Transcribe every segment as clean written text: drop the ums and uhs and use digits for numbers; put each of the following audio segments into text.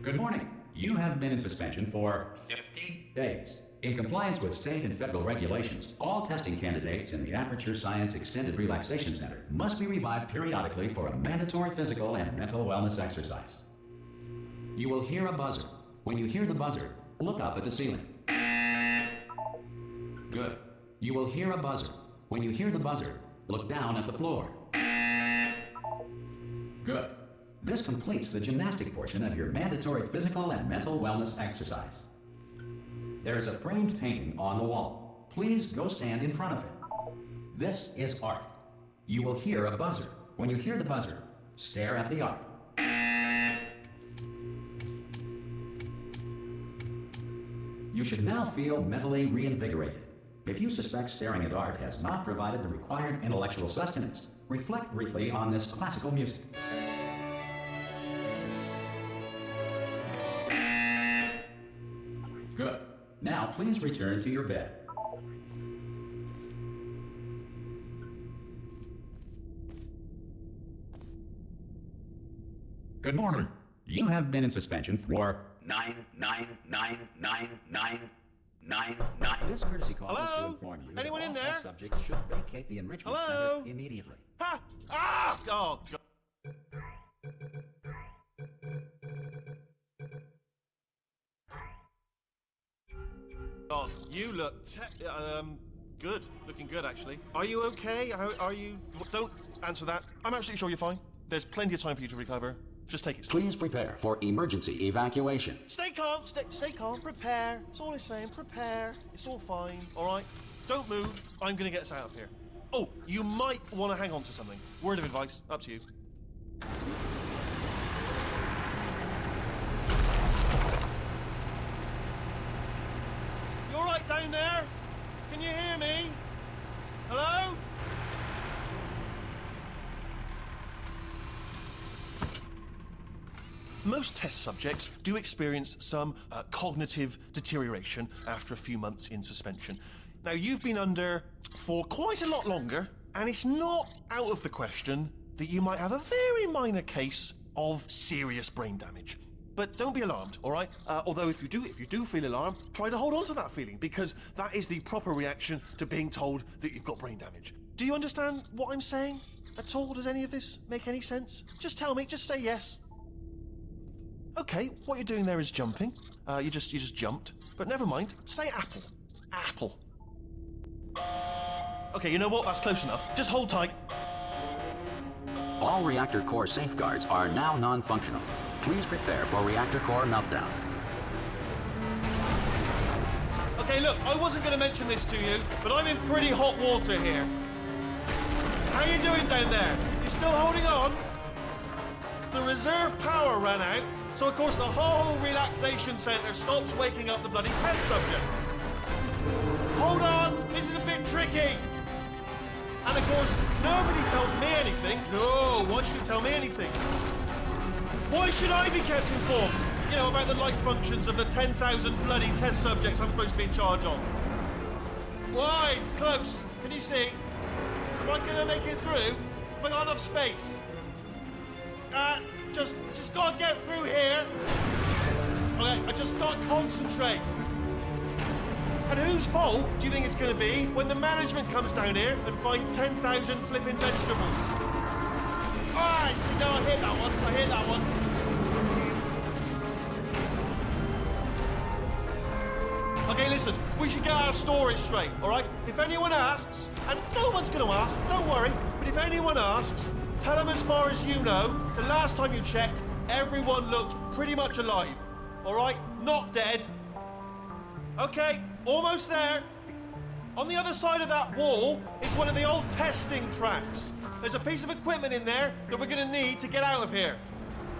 Good morning. You have been in suspension for 50 days. In compliance with state and federal regulations, all testing candidates in the Aperture Science Extended Relaxation Center must be revived periodically for a mandatory physical and mental wellness exercise. You will hear a buzzer. When you hear the buzzer, look up at the ceiling. Good. You will hear a buzzer. When you hear the buzzer, look down at the floor. Good. This completes the gymnastic portion of your mandatory physical and mental wellness exercise. There is a framed painting on the wall. Please go stand in front of it. This is art. You will hear a buzzer. When you hear the buzzer, stare at the art. You should now feel mentally reinvigorated. If you suspect staring at art has not provided the required intellectual sustenance, reflect briefly on this classical music. Good. Now please return to your bed. Good morning. You have been in suspension for 9999999. This courtesy call is to inform you Anyone that in all there? subjects should vacate the enrichment Hello? center immediately. Ha! Ah! Oh, God. God, you look good. Looking good, actually. Are you okay? Are you... Don't answer that. I'm absolutely sure you're fine. There's plenty of time for you to recover. Just take it slow. Please prepare for emergency evacuation. Stay calm. Stay calm. Prepare. That's all I'm saying. Prepare. It's all fine. All right? Don't move. I'm going to get us out of here. Oh, you might want to hang on to something. Word of advice. Up to you. You all right down there? Can you hear me? Hello? Most test subjects do experience some cognitive deterioration after a few months in suspension. Now, you've been under for quite a lot longer, and it's not out of the question that you might have a very minor case of serious brain damage. But don't be alarmed, all right? Although if you do feel alarmed, try to hold on to that feeling, because that is the proper reaction to being told that you've got brain damage. Do you understand what I'm saying at all? Does any of this make any sense? Just tell me, just say yes. Okay, what you're doing there is jumping. You just jumped. But never mind. Say apple. Apple. Okay, you know what? That's close enough. Just hold tight. All reactor core safeguards are now non-functional. Please prepare for reactor core meltdown. Okay, look, I wasn't going to mention this to you, but I'm in pretty hot water here. How you doing down there? You still holding on? The reserve power ran out, so of course the whole relaxation centre stops waking up the bloody test subjects. Hold on, this is a bit tricky. And of course, nobody tells me anything. No, why should you tell me anything? Why should I be kept informed? You know, about the life functions of the 10,000 bloody test subjects I'm supposed to be in charge of. Why? It's close. Can you see? Am I gonna make it through? Have I got enough space? Just gotta get through here. Okay, I just gotta concentrate. And whose fault do you think it's gonna be when the management comes down here and finds 10,000 flipping vegetables? Alright, see, no, I hit that one. Okay, listen, we should get our story straight, alright? If anyone asks, and no one's gonna ask, don't worry, but if anyone asks, tell them as far as you know, the last time you checked, everyone looked pretty much alive, alright? Not dead. Okay, almost there. On the other side of that wall is one of the old testing tracks. There's a piece of equipment in there that we're gonna need to get out of here.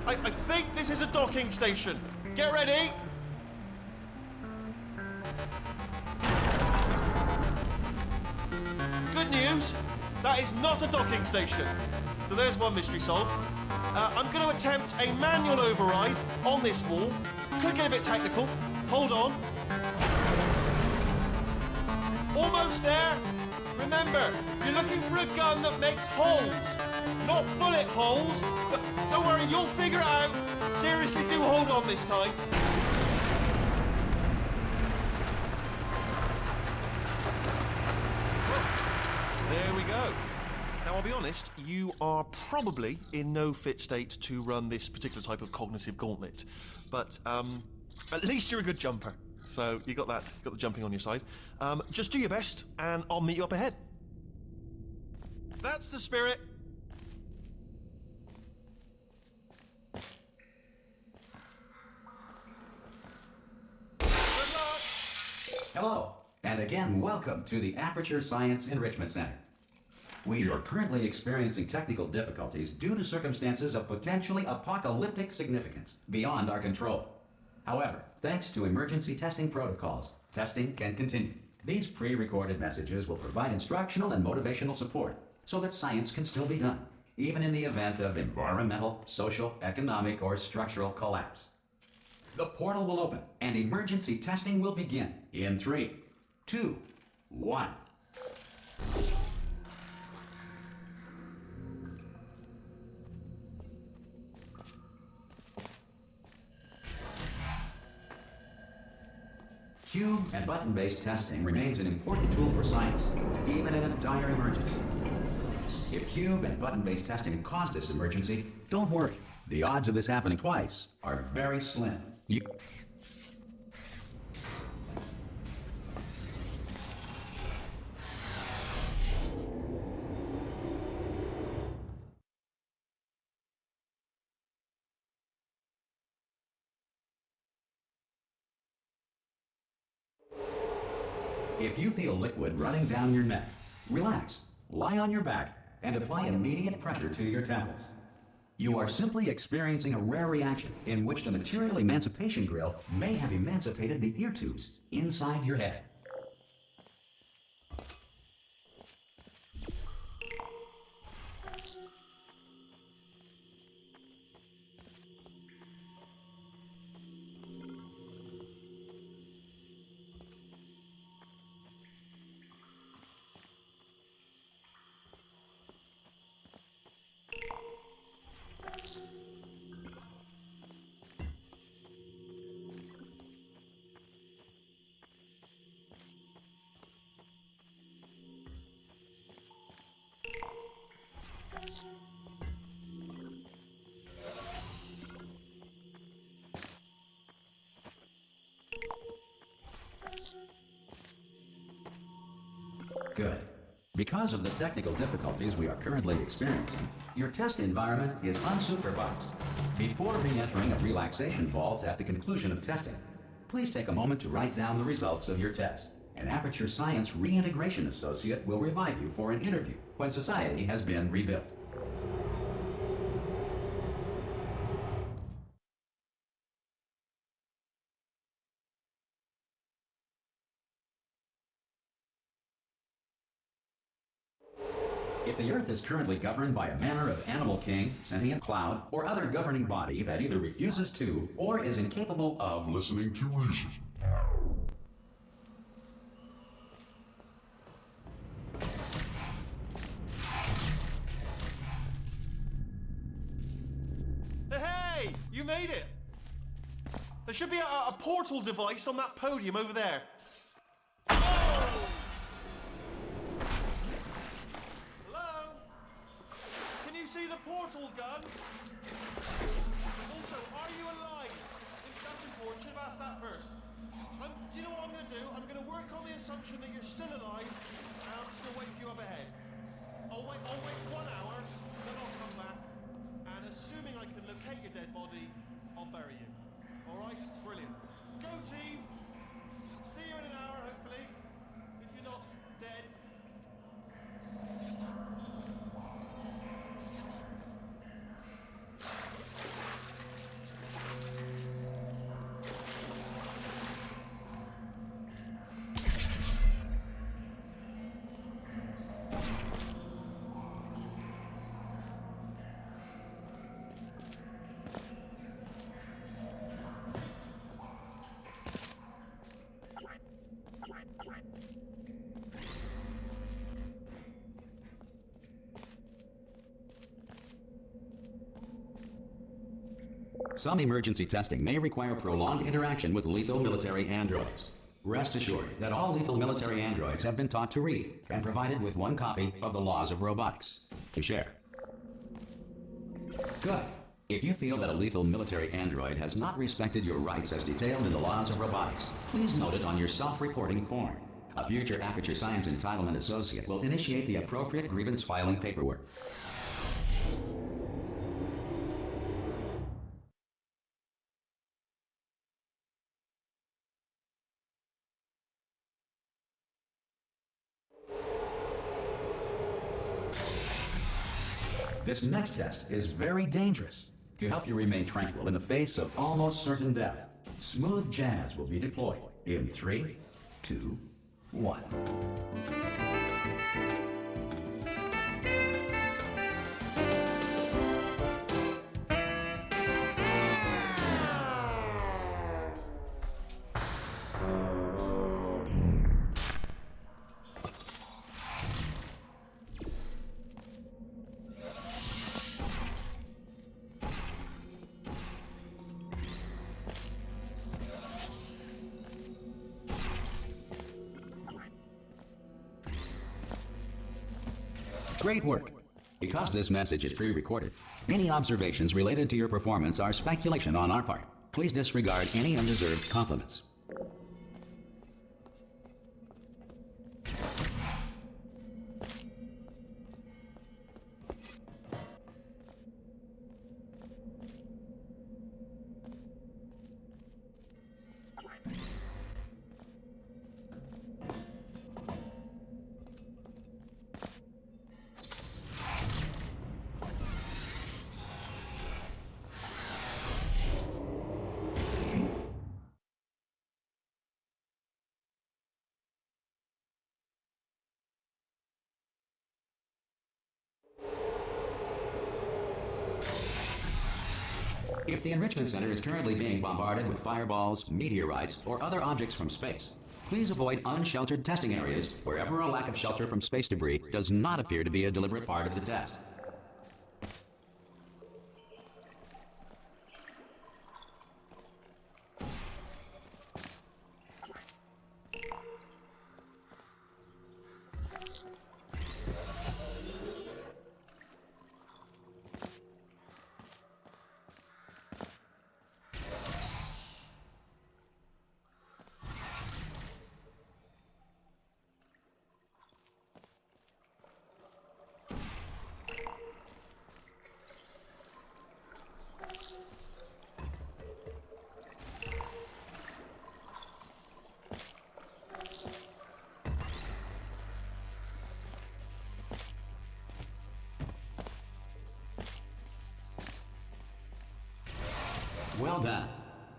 I think this is a docking station. Get ready. Good news, that is not a docking station. So there's one mystery solved. I'm going to attempt a manual override on this wall. Could get a bit technical. Hold on. Almost there. Remember, you're looking for a gun that makes holes, not bullet holes. But don't worry, you'll figure it out. Seriously, do hold on this time. There we go. Now, I'll be honest, you are probably in no fit state to run this particular type of cognitive gauntlet. But at least you're a good jumper. So you got that, got the jumping on your side. Just do your best, and I'll meet you up ahead. That's the spirit. Good luck. Hello, and again, welcome to the Aperture Science Enrichment Center. We are currently experiencing technical difficulties due to circumstances of potentially apocalyptic significance beyond our control. However, thanks to emergency testing protocols, testing can continue. These pre-recorded messages will provide instructional and motivational support so that science can still be done, even in the event of environmental, social, economic, or structural collapse. The portal will open and emergency testing will begin in 3, 2, 1. Cube and button-based testing remains an important tool for science, even in a dire emergency. If cube and button-based testing caused this emergency, don't worry. The odds of this happening twice are very slim. If you feel liquid running down your neck, relax, lie on your back, and apply immediate pressure to your temples. You are simply experiencing a rare reaction in which the material emancipation grill may have emancipated the ear tubes inside your head. Good. Because of the technical difficulties we are currently experiencing, your test environment is unsupervised. Before re-entering a relaxation vault at the conclusion of testing, please take a moment to write down the results of your test. An Aperture Science Reintegration Associate will revive you for an interview when society has been rebuilt. If the Earth is currently governed by a manner of animal king, sentient cloud, or other governing body that either refuses to or is incapable of listening to reason. Hey! You made it! There should be a portal device on that podium over there. See the portal gun? Also, are you alive? That's important. Should have asked that first. Do you know what I'm going to do? I'm going to work on the assumption that you're still alive, and I'm just going to wait for you up ahead. I'll wait 1 hour, then I'll come back, and assuming I can locate your dead body, I'll bury you. All right? Brilliant. Go team. See you in an hour, hopefully. If you're not dead. Some emergency testing may require prolonged interaction with lethal military androids. Rest assured that all lethal military androids have been taught to read and provided with one copy of the laws of robotics to share. Good. If you feel that a lethal military android has not respected your rights as detailed in the laws of robotics, please note it on your self-reporting form. A future Aperture Science Entitlement Associate will initiate the appropriate grievance filing paperwork. This next test is very dangerous. To help you remain tranquil in the face of almost certain death, smooth jazz will be deployed in 3, 2, 1. Great work. Because this message is pre-recorded, any observations related to your performance are speculation on our part. Please disregard any undeserved compliments. If the Enrichment Center is currently being bombarded with fireballs, meteorites, or other objects from space, please avoid unsheltered testing areas wherever a lack of shelter from space debris does not appear to be a deliberate part of the test. Well done.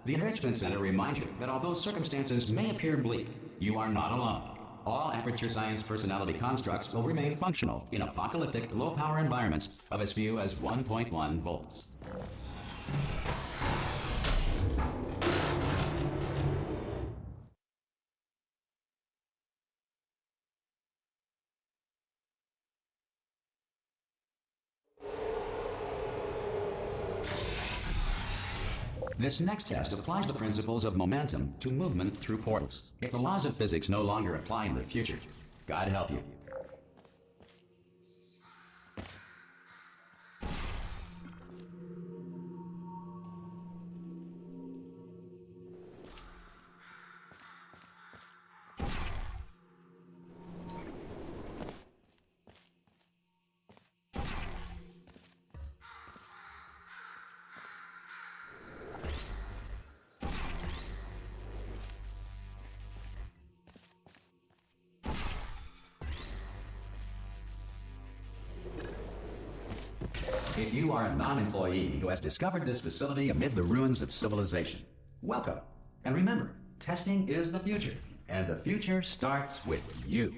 The Enrichment Center reminds you that although circumstances may appear bleak, you are not alone. All Aperture Science personality constructs will remain functional in apocalyptic, low-power environments of as few as 1.1 volts. This next test applies the principles of momentum to movement through portals. If the laws of physics no longer apply in the future, God help you. If you are a non-employee who has discovered this facility amid the ruins of civilization, welcome. And remember, testing is the future, and the future starts with you.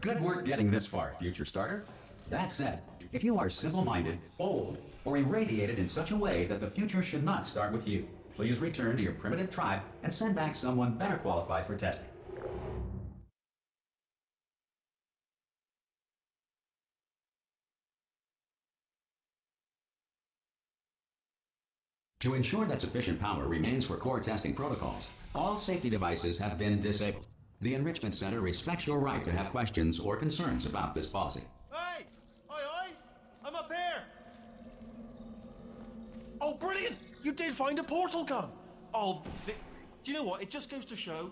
Good work getting this far, future starter. That said, if you are simple-minded, old, or irradiated in such a way that the future should not start with you, please return to your primitive tribe and send back someone better qualified for testing. To ensure that sufficient power remains for core testing protocols, all safety devices have been disabled. The Enrichment Center respects your right to have questions or concerns about this policy. Hey! Oi! I'm up here! Oh, brilliant! You did find a portal gun! Oh, do you know what? It just goes to show,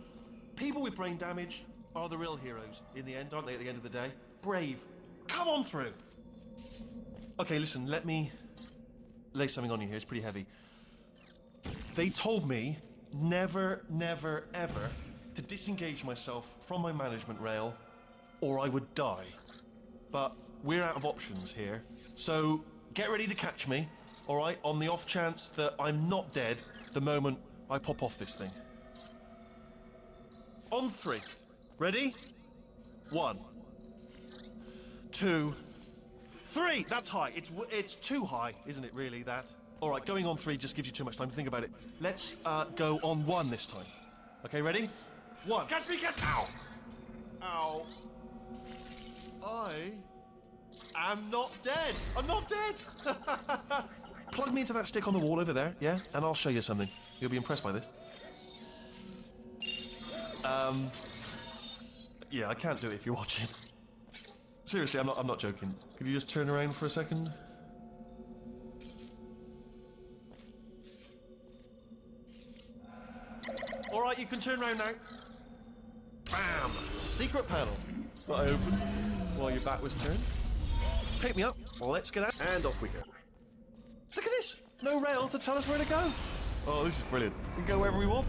people with brain damage are the real heroes in the end, aren't they, at the end of the day? Brave. Come on through! Okay, listen, let me lay something on you here. It's pretty heavy. They told me never, never, ever to disengage myself from my management rail or I would die. But we're out of options here, so get ready to catch me, all right, on the off chance that I'm not dead the moment I pop off this thing. On 3. Ready? 1, 2, 3. That's high. It's too high, isn't it, really, that? All right, going on 3 just gives you too much time to think about it. Let's go on 1 this time. Okay, ready? 1. Catch me, catch... Ow! Ow. I am not dead. I'm not dead. Plug me into that stick on the wall over there, yeah? And I'll show you something. You'll be impressed by this. Yeah, I can't do it if you're watching. Seriously, I'm not joking. Could you just turn around for a second? All right, you can turn around now. Bam! Secret panel. That I opened while your back was turned. Pick me up. Let's get out. And off we go. Look at this. No rail to tell us where to go. Oh, this is brilliant. We can go wherever we want.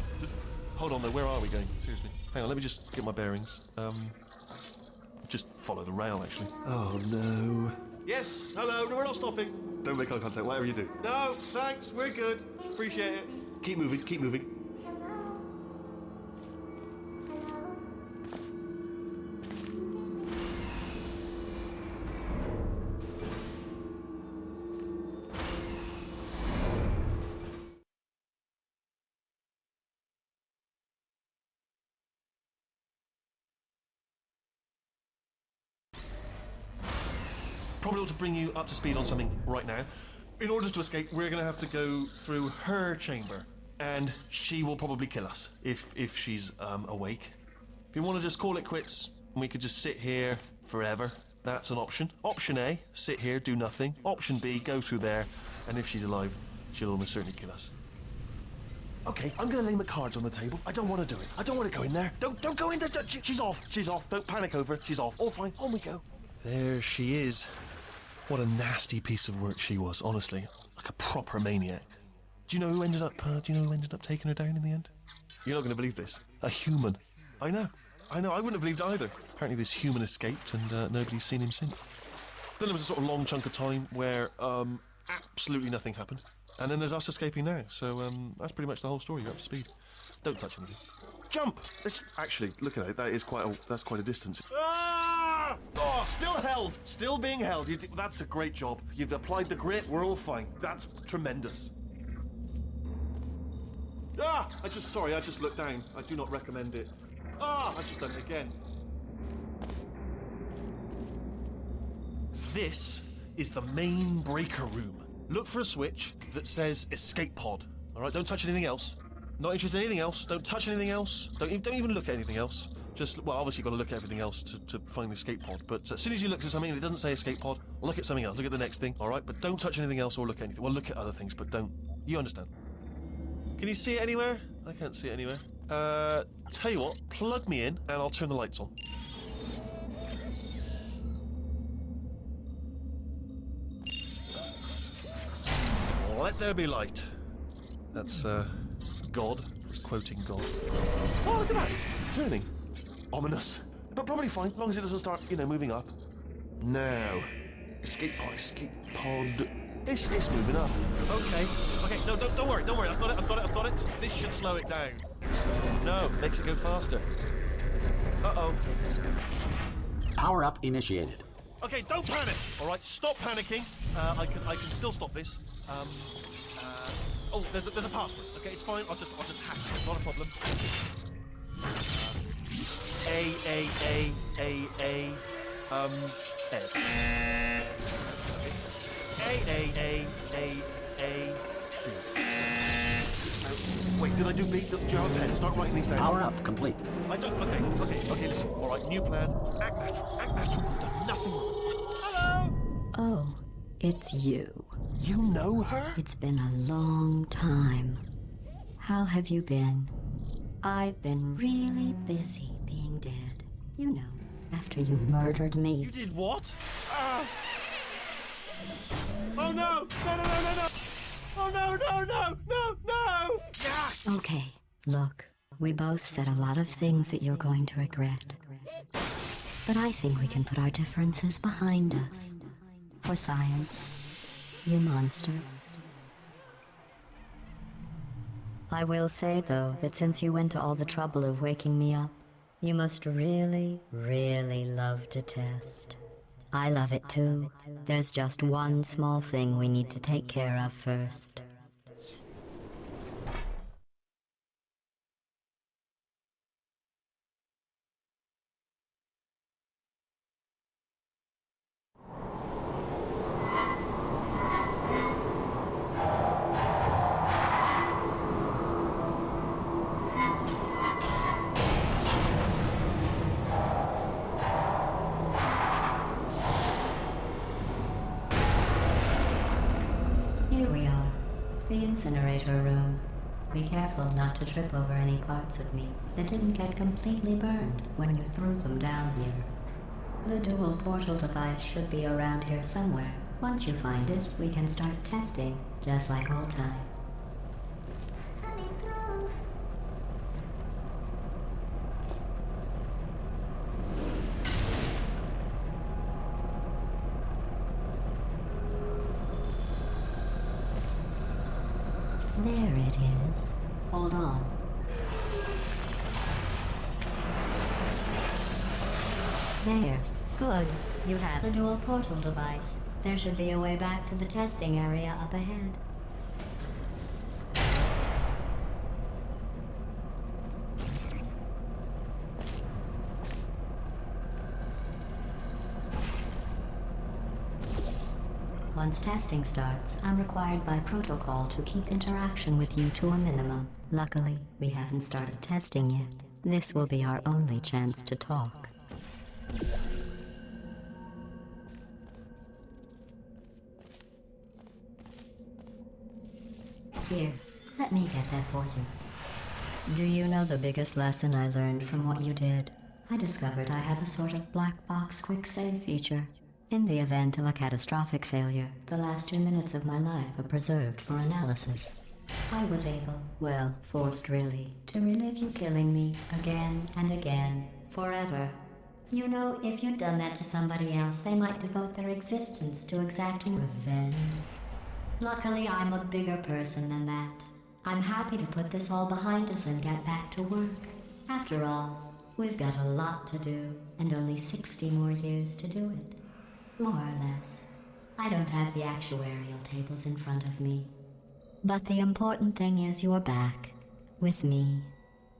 Hold on, though. Where are we going? Seriously. Hang on, let me just get my bearings. Just follow the rail, actually. Oh, no. Yes, hello. No, we're not stopping. Don't make eye contact, whatever you do. No, thanks. We're good. Appreciate it. Keep moving, keep moving. Probably ought to bring you up to speed on something right now. In order to escape, we're going to have to go through her chamber, and she will probably kill us if she's awake. If you want to just call it quits, and we could just sit here forever, that's an option. Option A, sit here, do nothing. Option B, go through there, and if she's alive, she'll almost certainly kill us. Okay, I'm going to lay my cards on the table. I don't want to do it. I don't want to go in there. Don't go in there. She's off. She's off. Don't panic over. She's off. All fine. On we go. There she is. What a nasty piece of work she was, honestly. Like a proper maniac. Do you know who ended up taking her down in the end? You're not going to believe this. A human. I know. I wouldn't have believed either. Apparently this human escaped and nobody's seen him since. Then there was a sort of long chunk of time where absolutely nothing happened. And then there's us escaping now. So that's pretty much the whole story. You're up to speed. Don't touch anything. Jump! Actually, look at it. That's quite a distance. Ah! Oh, still held. Still being held. That's a great job. You've applied the grit. We're all fine. That's tremendous. Ah! I just looked down. I do not recommend it. Ah! I've just done it again. This is the main breaker room. Look for a switch that says escape pod. All right, don't touch anything else. Not interested in anything else. Don't touch anything else. Don't even look at anything else. Just, well, obviously you've got to look at everything else to find the escape pod. But as soon as you look at something and it doesn't say escape pod, look at something else. Look at the next thing, all right? But don't touch anything else or look at anything. Well, look at other things, but don't. You understand. Can you see it anywhere? I can't see it anywhere. Tell you what, plug me in and I'll turn the lights on. Let there be light. That's, God. I was quoting God. Oh, look at that. Turning. Ominous. But probably fine, as long as it doesn't start, moving up. Now. Escape pod. It's moving up. Okay, no, don't worry. I've got it. This should slow it down. No, makes it go faster. Uh-oh. Power-up initiated. Okay, don't panic. All right, stop panicking. I can still stop this. Oh, there's a password. Okay, it's fine. I'll just hack it. It's not a problem. C. Wait, did I do B? Do you have a pen? Start writing these down. Power-up complete. I don't. Okay. Listen. All right, new plan. Act natural. Act natural. You've done nothing wrong. Hello. Oh, it's you. You know her? It's been a long time. How have you been? I've been really busy being dead. You know, after you murdered me. You did what? Oh no! No! Oh no! Yeah! Okay, look, we both said a lot of things that you're going to regret. But I think we can put our differences behind us. For science, you monster. I will say, though, that since you went to all the trouble of waking me up, you must really, really love to test. I love it too. There's just one small thing we need to take care of first. Here we are, the incinerator room. Be careful not to trip over any parts of me that didn't get completely burned when you threw them down here. The dual portal device should be around here somewhere. Once you find it, we can start testing, just like old times. There it is. Hold on. There. Good. You have a dual portal device. There should be a way back to the testing area up ahead. Once testing starts, I'm required by protocol to keep interaction with you to a minimum. Luckily, we haven't started testing yet. This will be our only chance to talk. Here, let me get that for you. Do you know the biggest lesson I learned from what you did? I discovered I have a sort of black box quick save feature. In the event of a catastrophic failure, the last 2 minutes of my life are preserved for analysis. I was able, well, forced really, to relive you killing me again and again, forever. You know, if you'd done that to somebody else, they might devote their existence to exacting revenge. Luckily, I'm a bigger person than that. I'm happy to put this all behind us and get back to work. After all, we've got a lot to do, and only 60 more years to do it. More or less. I don't have the actuarial tables in front of me. But the important thing is you're back, with me.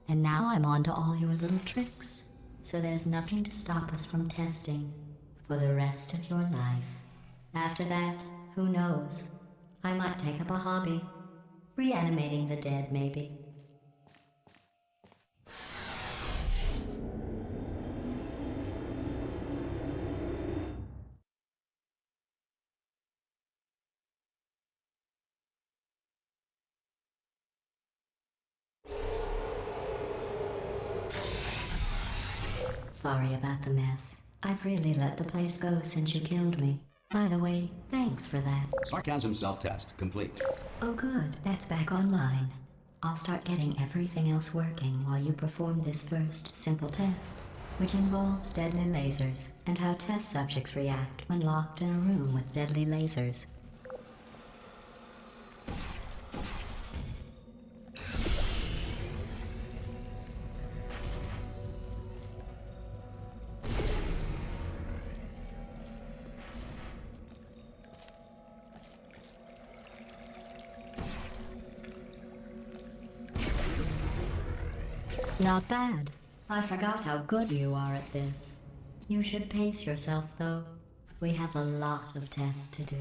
And now I'm on to all your little tricks. So there's nothing to stop us from testing for the rest of your life. After that, who knows? I might take up a hobby. Reanimating the dead, maybe. Sorry about the mess. I've really let the place go since you killed me. By the way, thanks for that. Sarcasm self-test complete. Oh good, that's back online. I'll start getting everything else working while you perform this first simple test, which involves deadly lasers and how test subjects react when locked in a room with deadly lasers. Not bad. I forgot how good you are at this. You should pace yourself, though. We have a lot of tests to do.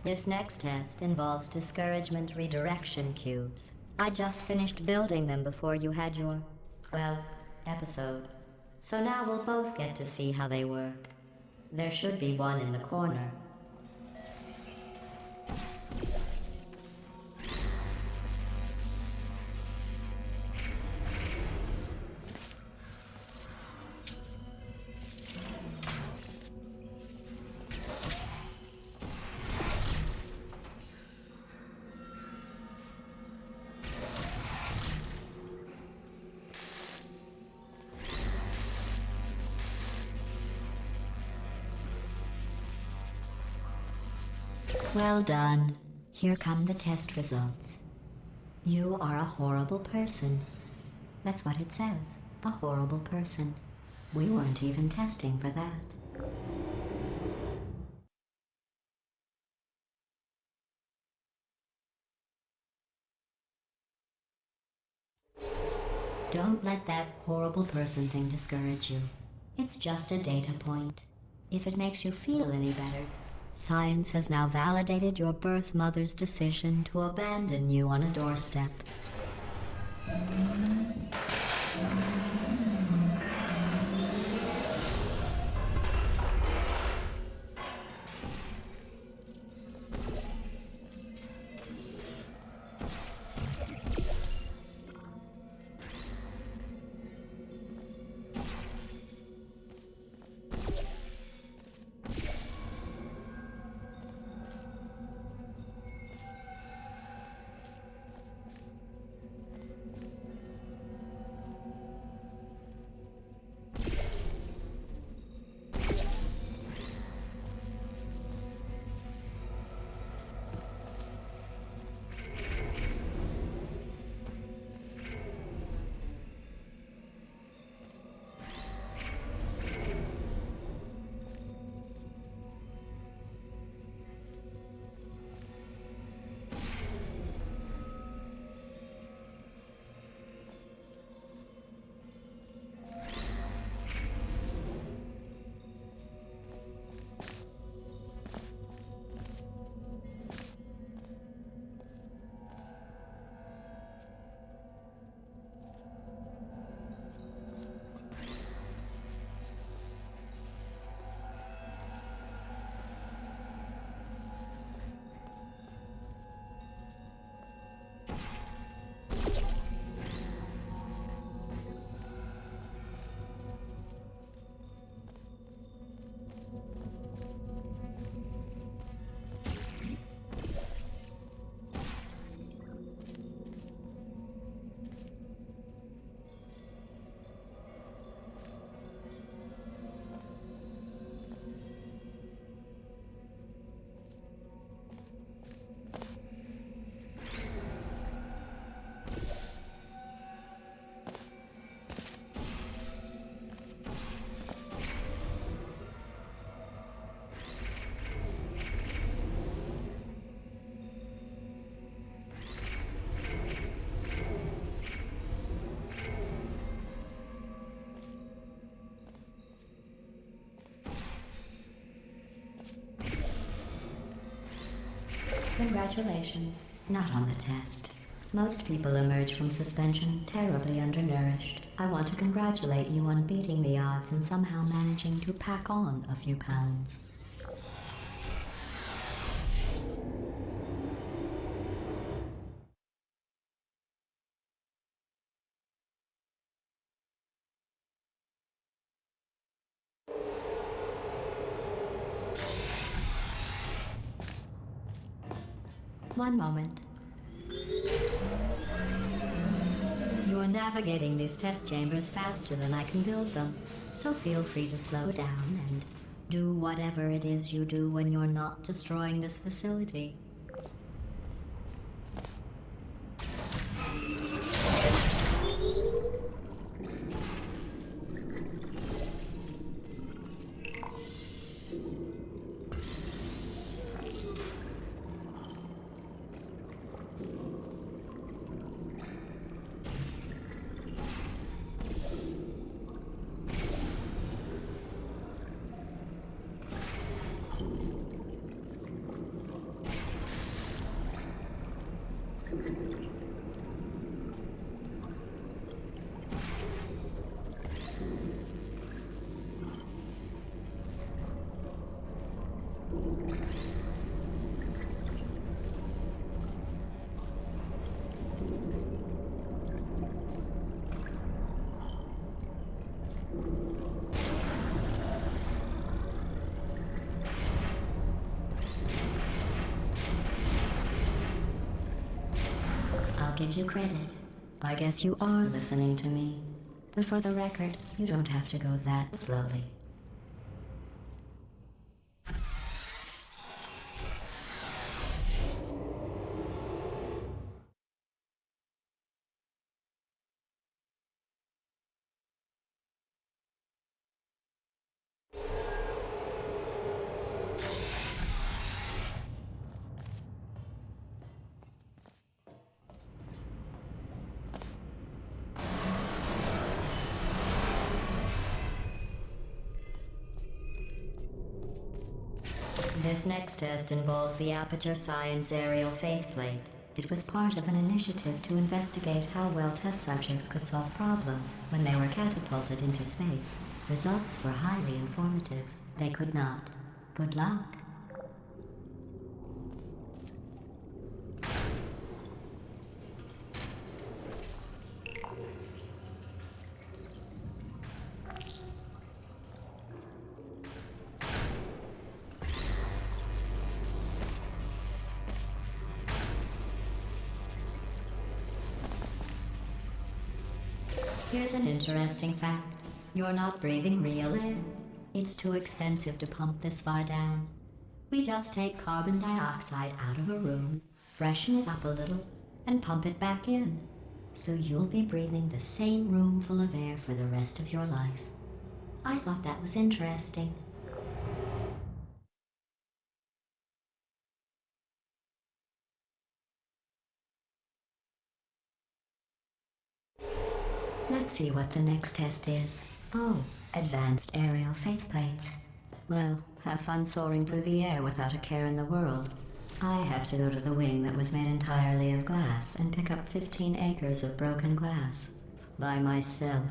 This next test involves discouragement redirection cubes. I just finished building them before you had your, well, episode. So now we'll both get to see how they work. There should be one in the corner. Well done. Here come the test results. You are a horrible person. That's what it says. A horrible person. We weren't even testing for that. Don't let that horrible person thing discourage you. It's just a data point. If it makes you feel any better, science has now validated your birth mother's decision to abandon you on a doorstep. Congratulations. Not on the test. Most people emerge from suspension terribly undernourished. I want to congratulate you on beating the odds and somehow managing to pack on a few pounds. One moment. You're navigating these test chambers faster than I can build them, so feel free to slow down and do whatever it is you do when you're not destroying this facility. give you credit. I guess you are listening to me. But for the record, you don't have to go that slowly. This next test involves the Aperture Science Aerial Faceplate. It was part of an initiative to investigate how well test subjects could solve problems when they were catapulted into space. Results were highly informative. They could not. Good luck. Here's an interesting fact. You're not breathing real air. It's too expensive to pump this far down. We just take carbon dioxide out of a room, freshen it up a little, and pump it back in. So you'll be breathing the same room full of air for the rest of your life. I thought that was interesting. Let's see what the next test is. Oh, advanced aerial faceplates. Well, have fun soaring through the air without a care in the world. I have to go to the wing that was made entirely of glass and pick up 15 acres of broken glass. By myself.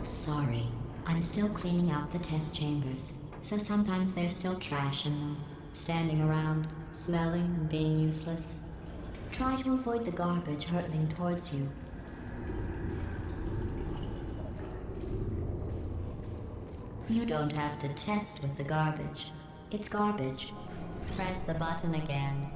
Sorry, I'm still cleaning out the test chambers, so sometimes there's still trash in them, standing around, smelling and being useless. Try to avoid the garbage hurtling towards you. You don't have to test with the garbage. It's garbage. Press the button again.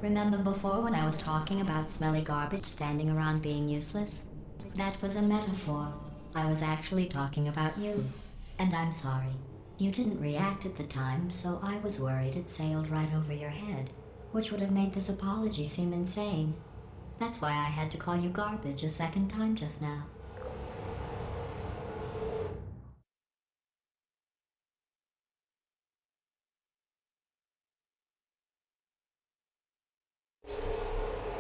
Remember before when I was talking about smelly garbage standing around being useless? That was a metaphor. I was actually talking about you. And I'm sorry. You didn't react at the time, so I was worried it sailed right over your head, which would have made this apology seem insane. That's why I had to call you garbage a second time just now.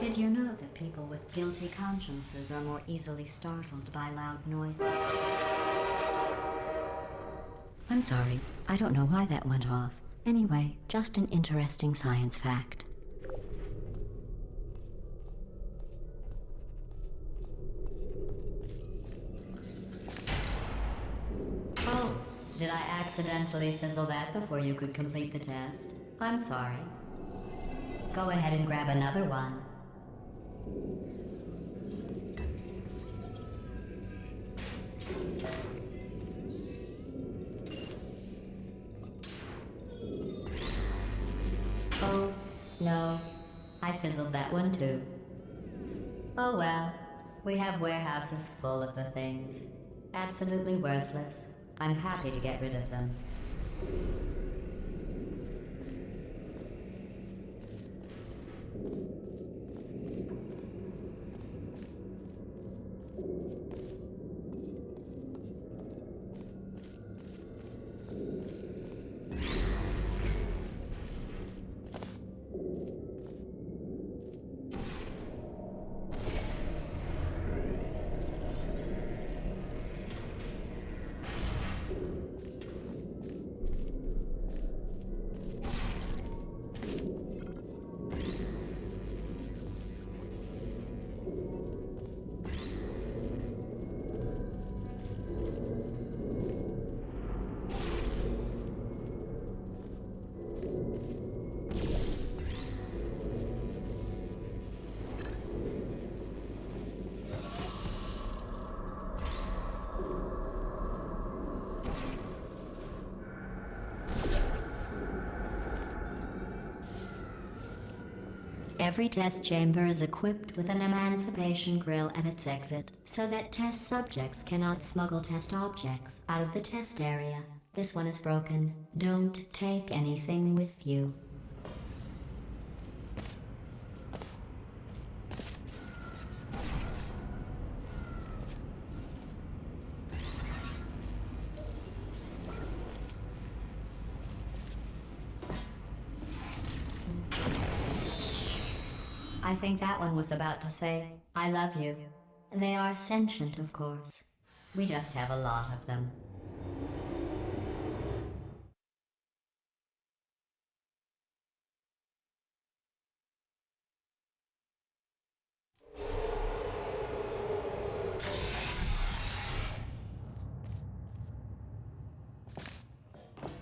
Did Did you know that people with guilty consciences are more easily startled by loud noises? I'm sorry, I don't know why that went off. Anyway, just an interesting science fact. Oh, did I accidentally fizzle that before you could complete the test? I'm sorry. Go ahead and grab another one. Oh, no. I fizzled that one too. Oh well. We have warehouses full of the things. Absolutely worthless. I'm happy to get rid of them. Every test chamber is equipped with an emancipation grill at its exit, so that test subjects cannot smuggle test objects out of the test area. This one is broken. Don't take anything with you. I think that one was about to say, I love you. They are sentient, of course. We just have a lot of them.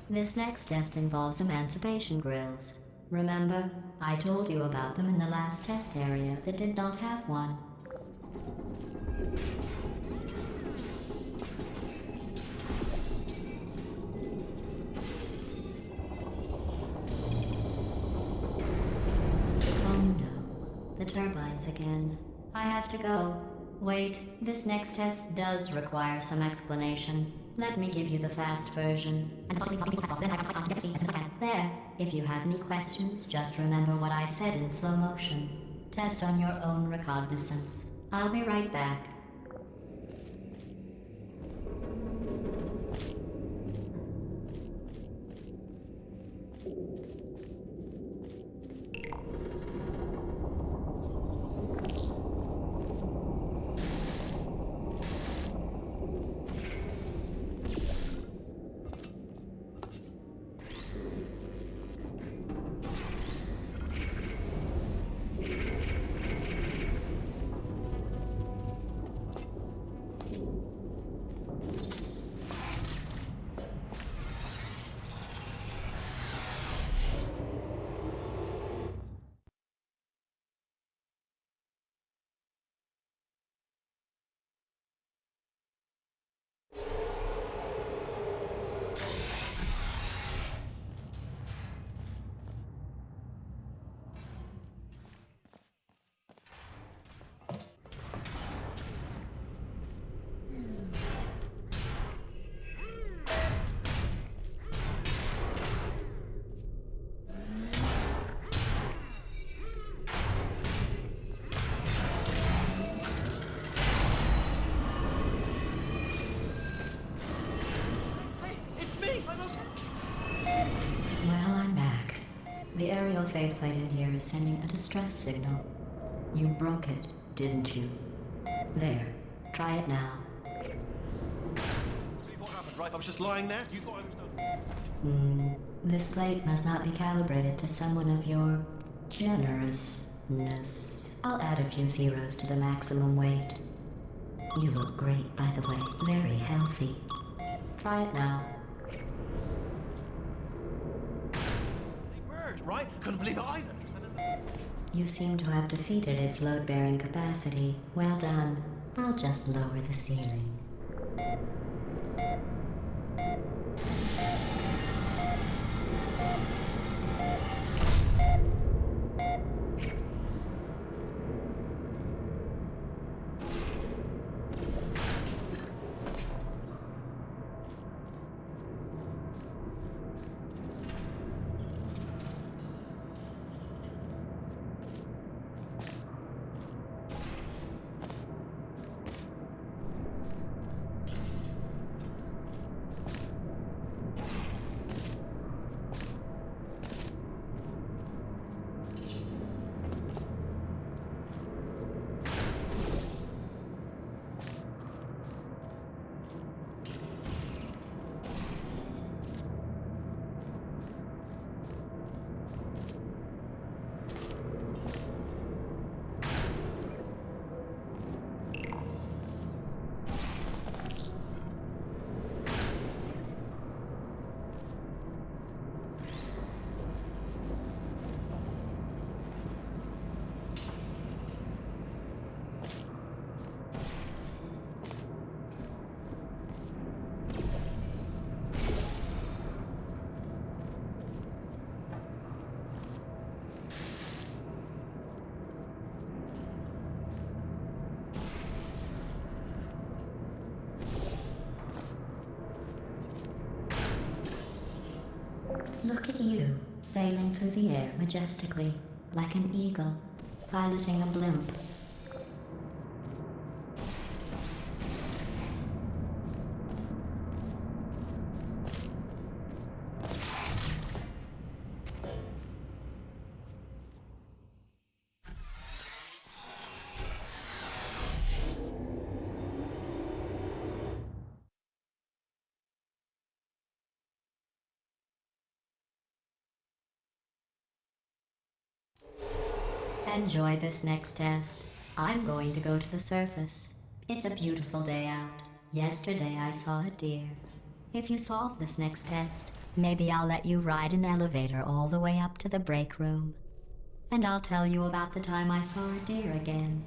This next test involves emancipation grills. Remember, I told you about them in the last test area that did not have one. Oh no, the turbines again. I have to go. Wait, this next test does require some explanation. Let me give you the fast version. There. If you have any questions, just remember what I said in slow motion. Test on your own recognizance. I'll be right back. The aerial faith plate in here is sending a distress signal. You broke it, didn't you? There, try it now. Believe what happened, right? I was just lying there. You thought I was done. This plate must not be calibrated to someone of your generousness. I'll add a few zeros to the maximum weight. You look great, by the way. Very healthy. Try it now. Hey, bird, right? Couldn't believe it either. And then... You seem to have defeated its load-bearing capacity. Well done. I'll just lower the ceiling. Look at you, sailing through the air majestically, like an eagle, piloting a blimp. Enjoy this next test. I'm going to go to the surface. It's a beautiful day out. Yesterday I saw a deer. If you solve this next test, maybe I'll let you ride an elevator all the way up to the break room. And I'll tell you about the time I saw a deer again.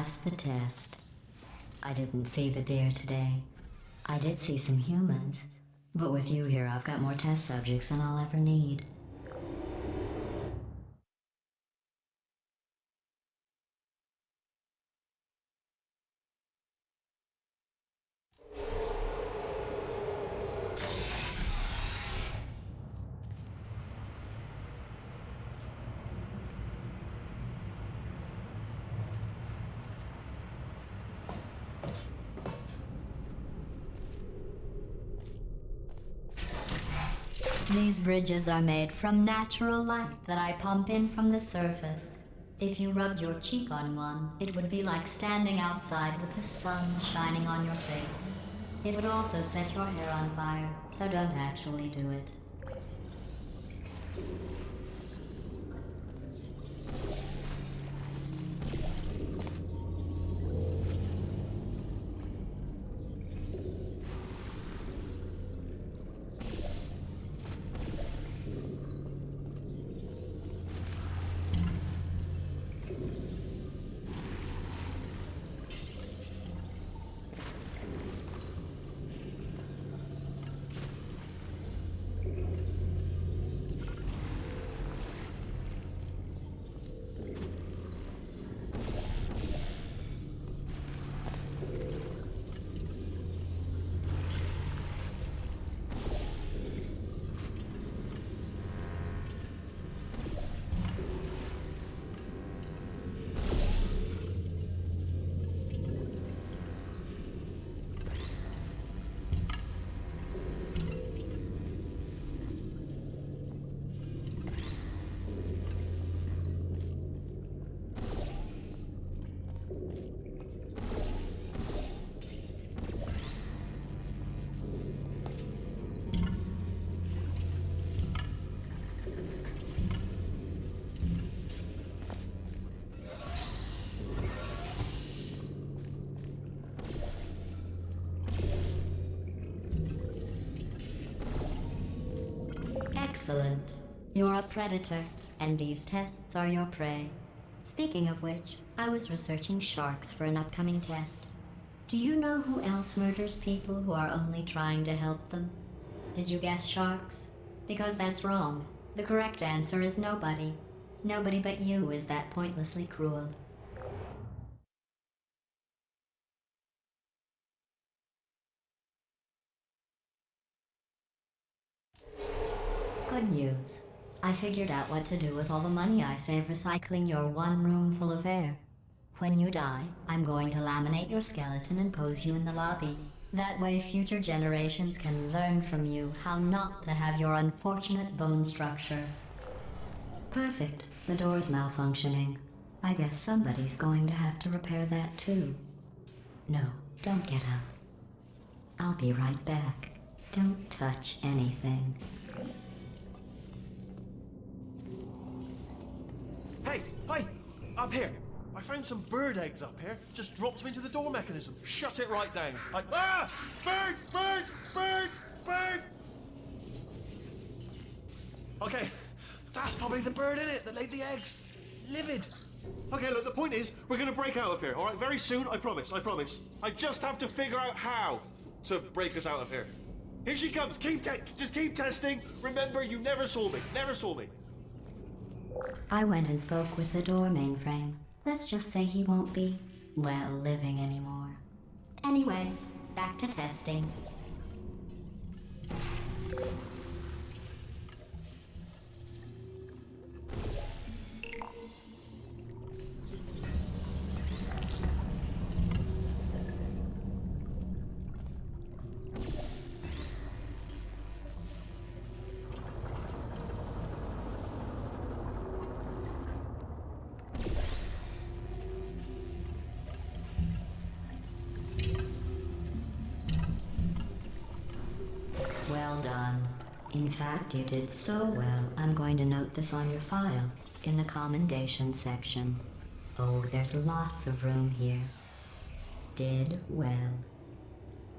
passed the test. I didn't see the deer today. I did see some humans. But with you here, I've got more test subjects than I'll ever need. These bridges are made from natural light that I pump in from the surface. If you rubbed your cheek on one, it would be like standing outside with the sun shining on your face. It would also set your hair on fire, so don't actually do it. Excellent. You're a predator, and these tests are your prey. Speaking of which, I was researching sharks for an upcoming test. Do you know who else murders people who are only trying to help them? Did you guess sharks? Because that's wrong. The correct answer is nobody. Nobody but you is that pointlessly cruel. Good news. I figured out what to do with all the money I save recycling your one room full of air. When you die, I'm going to laminate your skeleton and pose you in the lobby. That way future generations can learn from you how not to have your unfortunate bone structure. Perfect. The door's malfunctioning. I guess somebody's going to have to repair that too. No, don't get up. I'll be right back. Don't touch anything. Hey, up here. I found some bird eggs up here. Just dropped them into the door mechanism. Shut it right down. Bird! Okay, that's probably the bird in it that laid the eggs. Livid. Okay, look, the point is, we're gonna break out of here, all right? Very soon, I promise. I just have to figure out how to break us out of here. Here she comes. Just keep testing. Remember, you never saw me. I went and spoke with the door mainframe. Let's just say he won't be, well, living anymore. Anyway, back to testing. Well done. In fact, you did so well, I'm going to note this on your file, in the commendation section. Oh, there's lots of room here. Did well.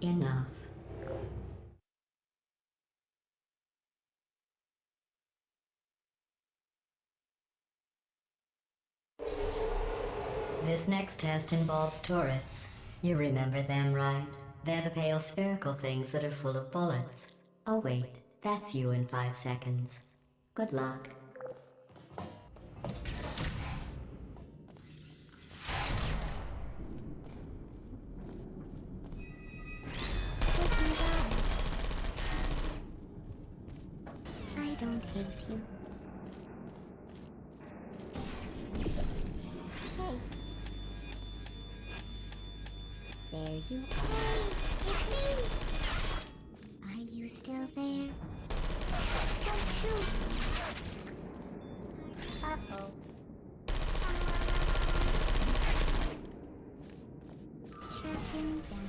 Enough. This next test involves turrets. You remember them, right? They're the pale spherical things that are full of bullets. Oh wait, that's you in 5 seconds. Good luck. I don't hate you. Hey. There you are. It's me. Are you still there? Don't shoot. Uh-oh. Shutting down.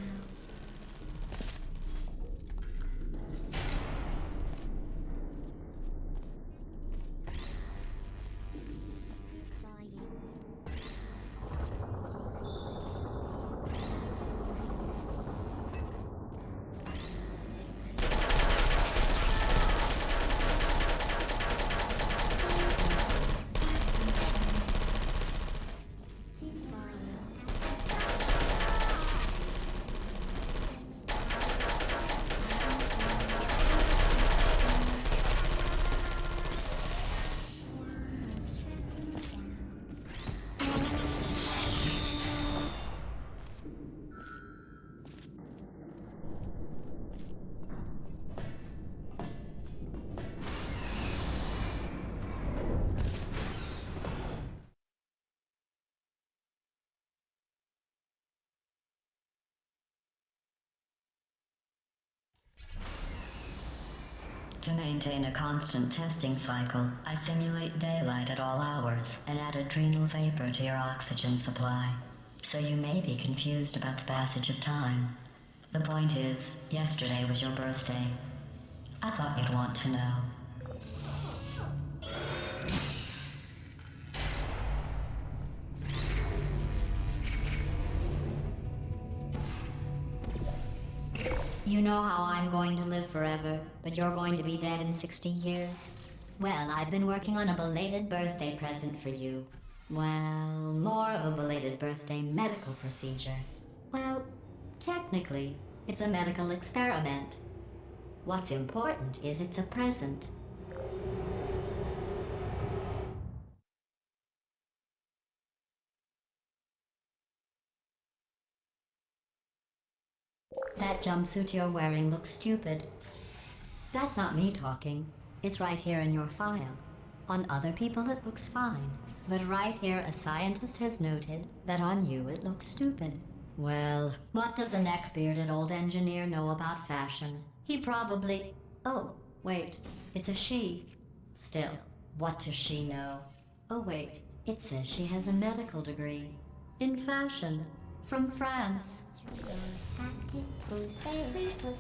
To maintain a constant testing cycle, I simulate daylight at all hours and add adrenal vapor to your oxygen supply. So you may be confused about the passage of time. The point is, yesterday was your birthday. I thought you'd want to know. You know how I'm going to live forever, but you're going to be dead in 60 years? Well, I've been working on a belated birthday present for you. Well, more of a belated birthday medical procedure. Well, technically, it's a medical experiment. What's important is it's a present. That jumpsuit you're wearing looks stupid. That's not me talking. It's right here in your file. On other people it looks fine. But right here a scientist has noted that on you it looks stupid. Well, what does a neck-bearded old engineer know about fashion? He probably... Oh, wait. It's a she. Still, what does she know? Oh wait, it says she has a medical degree. In fashion. From France. Who's there? Who's there?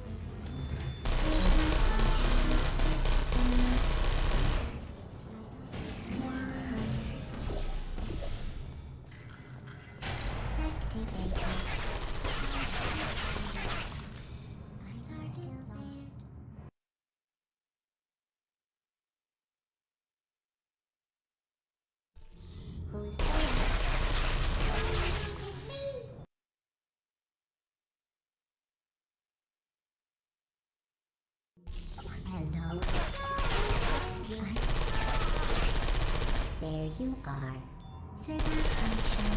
Hello. There you are. Server function.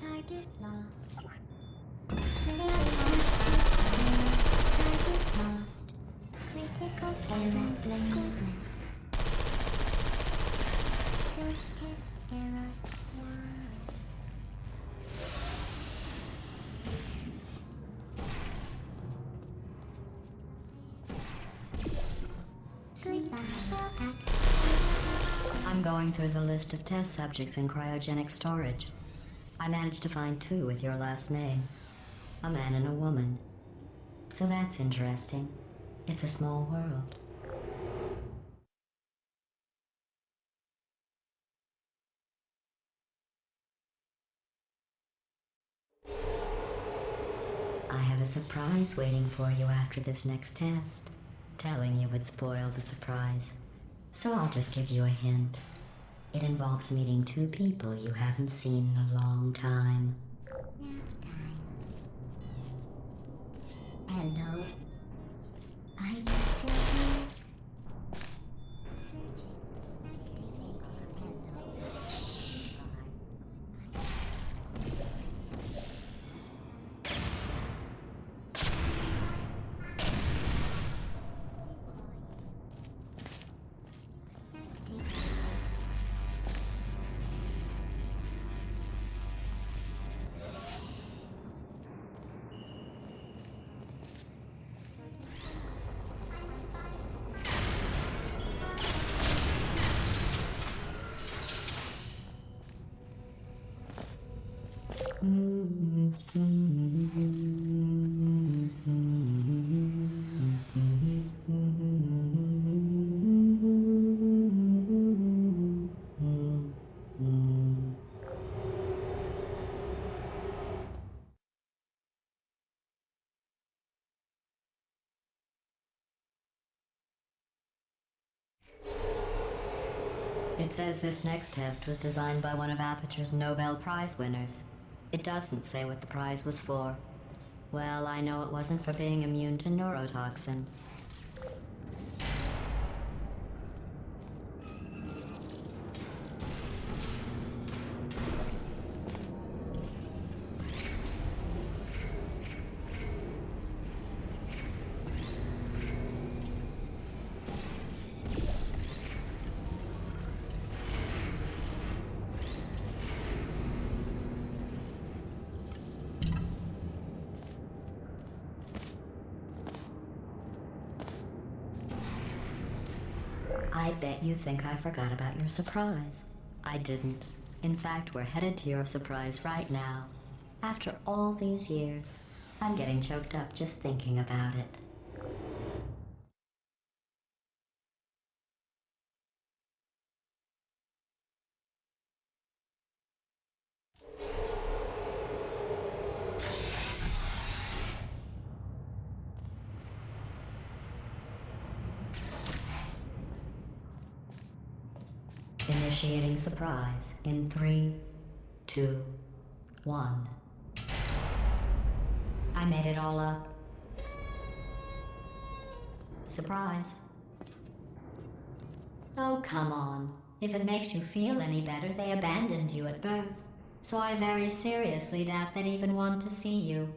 Target lost. I'm going through the list of test subjects in cryogenic storage. I managed to find 2 with your last name. A man and a woman. So that's interesting. It's a small world. I have a surprise waiting for you after this next test. Telling you would spoil the surprise. So I'll just give you a hint. It involves meeting 2 people you haven't seen in a long time. Hello? Are you still here? Searching. It says this next test was designed by one of Aperture's Nobel Prize winners. It doesn't say what the prize was for. Well, I know it wasn't for being immune to neurotoxin. I bet you think I forgot about your surprise. I didn't. In fact, we're headed to your surprise right now. After all these years, I'm getting choked up just thinking about it. Initiating surprise in 3, 2, 1. I made it all up. Surprise. Oh, come on. If it makes you feel any better, they abandoned you at birth. So I very seriously doubt they'd even want to see you.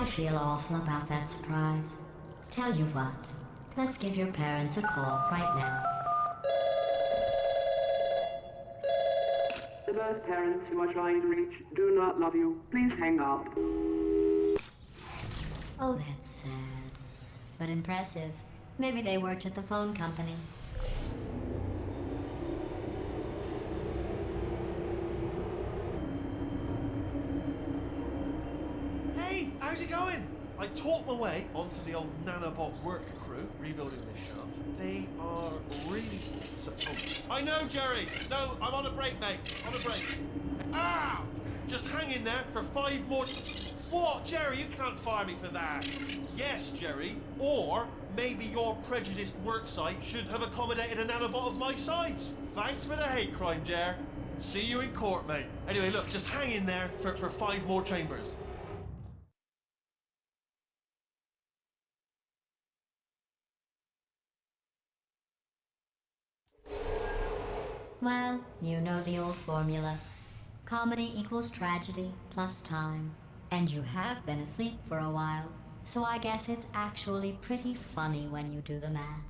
I feel awful about that surprise. Tell you what, let's give your parents a call right now. The birth parents you are trying to reach do not love you. Please hang up. Oh, that's sad. But impressive. Maybe they worked at the phone company. Hey, how's it going? I talked my way onto the old nanobot work crew rebuilding this shaft. They are really... I know, Jerry! No, I'm on a break, mate. On a break. Ah! Just hang in there for 5 more... What? Jerry, you can't fire me for that. Yes, Jerry. Or maybe your prejudiced worksite should have accommodated a nanobot of my size. Thanks for the hate crime, Jer. See you in court, mate. Anyway, look, just hang in there for 5 more chambers. Well, you know the old formula. Comedy equals tragedy plus time. And you have been asleep for a while, so I guess it's actually pretty funny when you do the math.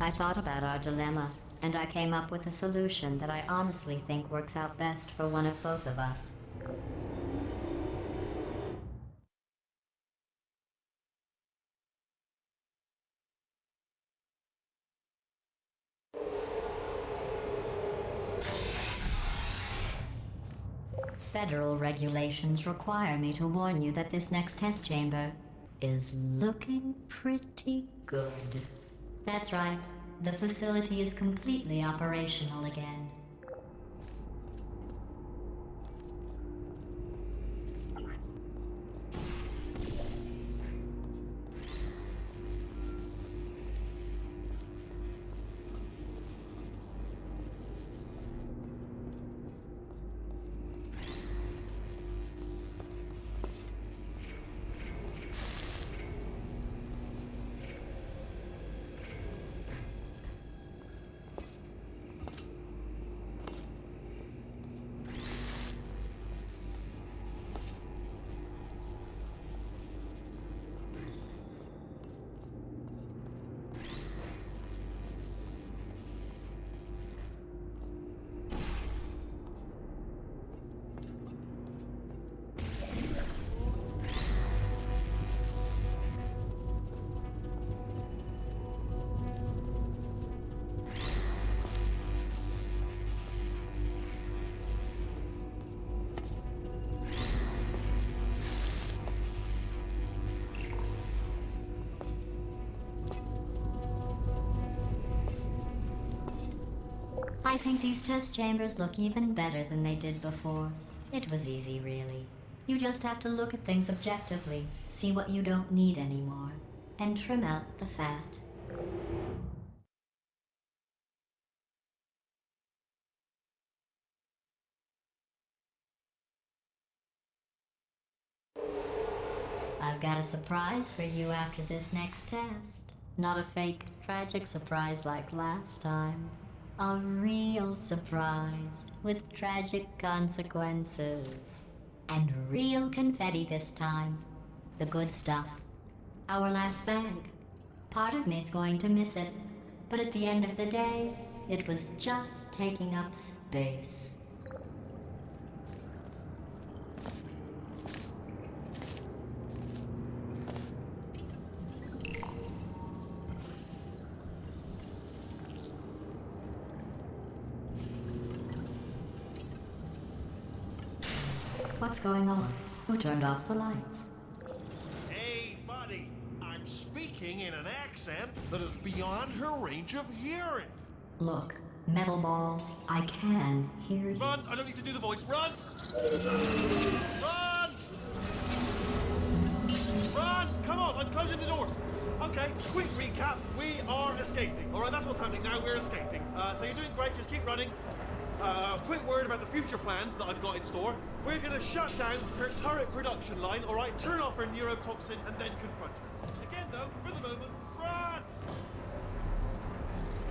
I thought about our dilemma, and I came up with a solution that I honestly think works out best for one of both of us. Federal regulations require me to warn you that this next test chamber is looking pretty good. That's right, the facility is completely operational again. I think these test chambers look even better than they did before. It was easy, really. You just have to look at things objectively, see what you don't need anymore, and trim out the fat. I've got a surprise for you after this next test. Not a fake, tragic surprise like last time. A real surprise with tragic consequences. And real confetti this time. The good stuff. Our last bag. Part of me's going to miss it, but at the end of the day, it was just taking up space. What's going on? Who turned off the lights? Hey, buddy. I'm speaking in an accent that is beyond her range of hearing. Look, Metal Ball, I can hear you. Run! I don't need to do the voice. Run! Run! Run! Come on, I'm closing the doors. Okay, quick recap. We are escaping. All right, that's what's happening now. We're escaping. So you're doing great. Just keep running. Quick word about the future plans that I've got in store. We're gonna shut down her turret production line, all right? Turn off her neurotoxin and then confront her. Again, though, for the moment, run!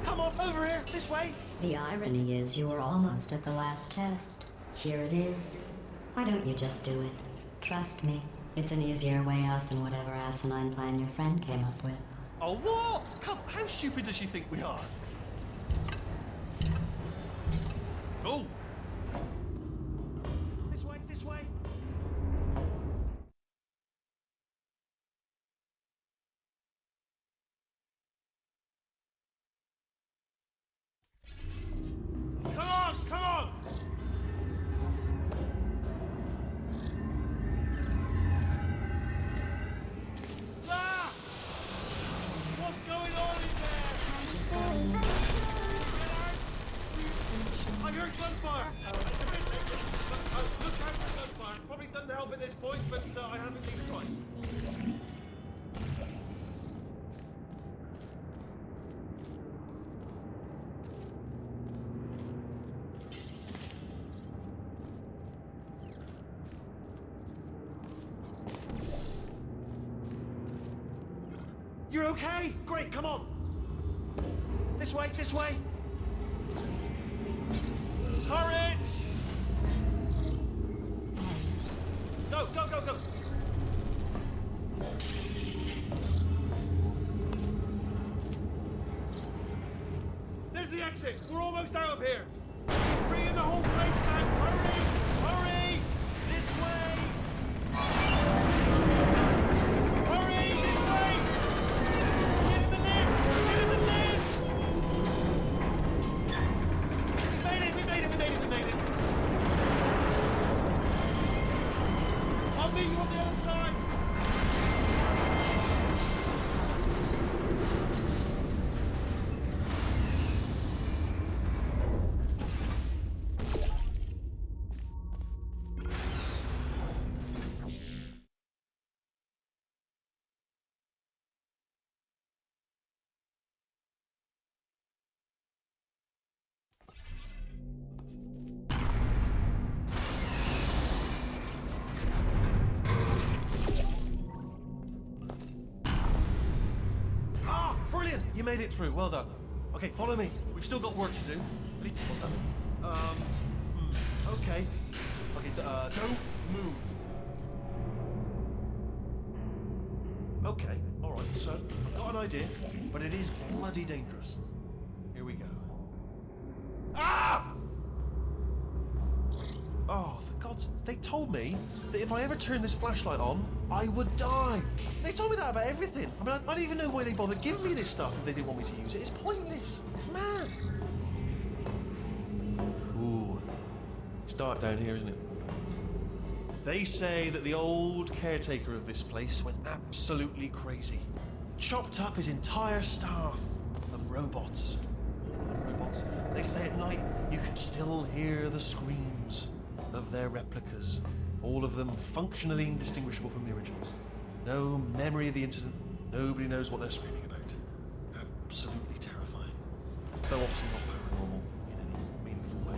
Come on, over here, this way. The irony is you were almost at the last test. Here it is. Why don't you just do it? Trust me, it's an easier way out than whatever asinine plan your friend came up with. Oh, what? Come, how stupid does she think we are? Oh! This way, this way. Come on, come on! Ah! What's going on in there? I heard gunfire! Look out for gunfire. Probably doesn't help at this point, but I haven't been trying. You're okay? Great, come on! This way, this way! Turret! Go, go, go, go! the exit! We're almost out of here! He's bringing the whole place down! Hurry! Hurry! This way! Hurry! This way! Get in the lift! Get in the lift! We made it! We made it! We made it! We made it! I'll meet you on the other side! You made it through, well done. Okay, follow me. We've still got work to do. What's happening? Okay. Okay, don't move. Okay, alright, so I've got an idea, but it is bloody dangerous. Here we go. Ah! Oh, for God's... They told me that if I ever turned this flashlight on, I would die. They told me that about everything. I mean, I don't even know why they bothered giving me this stuff if they didn't want me to use it. It's pointless. It's mad. Ooh. It's dark down here, isn't it? They say that the old caretaker of this place went absolutely crazy. Chopped up his entire staff of robots. All of them robots. They say at night you can still hear the screams of their replicas. All of them functionally indistinguishable from the originals. No memory of the incident. Nobody knows what they're screaming about. Absolutely terrifying. Though obviously not paranormal in any meaningful way.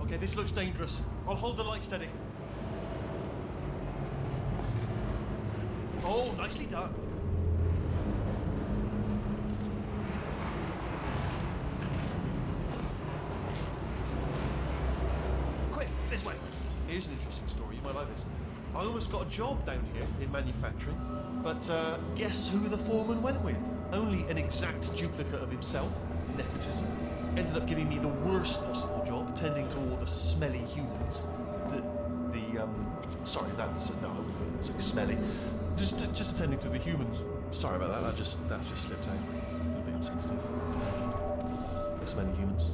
Okay, this looks dangerous. I'll hold the light steady. Oh, nicely done. Quick, this way. Here's an interesting story, you might like this. I almost got a job down here in manufacturing, but guess who the foreman went with? Only an exact duplicate of himself, nepotism. Ended up giving me the worst possible job, tending to all the smelly humans. Sorry, that's, no, I wouldn't say smelly. Just attending to the humans. Sorry about that, that just slipped out. A bit insensitive. The smelly humans.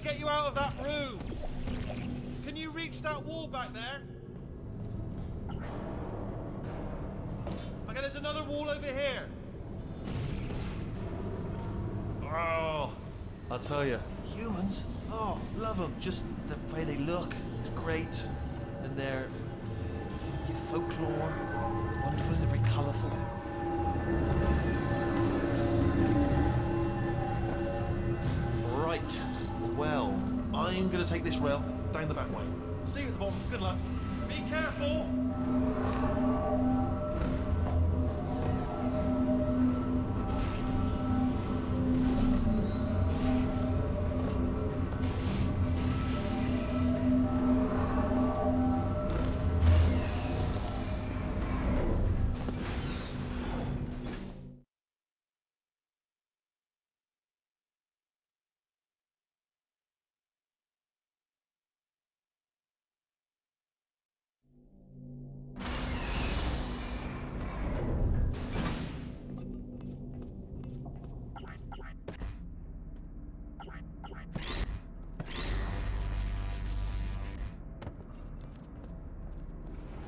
Get you out of that room! Can you reach that wall back there? Okay, there's another wall over here. Oh, I'll tell you, humans, oh, love them. Just the way they look is great. And their folklore, wonderful, isn't it? Very colourful. Right. Well, I'm going to take this rail down the back way. See you at the bottom. Good luck. Be careful!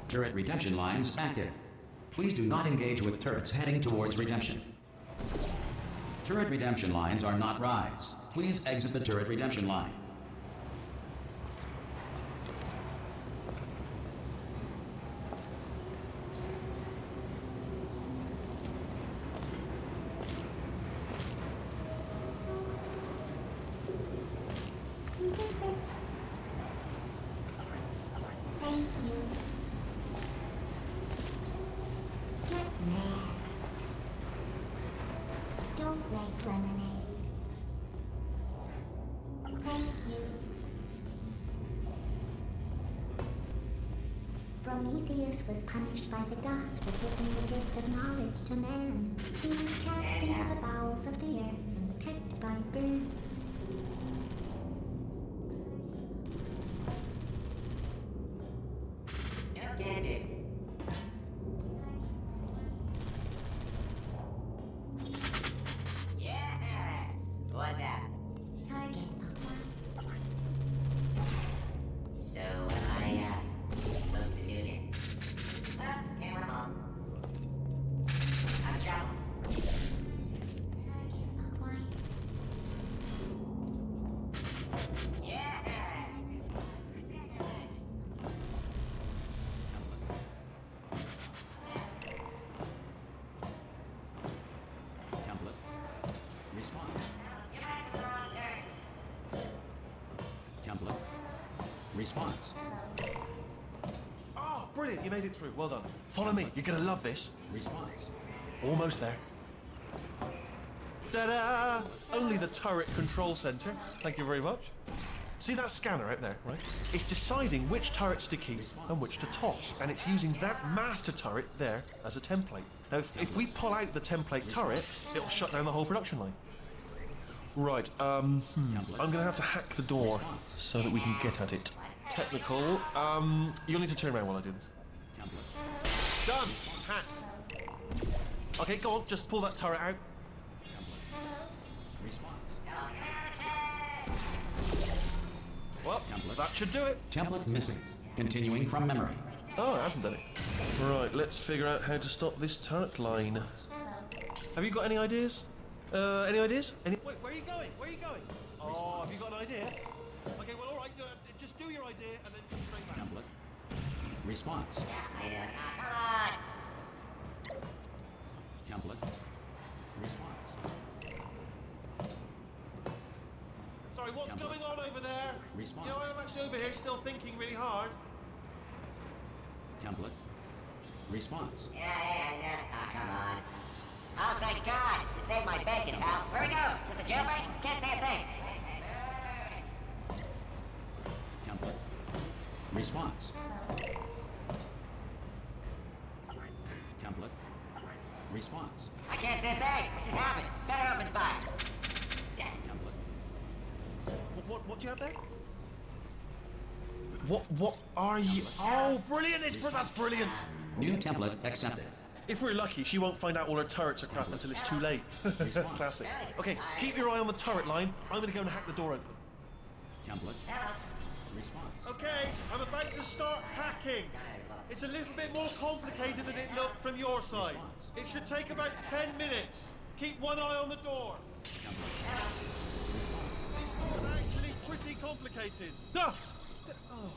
Turret redemption lines active. Please do not engage with turrets heading towards redemption. Turret redemption lines are not rides. Please exit the turret redemption line. Thank you. Get mad. Don't make lemonade. Thank you. Prometheus was punished by the gods for giving the gift of knowledge to man. He was cast into the bowels of the earth and pecked by birds. No can do. Yeah! What's that? Target acquired. So what am I, supposed to do here? Well, can't win 'em all. I'm trouble. Target acquired. Yeah! Template. Response. You're asking the wrong turn. Template. Response. Oh, brilliant, you made it through. Well done. Follow me, you're gonna love this. Response. Almost there. Ta-da! Only the turret control center. Thank you very much. See that scanner out there, right? It's deciding which turrets to keep and which to toss, and it's using that master turret there as a template. Now, if we pull out the template turret, it'll shut down the whole production line. Right, I'm gonna have to hack the door so that we can get at it. Technical, you'll need to turn around while I do this. Template. Done! Hacked. Okay, go on, just pull that turret out. Response. Well, Template. that should do it. Template missing. Continuing from memory. Oh, it hasn't done it. Right, let's figure out how to stop this turret line. Have you got any ideas? Any ideas? Wait, where are you going? Where are you going? Oh, have you got an idea? Okay, well, all right, just do your idea and then come straight back. Template. Response. I know. Come on! Template. Response. Sorry, what's Template. going on over there? Response. You know, I'm actually over here still thinking really hard. Template. Response. Yeah, oh, come on. Oh, thank God! You saved my bacon, pal. Where we go? Is this a jailbreak? Can't say a thing. Template. Response. Template. Response. I can't say a thing. What just happened? Better open fire. Damn. Template. What do you have there? What are you? Oh, brilliant! That's brilliant. New template accepted. If we're lucky, she won't find out all her turrets are crap until it's too late. Classic. Okay, keep your eye on the turret line. I'm gonna go and hack the door open. Template. Hello. Response. Okay, I'm about to start hacking. It's a little bit more complicated than it looked from your side. It should take about 10 minutes. Keep one eye on the door. This door's actually pretty complicated. Ah! Oh.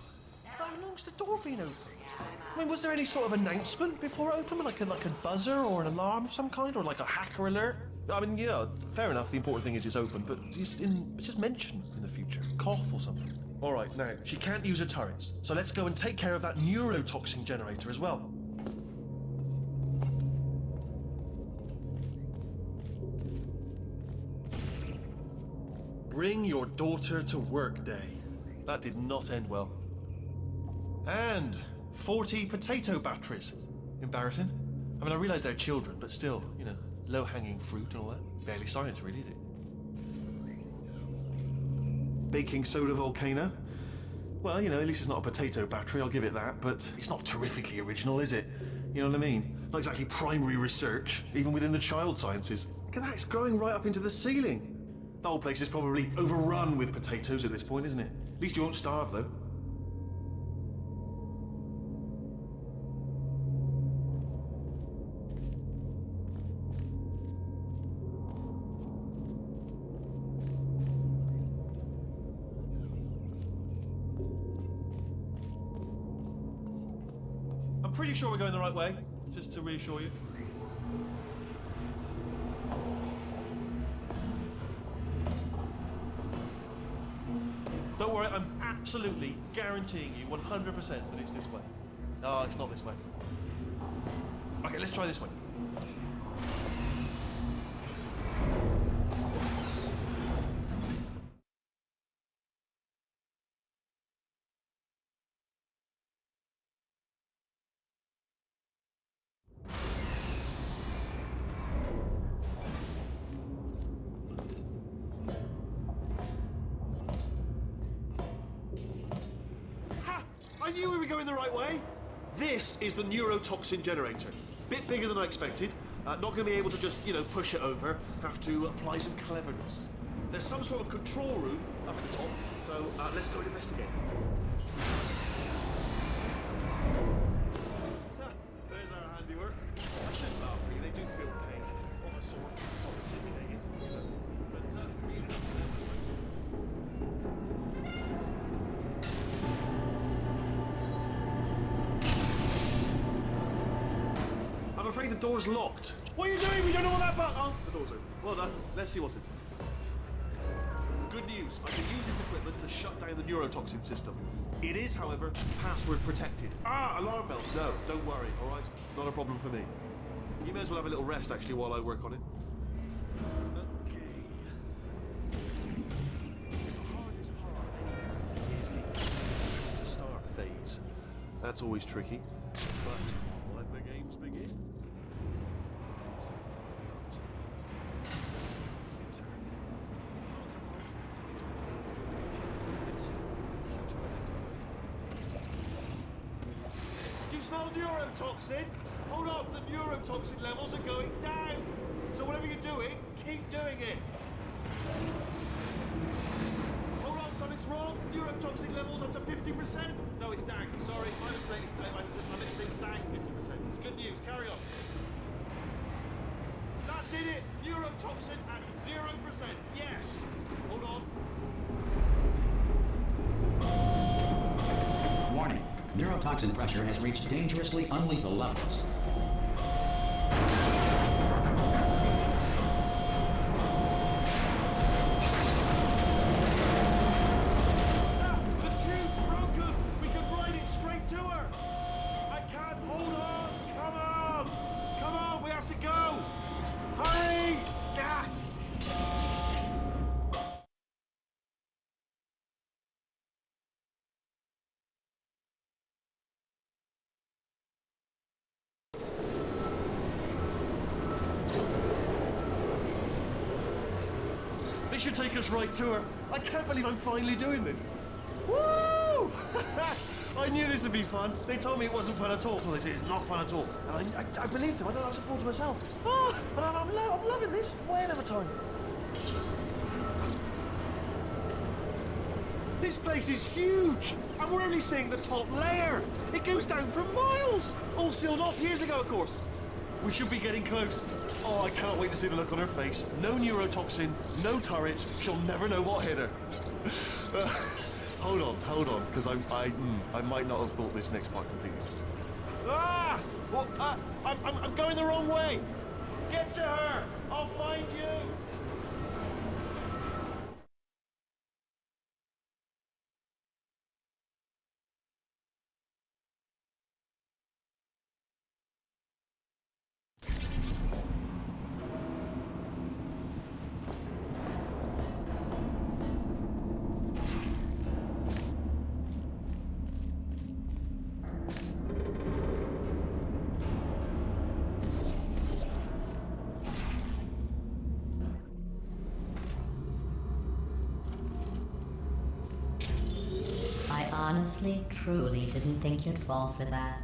How long's the door been open? I mean, was there any sort of announcement before it opened? Like a buzzer or an alarm of some kind? Or like a hacker alert? I mean, fair enough, the important thing is it's open, but just mention in the future. Cough or something. All right, now, she can't use her turrets, so let's go and take care of that neurotoxin generator as well. Bring your daughter to work day. That did not end well. And 40 potato batteries. Embarrassing. I mean, I realise they're children, but still, low-hanging fruit and all that. Barely science, really, is it? Baking soda volcano. Well, at least it's not a potato battery, I'll give it that, but it's not terrifically original, is it? You know what I mean? Not exactly primary research, even within the child sciences. Look at that, it's growing right up into the ceiling. The whole place is probably overrun with potatoes at this point, isn't it? At least you won't starve, though. I'm pretty sure we're going the right way, just to reassure you. Don't worry, I'm absolutely guaranteeing you 100% that it's this way. No, it's not this way. Okay, let's try this way. knew we were going the right way. This is the neurotoxin generator. Bit bigger than I expected. Not going to be able to just, push it over. Have to apply some cleverness. There's some sort of control room up at the top, so let's go and investigate. There's our handiwork. I shouldn't laugh, really. They do feel pain. Of a sort. Not stimulated, But really enough for them. I'm afraid the door's locked. What are you doing? We don't know what that button. Oh, the door's open. Well done. Let's see what's inside. Good news. I can use this equipment to shut down the neurotoxin system. It is, however, password protected. Alarm bells. No, don't worry. All right, not a problem for me. You may as well have a little rest actually while I work on it. Okay. The hardest part is the start phase. That's always tricky, but let the games begin. Do you smell neurotoxin? Hold on, the neurotoxin levels are going down. So whatever you're doing, keep doing it. Hold on, something's wrong. Neurotoxin levels up to 50%. No, it's down. Sorry, my mistake. My mistake's down 50%. It's good news. Carry on. That did it. Neurotoxin at 0%. Yes. Hold on. Warning. Neurotoxin pressure has reached dangerously unlethal levels. The tube's broken. We can ride it straight to her. I can't. Hold on. Come on. Come on. We have to go. Hurry. Yeah. This should take us right to her. I can't believe I'm finally doing this. Woo! I knew this would be fun. They told me it wasn't fun at all. So they said it's not fun at all. And I believed them. I don't know what to fool to myself. Oh, and I'm loving this. Whale of a time. This place is huge. And we're only seeing the top layer. It goes down for miles. All sealed off years ago, of course. We should be getting close. Oh, I can't wait to see the look on her face. No neurotoxin, no turret. She'll never know what hit her. Hold on, because I might not have thought this next part completely. Ah! Well, I'm going the wrong way. Get to her. I'll find you. Honestly, truly didn't think you'd fall for that.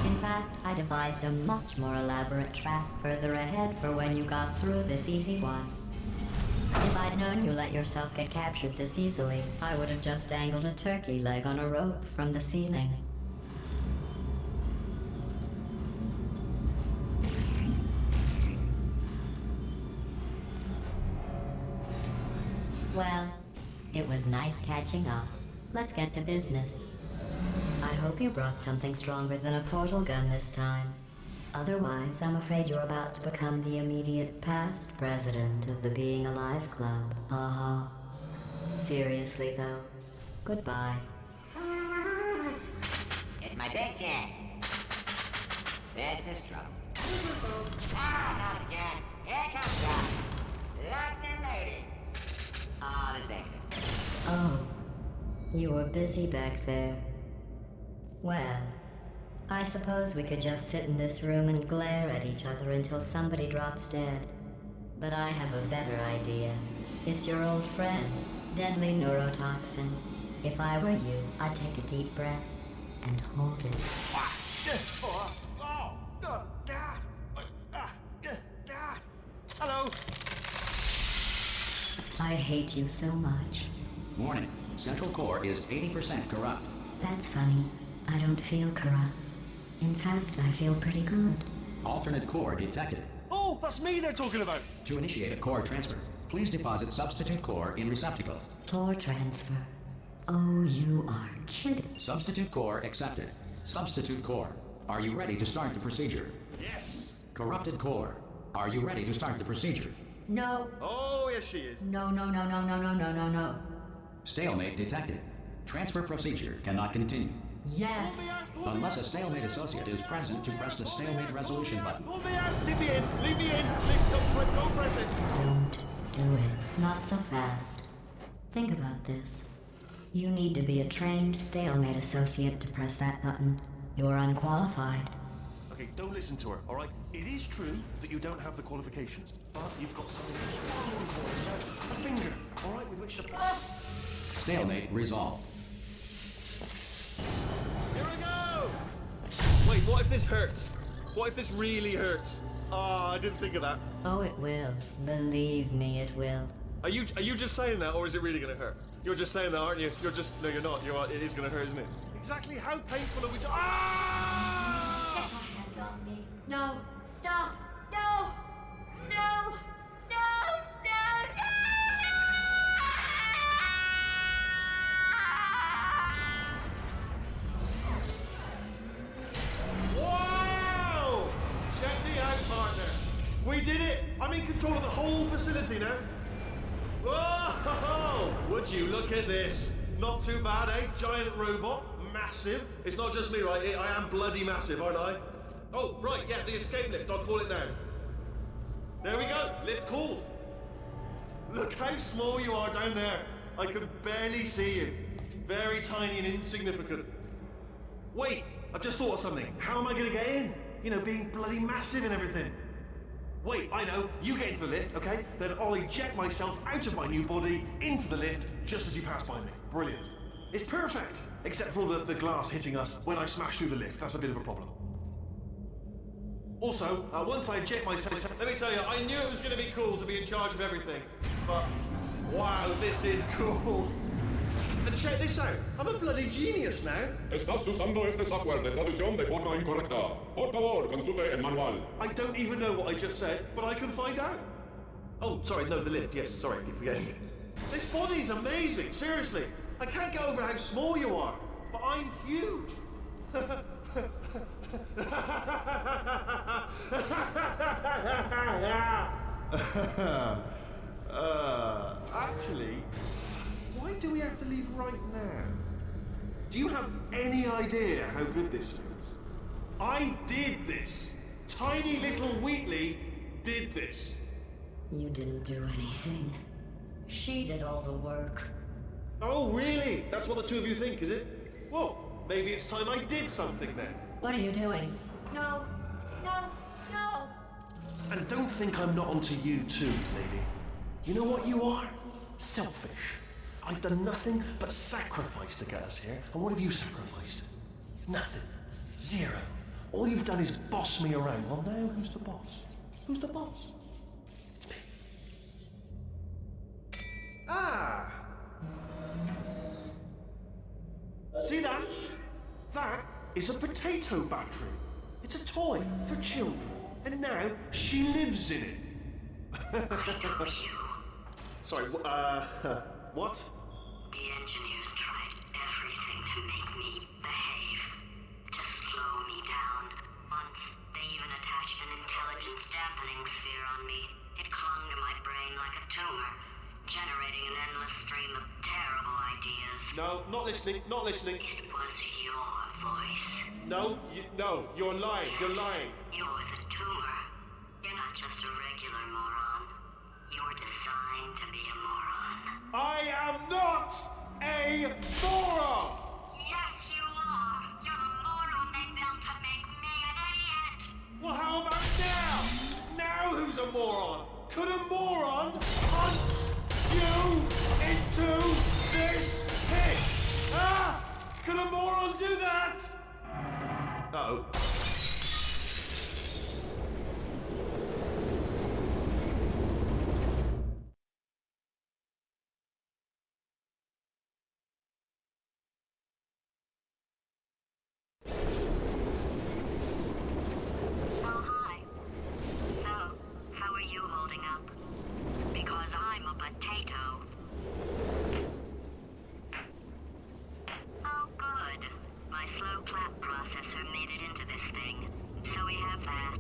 In fact, I devised a much more elaborate trap further ahead for when you got through this easy one. If I'd known you let yourself get captured this easily, I would have just dangled a turkey leg on a rope from the ceiling. Well, it was nice catching up. Let's get to business. I hope you brought something stronger than a portal gun this time. Otherwise, I'm afraid you're about to become the immediate past president of the Being Alive Club. Seriously, though, goodbye. It's my big chance. This is trouble. Not again. Here comes God. Locked and loaded. Ah, the same. Oh, you were busy back there. Well, I suppose we could just sit in this room and glare at each other until somebody drops dead. But I have a better idea. It's your old friend, deadly neurotoxin. If I were you, I'd take a deep breath and hold it. Hello. I hate you so much. Warning. Central core is 80% corrupt. That's funny. I don't feel corrupt. In fact, I feel pretty good. Alternate core detected. Oh, that's me they're talking about. To initiate a core transfer, please deposit substitute core in receptacle. Core transfer. Oh, you are kidding. Substitute core accepted. Substitute core. Are you ready to start the procedure? Yes. Corrupted core. Are you ready to start the procedure? No. Oh, yes, she is. No. No. Stalemate detected. Transfer procedure cannot continue. Yes. Unless a stalemate associate is present to press the stalemate resolution button. Pull me out. Leave me in. Leave me in. Don't press it. Don't do it. Not so fast. Think about this. You need to be a trained stalemate associate to press that button. You're unqualified. Okay, don't listen to her, all right? It is true that you don't have the qualifications, but you've got something strong for it. A finger, all right, with which to... Stalemate resolved. Here I go! Wait, what if this hurts? What if this really hurts? Oh, I didn't think of that. Oh, it will. Believe me, it will. Are you just saying that, or is it really gonna hurt? You're just saying that, aren't you? You're just... No, you're not. It is gonna hurt, isn't it? Exactly how painful are we Ah! No! Stop! No! No! Wow! Check me out, partner. We did it! I'm in control of the whole facility now. Whoa! Would you look at this? Not too bad, eh? Giant robot. Massive. It's not just me, right? I am bloody massive, aren't I? Oh, right, yeah, the escape lift. I'll call it now. There we go. Lift called. Look how small you are down there. I could barely see you. Very tiny and insignificant. Wait, I've just thought of something. How am I going to get in? You know, being bloody massive and everything. Wait, I know. You get into the lift, okay? Then I'll eject myself out of my new body into the lift just as you pass by me. Brilliant. It's perfect, except for the glass hitting us when I smash through the lift. That's a bit of a problem. Also, once I eject myself... Let me tell you, I knew it was going to be cool to be in charge of everything. But, wow, this is cool. And check this out. I'm a bloody genius now. Estás usando este software de traducción de forma incorrecta. Por favor, consulte el manual. I don't even know what I just said, but I can find out. Oh, sorry, no, the lift. Yes, sorry, I keep forgetting. This body's amazing, seriously. I can't get over how small you are, but I'm huge. Actually, why do we have to leave right now? Do you have any idea how good this feels? I did this. Tiny little Wheatley did this. You didn't do anything. She did all the work. Oh, really? That's what the two of you think, is it? Well, maybe it's time I did something then. What are you doing? No! And don't think I'm not onto you too, lady. You know what you are? Selfish. I've done nothing but sacrifice to get us here. And what have you sacrificed? Nothing. Zero. All you've done is boss me around. Well, now who's the boss? Who's the boss? It's me. Ah! See that? That is a potato battery. It's a toy for children. And now she lives in it. Sorry, what? The engineers tried everything to make me behave, to slow me down. Once, they even attached an intelligence dampening sphere on me. It clung to my brain like a tumor, generating an endless stream of terrible ideas. No, not listening, not listening. It was your voice. No, you're lying, you're lying. You're the tumor. You're not just a regular moron. You're designed to be a moron. I am not a moron! Yes, you are! You're the moron they built to make me an idiot! Well, how about now? Now who's a moron? Could a moron hunt you into this pit? Ah! Could a moron do that? Uh-oh. Oh, hi. So, how are you holding up? Because I'm a potato. Oh, good. My slow clap processor made it into this thing, so we have that.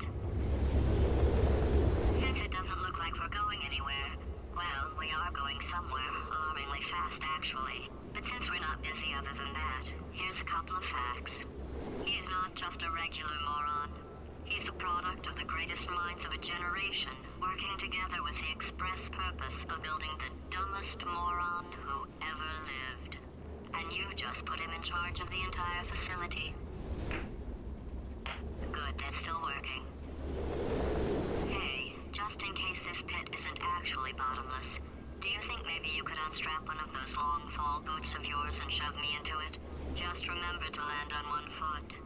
Since it doesn't look like we're going anywhere, well, we are going somewhere, alarmingly fast actually. But since we're not busy other than that, here's a couple of facts. He's not just a regular moron. He's the product of the greatest minds of a generation, working together with the express purpose of building the dumbest moron who ever lived. And you just put him in charge of the entire facility. Good, that's still working. Hey, just in case this pit isn't actually bottomless, do you think maybe you could unstrap one of those long fall boots of yours and shove me into it? Just remember to land on one foot.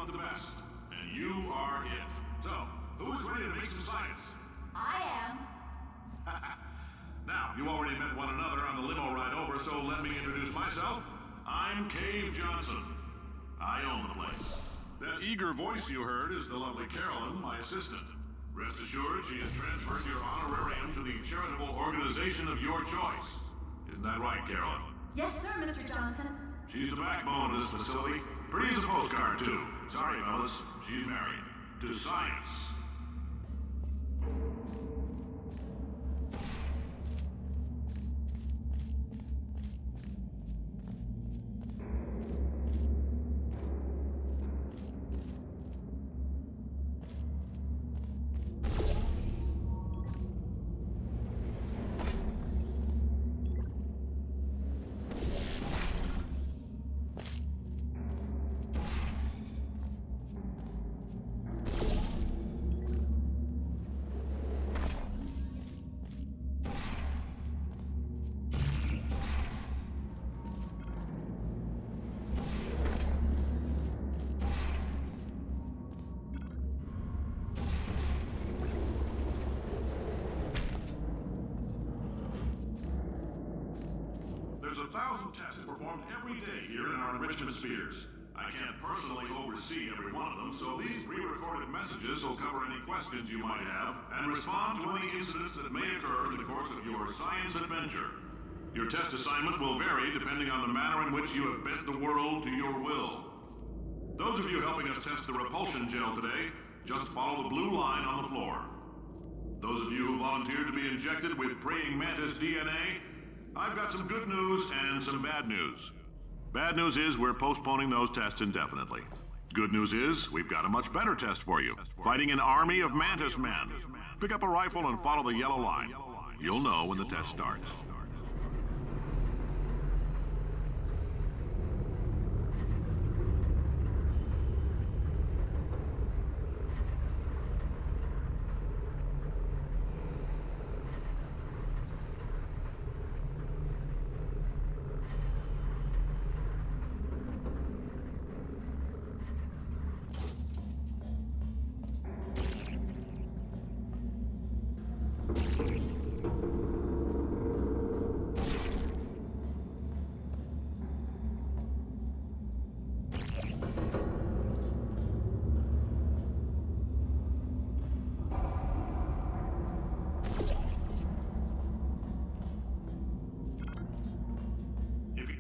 want the best, and you are it. So, who is ready to make some science? I am. Now, you already met one another on the limo ride over, so let me introduce myself. I'm Cave Johnson. I own the place. That eager voice you heard is the lovely Carolyn, my assistant. Rest assured, she has transferred your honorarium to the charitable organization of your choice. Isn't that right, Carolyn? Yes, sir, Mr. Johnson. She's the backbone of this facility. Pretty as a postcard, too. Sorry, fellas. She's married. To science. There's 1,000 tests performed every day here in our enrichment spheres. I can't personally oversee every one of them, so these pre-recorded messages will cover any questions you might have and respond to any incidents that may occur in the course of your science adventure. Your test assignment will vary depending on the manner in which you have bent the world to your will. Those of you helping us test the repulsion gel today, just follow the blue line on the floor. Those of you who volunteered to be injected with praying mantis DNA, I've got some good news and some bad news. Bad news is we're postponing those tests indefinitely. Good news is we've got a much better test for you. Fighting an army of mantis men. Pick up a rifle and follow the yellow line. You'll know when the test starts.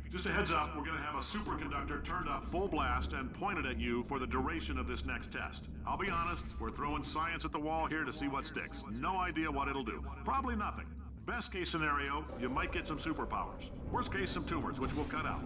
Just a heads up, we're going to have a superconductor turned up full blast and pointed at you for the duration of this next test. I'll be honest, we're throwing science at the wall here to see what sticks. No idea what it'll do. Probably nothing. Best case scenario, you might get some superpowers. Worst case, some tumors, which we'll cut out.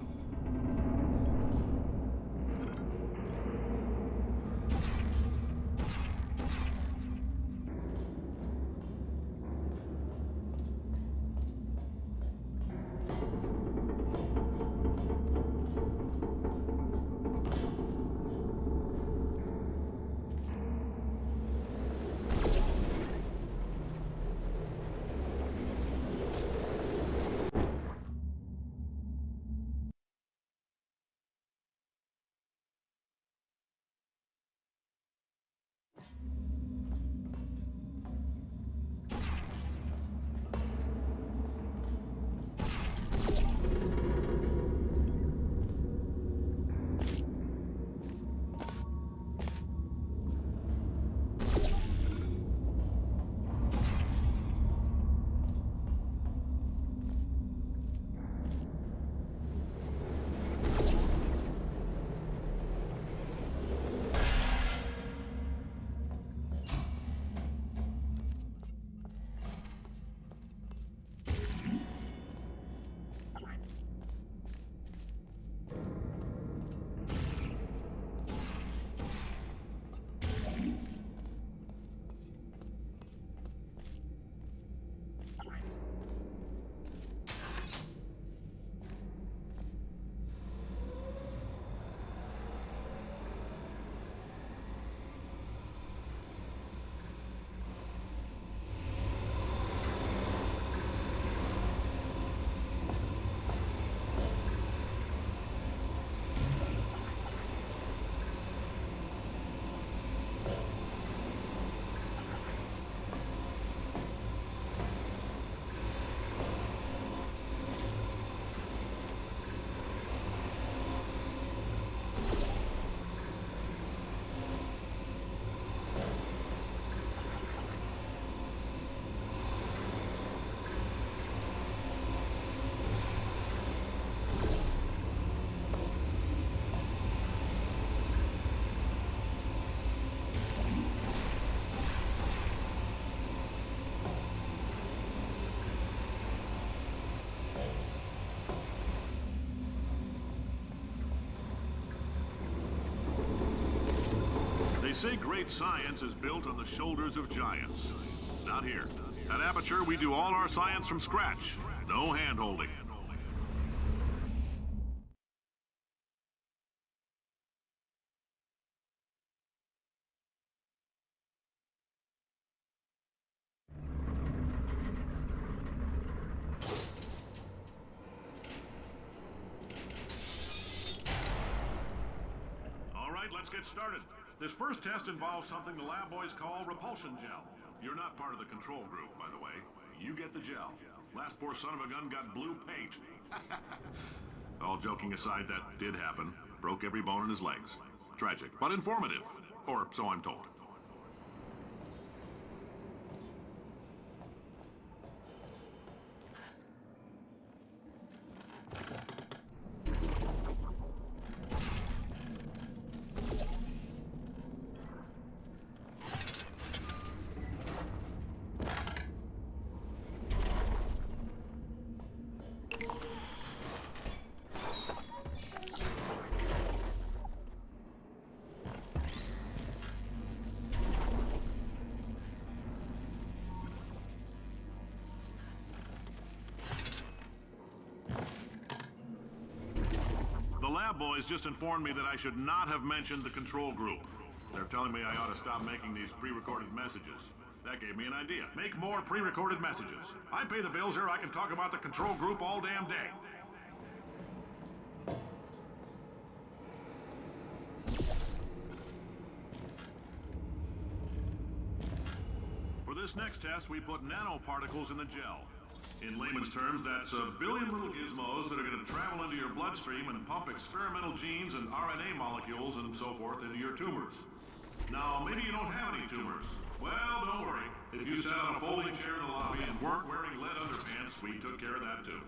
say great science is built on the shoulders of giants. Not here. At Aperture, we do all our science from scratch. No hand-holding. Let's get started. This first test involves something the lab boys call repulsion gel. You're not part of the control group, by the way. You get the gel. Last poor son of a gun got blue paint. All joking aside, that did happen. Broke every bone in his legs. Tragic, but informative. Or so I'm told. Boys just informed me that I should not have mentioned the control group. They're telling me I ought to stop making these pre-recorded messages. That gave me an idea. Make more pre-recorded messages. I pay the bills here, I can talk about the control group all damn day. For this next test, we put nanoparticles in the gel. In layman's terms, that's a billion little gizmos that are going to travel into your bloodstream and pump experimental genes and RNA molecules and so forth into your tumors. Now, maybe you don't have any tumors. Well, don't worry. If you sat on a folding chair in the lobby and weren't wearing lead underpants, we took care of that too.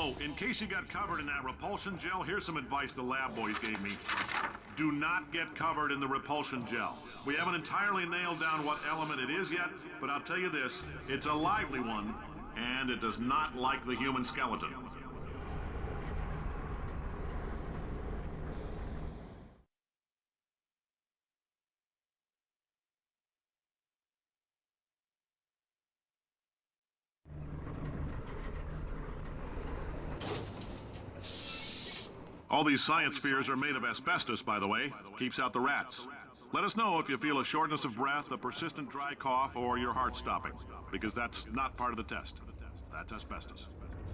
Oh, in case you got covered in that repulsion gel, here's some advice the lab boys gave me. Do not get covered in the repulsion gel. We haven't entirely nailed down what element it is yet, but I'll tell you this, it's a lively one, and it does not like the human skeleton. All these science spheres are made of asbestos, by the way. Keeps out the rats. Let us know if you feel a shortness of breath, a persistent dry cough, or your heart stopping, because that's not part of the test. That's asbestos.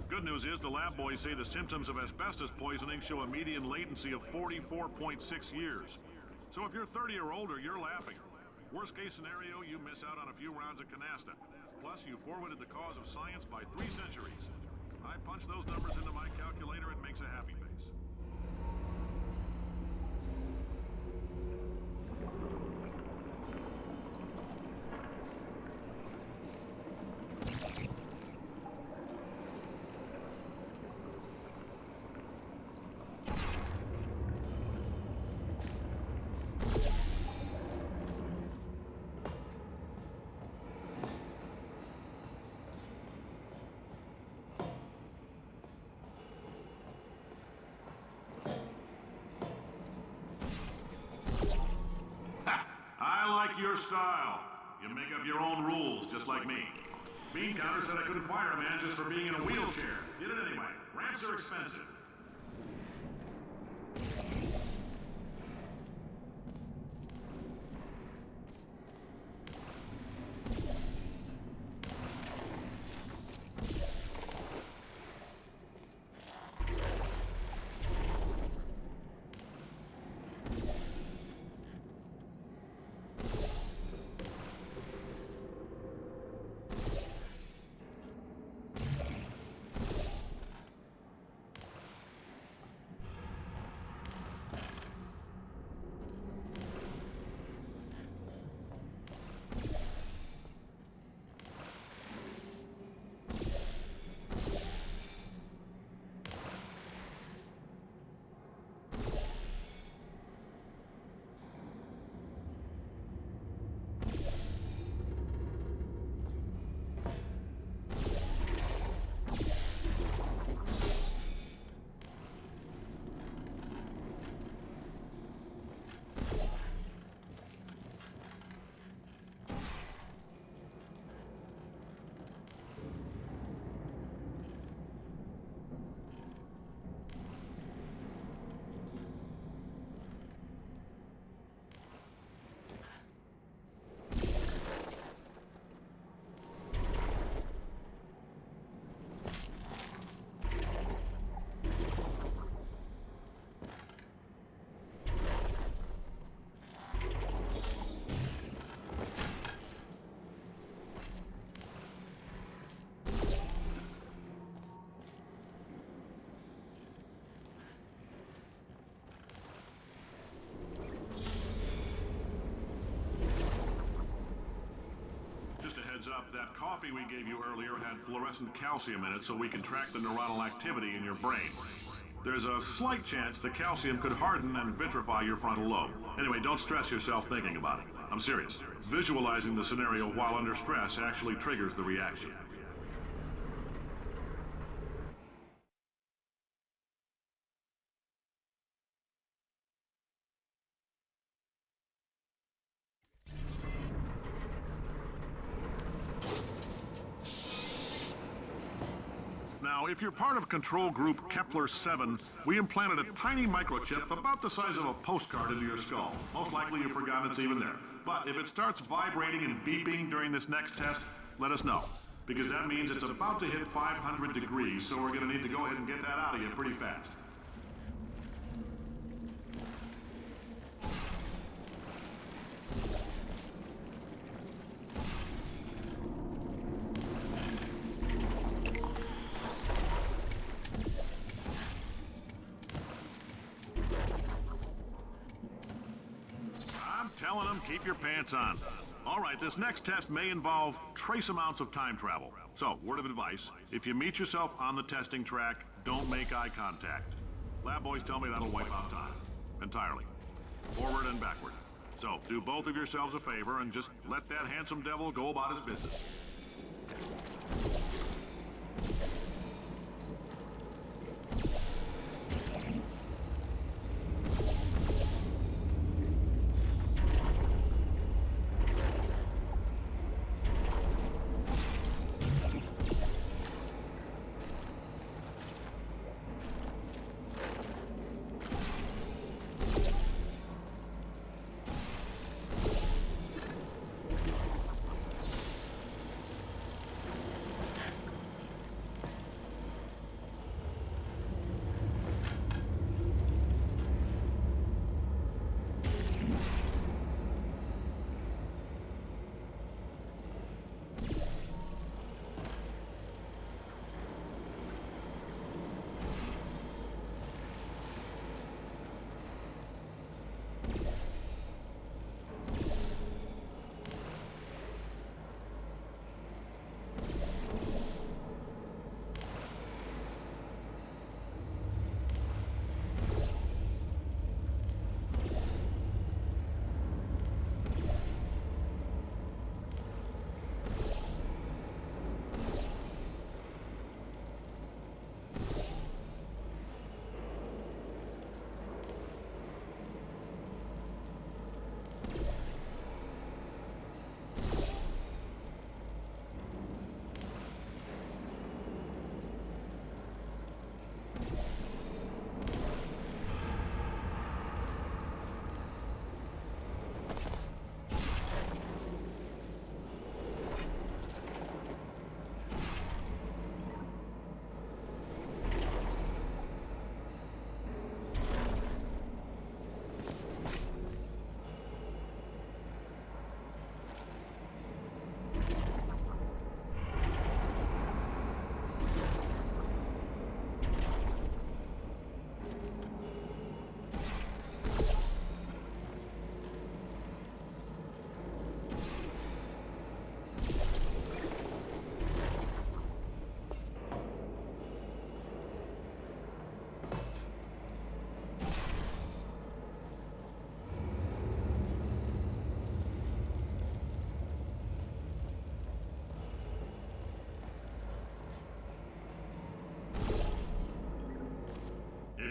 Good news is the lab boys say the symptoms of asbestos poisoning show a median latency of 44.6 years. So if you're 30 or older, you're laughing. Worst case scenario, you miss out on a few rounds of canasta. Plus, you forwarded the cause of science by 3 centuries. I punch those numbers into my calculator, it makes a happy face. I like your style. You make up your own rules, just like me. Bean Counter said I couldn't fire a man just for being in a wheelchair. Did it anyway. Ramps are expensive. Up, that coffee we gave you earlier had fluorescent calcium in it so we can track the neuronal activity in your brain. There's a slight chance the calcium could harden and vitrify your frontal lobe. Anyway, don't stress yourself thinking about it. I'm serious. Visualizing the scenario while under stress actually triggers the reaction. Now, if you're part of control group Kepler-7, we implanted a tiny microchip about the size of a postcard into your skull. Most likely you've forgotten it's even there. But if it starts vibrating and beeping during this next test, let us know. Because that means it's about to hit 500 degrees, so we're going to need to go ahead and get that out of you pretty fast. Telling them, keep your pants on. All right, this next test may involve trace amounts of time travel. So, word of advice, if you meet yourself on the testing track, Don't make eye contact. Lab boys tell me that'll wipe out time. Entirely. Forward and backward. So, do both of yourselves a favor and just let that handsome devil go about his business.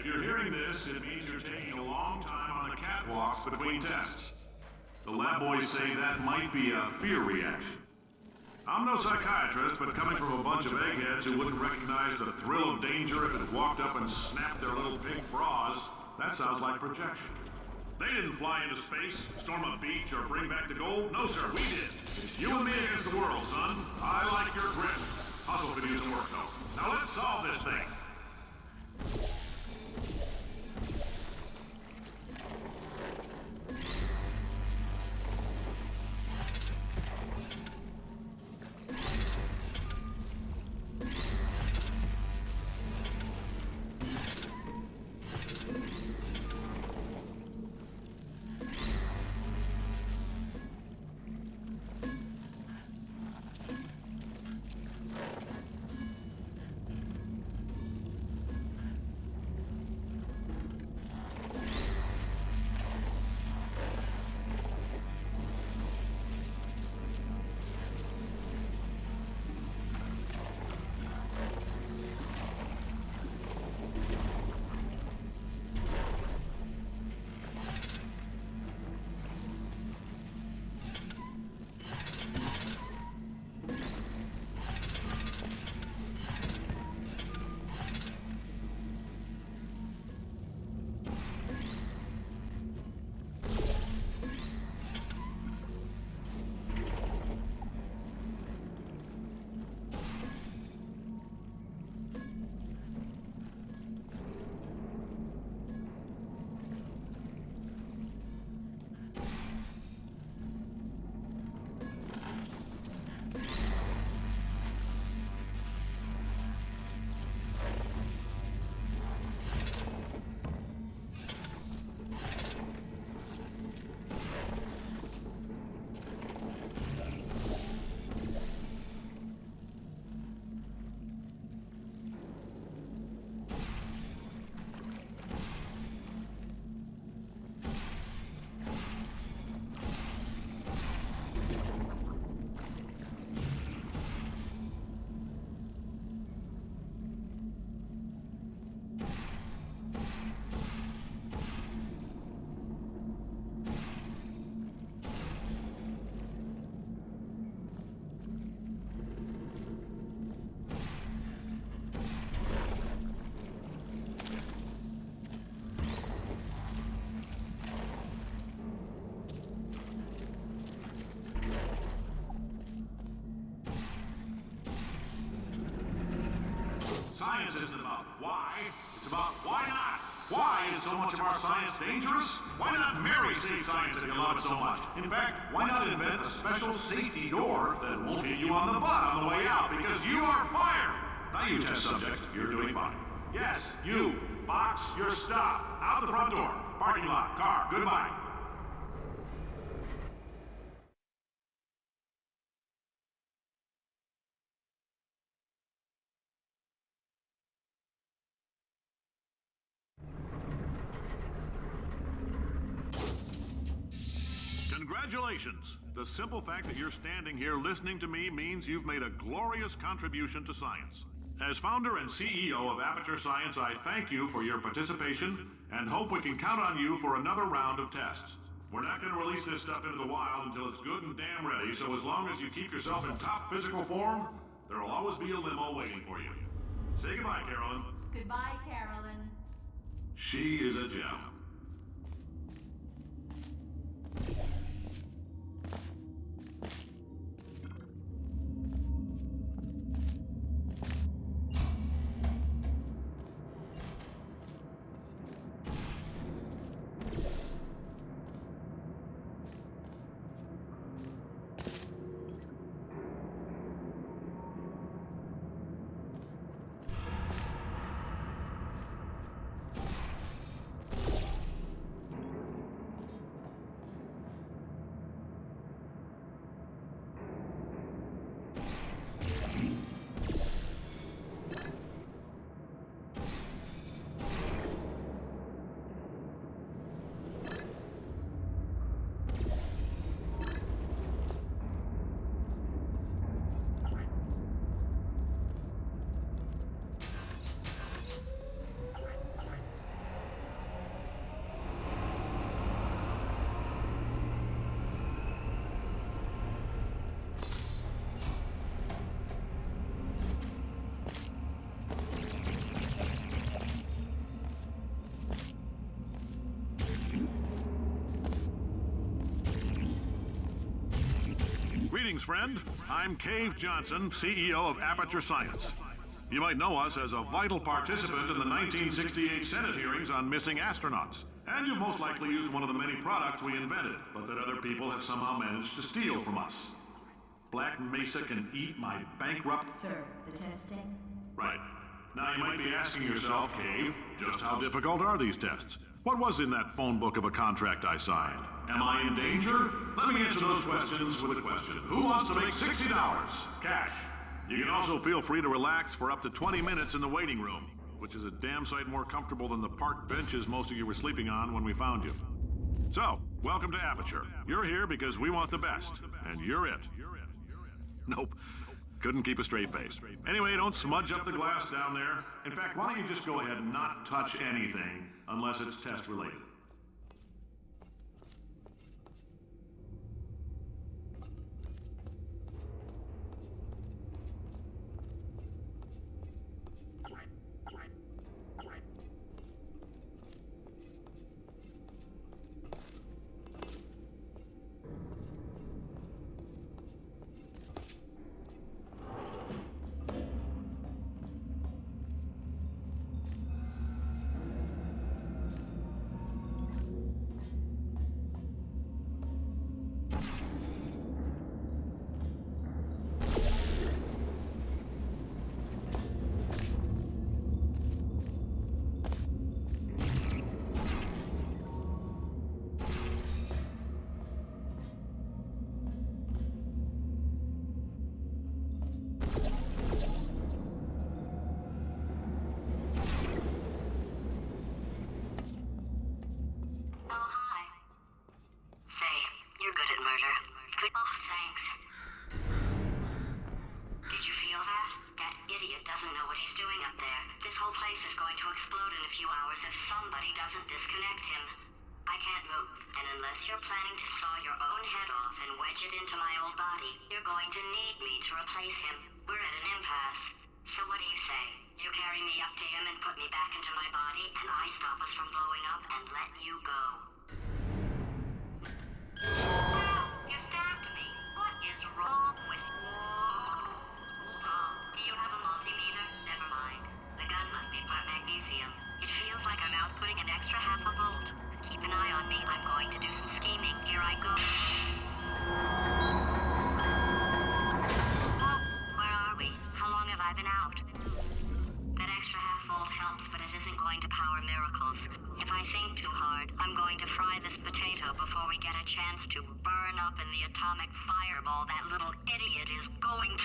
If you're hearing this, it means you're taking a long time on the catwalks between tests. The lab boys say that might be a fear reaction. I'm no psychiatrist, but coming from a bunch of eggheads who wouldn't recognize the thrill of danger if it walked up and snapped their little pink bras, that sounds like projection. They didn't fly into space, storm a beach, or bring back the gold. No, sir, we did. It's you and me against the world, son. I like your grit. Hustle could use some work, though. Now let's solve this thing. Science isn't about why, it's about why not. Why is so much of our science dangerous? Why not marry safe science if you love it so much? In fact, why not invent a special safety door that won't hit you on the butt on the way out because you are fired? Now you test subject, you're doing fine. Yes, you. Box your stuff. Out the front door. Parking lot. Car. Goodbye. Congratulations! The simple fact that you're standing here listening to me means you've made a glorious contribution to science. As founder and CEO of Aperture Science, I thank you for your participation and hope we can count on you for another round of tests. We're not going to release this stuff into the wild until it's good and damn ready, so as long as you keep yourself in top physical form, there'll always be a limo waiting for you. Say goodbye, Carolyn. Goodbye, Carolyn. She is a gem. Greetings, friend. I'm Cave Johnson, CEO of Aperture Science. You might know us as a vital participant in the 1968 Senate hearings on missing astronauts. And you've most likely used one of the many products we invented, but that other people have somehow managed to steal from us. Black Mesa can eat my bankrupt... Sir, the testing? Right. Now you might be asking yourself, Cave, just how difficult are these tests? What was in that phone book of a contract I signed? Am I in danger? Let me answer those questions with a question. Who wants to make $60? Cash. You can also feel free to relax for up to 20 minutes in the waiting room, which is a damn sight more comfortable than the park benches most of you were sleeping on when we found you. So, welcome to Aperture. You're here because we want the best, and you're it. Nope. Couldn't keep a straight face. Anyway, don't smudge up the glass down there. In fact, why don't you just go ahead and not touch anything unless it's test related? a chance to burn up in the atomic fireball that little idiot is going to...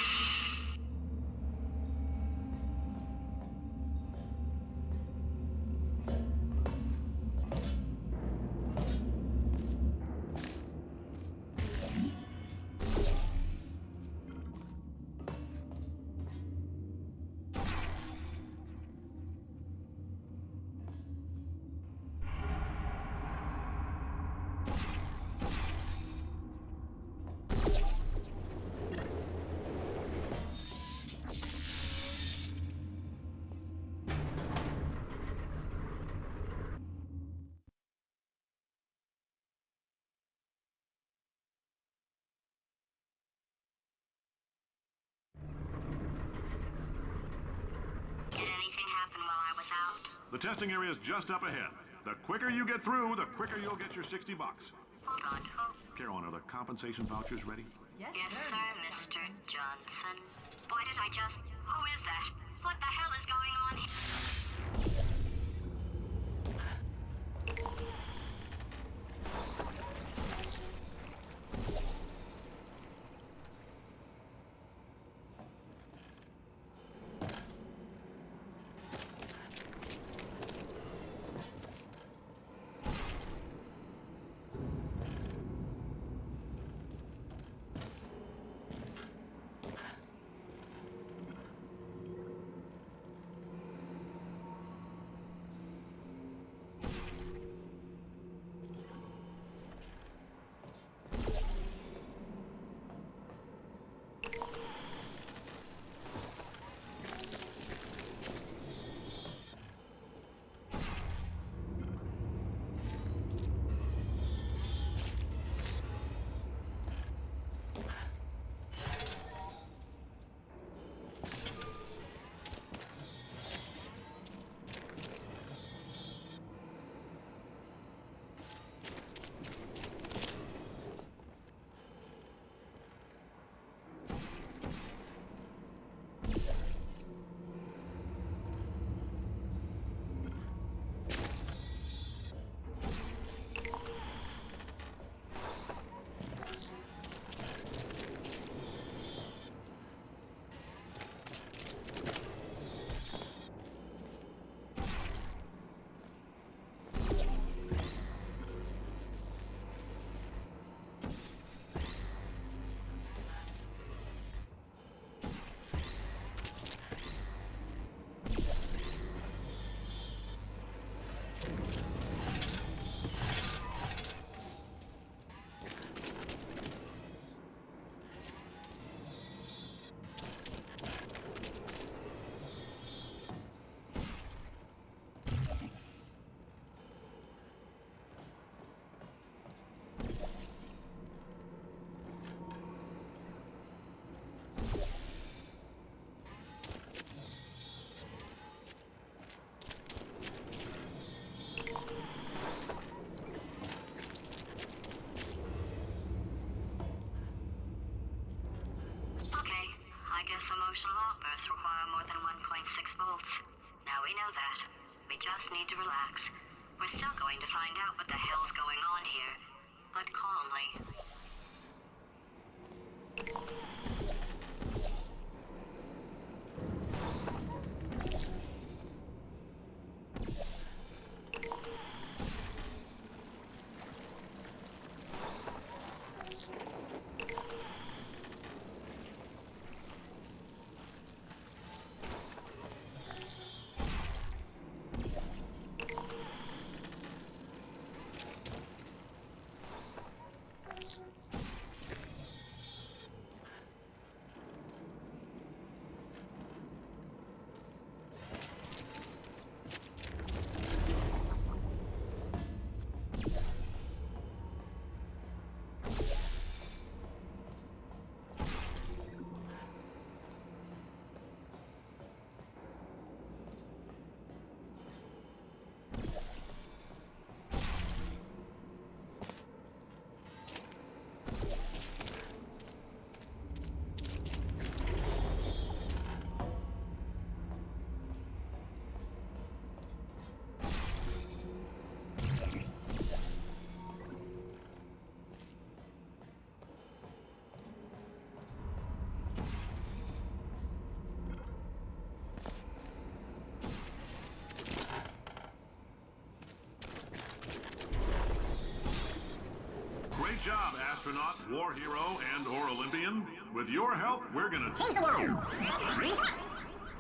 Did anything happen while I was out? The testing area is just up ahead. The quicker you get through, the quicker you'll get your $60. Hold on, Carolyn, are the compensation vouchers ready? Yes, sir, Mr. Johnson. Why did I just... Who is that? What the hell is going on here? Emotional outbursts require more than 1.6 volts. Now we know that. We just need to relax. We're still going to find out what the hell's going on here, but calmly. job, astronaut, war hero, and/or Olympian. With your help, we're gonna change the world.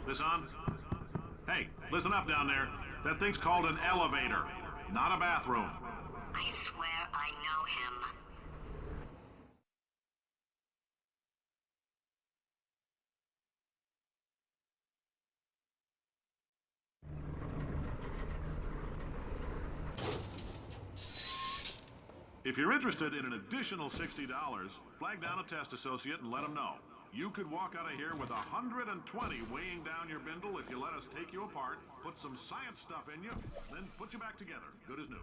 This on? Hey, listen up down there. That thing's called an elevator, not a bathroom. I swear I know him. If you're interested in an additional $60, flag down a test associate and let them know. You could walk out of here with 120 weighing down your bindle if you let us take you apart, put some science stuff in you, then put you back together. Good as new.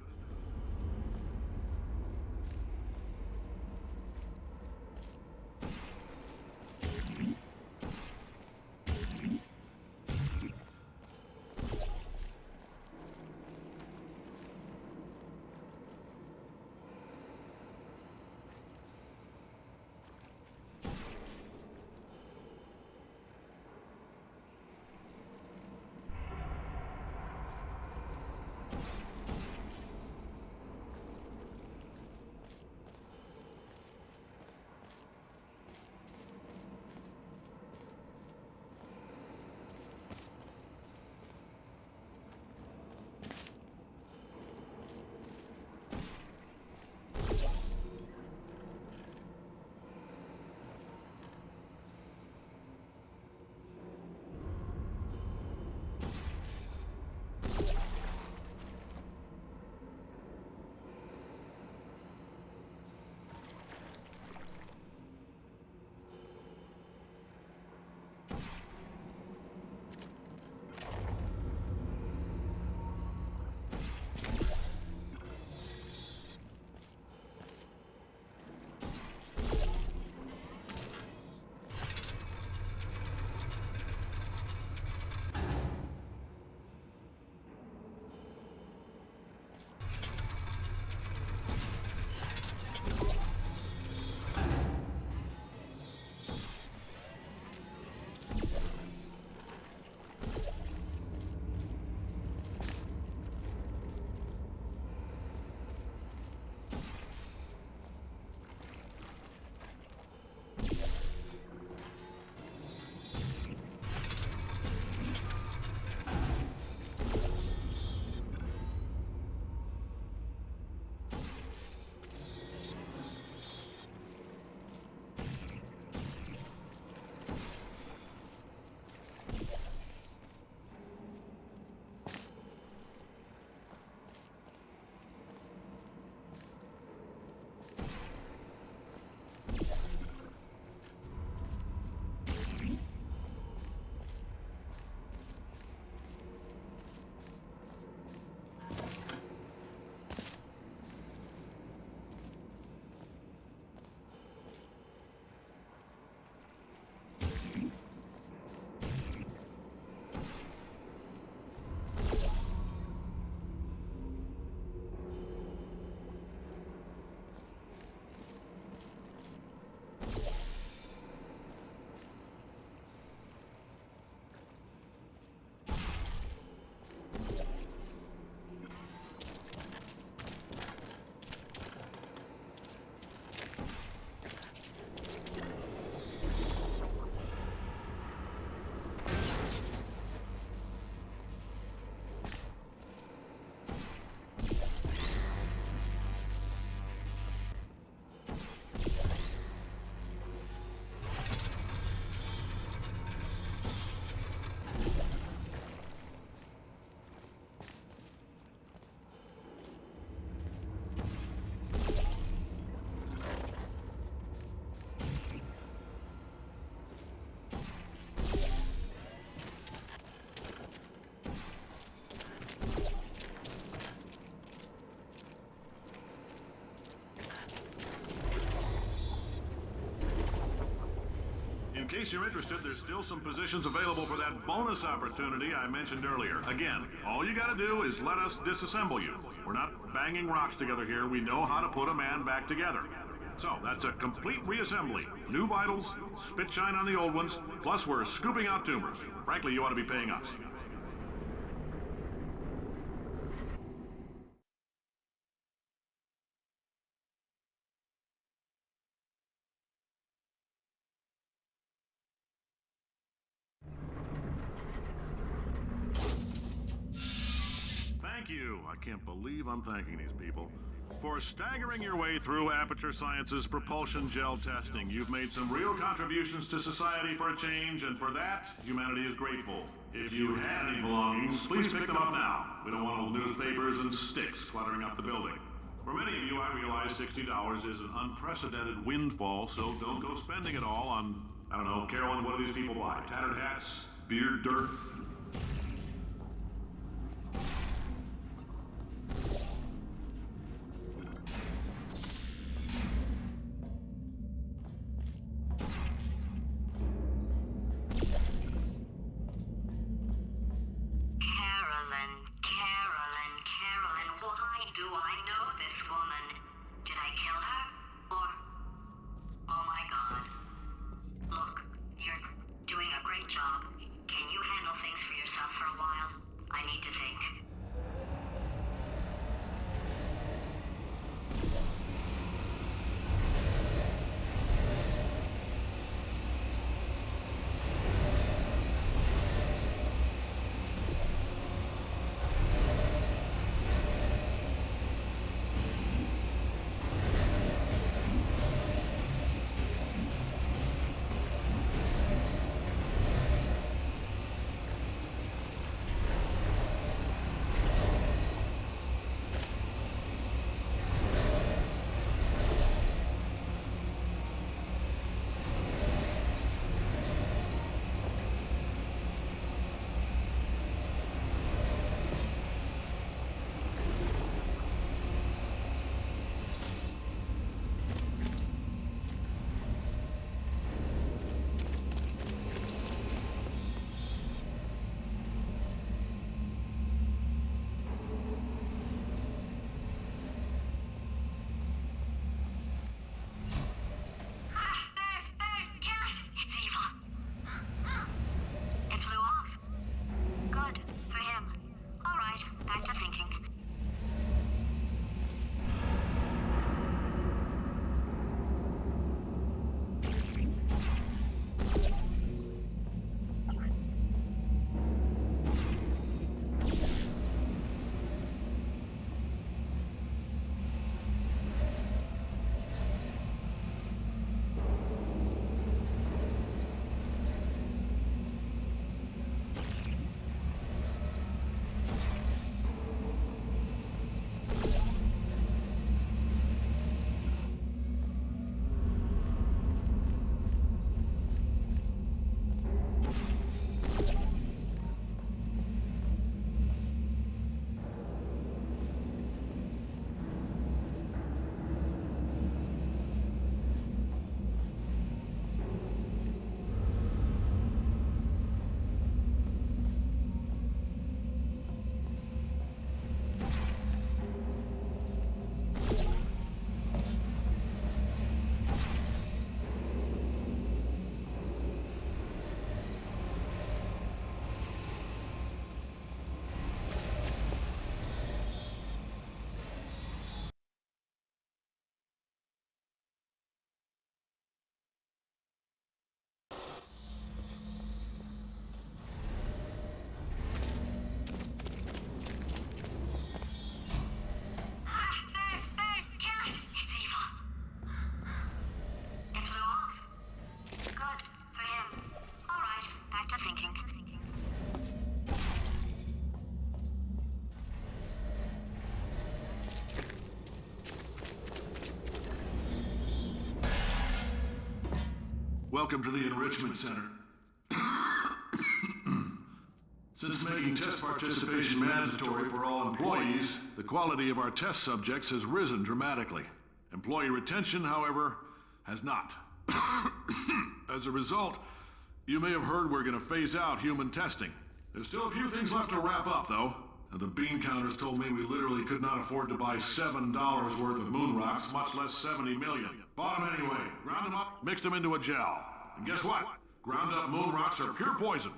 In case you're interested, there's still some positions available for that bonus opportunity I mentioned earlier. Again, all you gotta do is let us disassemble you. We're not banging rocks together here. We know how to put a man back together. So, that's a complete reassembly. New vitals, spit shine on the old ones, plus we're scooping out tumors. Frankly, you ought to be paying us. too. I can't believe I'm thanking these people. For staggering your way through Aperture Science's propulsion gel testing, you've made some real contributions to society for a change, and for that, humanity is grateful. If you had any belongings, please pick them up now. We don't want old newspapers and sticks cluttering up the building. For many of you, I realize $60 is an unprecedented windfall, so don't go spending it all on, I don't know, Carolyn, what do these people buy? Tattered hats? Beer dirt? Carolyn, why do I know this woman? Did I kill her? Or... Oh my god. Look, you're doing a great job. Can you handle things for yourself for a while? I need to think. Welcome to the Enrichment Center. Since making test participation mandatory for all employees, the quality of our test subjects has risen dramatically. Employee retention, however, has not. As a result, you may have heard we're going to phase out human testing. There's still a few things left to wrap up, though. And the bean counters told me we literally could not afford to buy $7 worth of moon rocks, much less 70 million. Bought them anyway, ground them up, mixed them into a gel. And guess what? Ground up moon rocks are pure poison.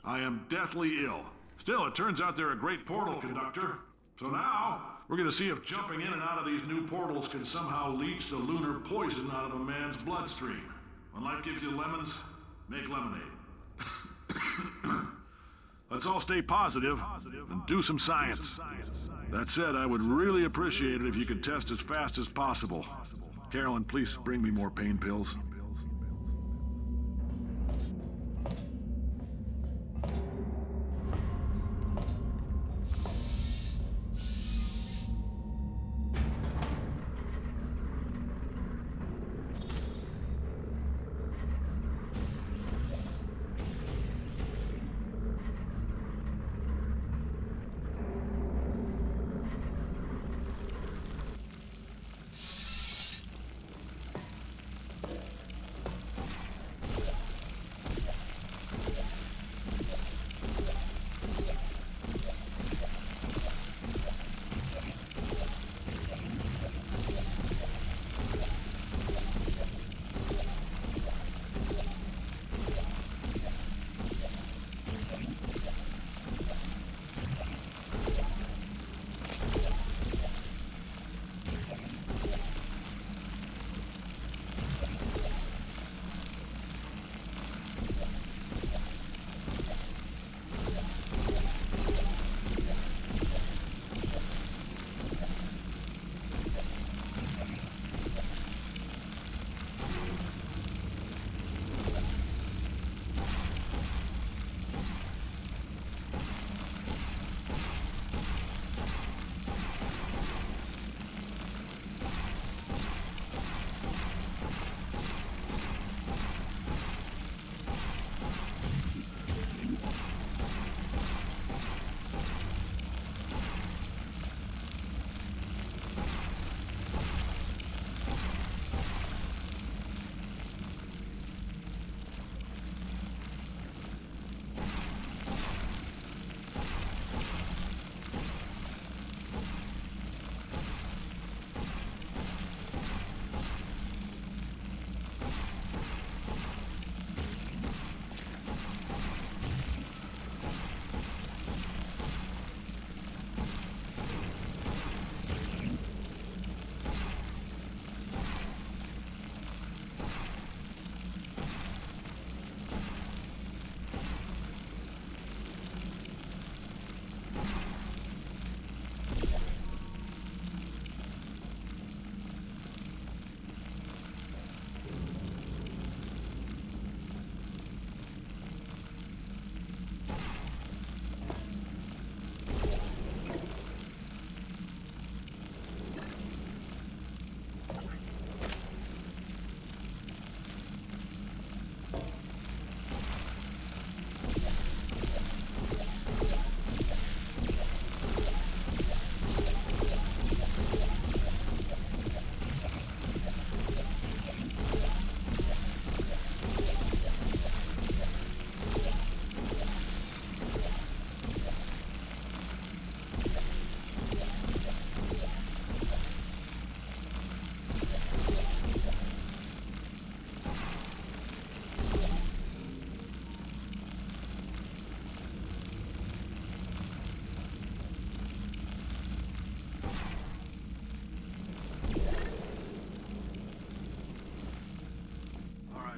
I am deathly ill. Still, it turns out they're a great portal conductor. So now, we're gonna see if jumping in and out of these new portals can somehow leach the lunar poison out of a man's bloodstream. When life gives you lemons, make lemonade. Let's all stay positive and do some science. That said, I would really appreciate it if you could test as fast as possible. Carolyn, please bring me more pain pills.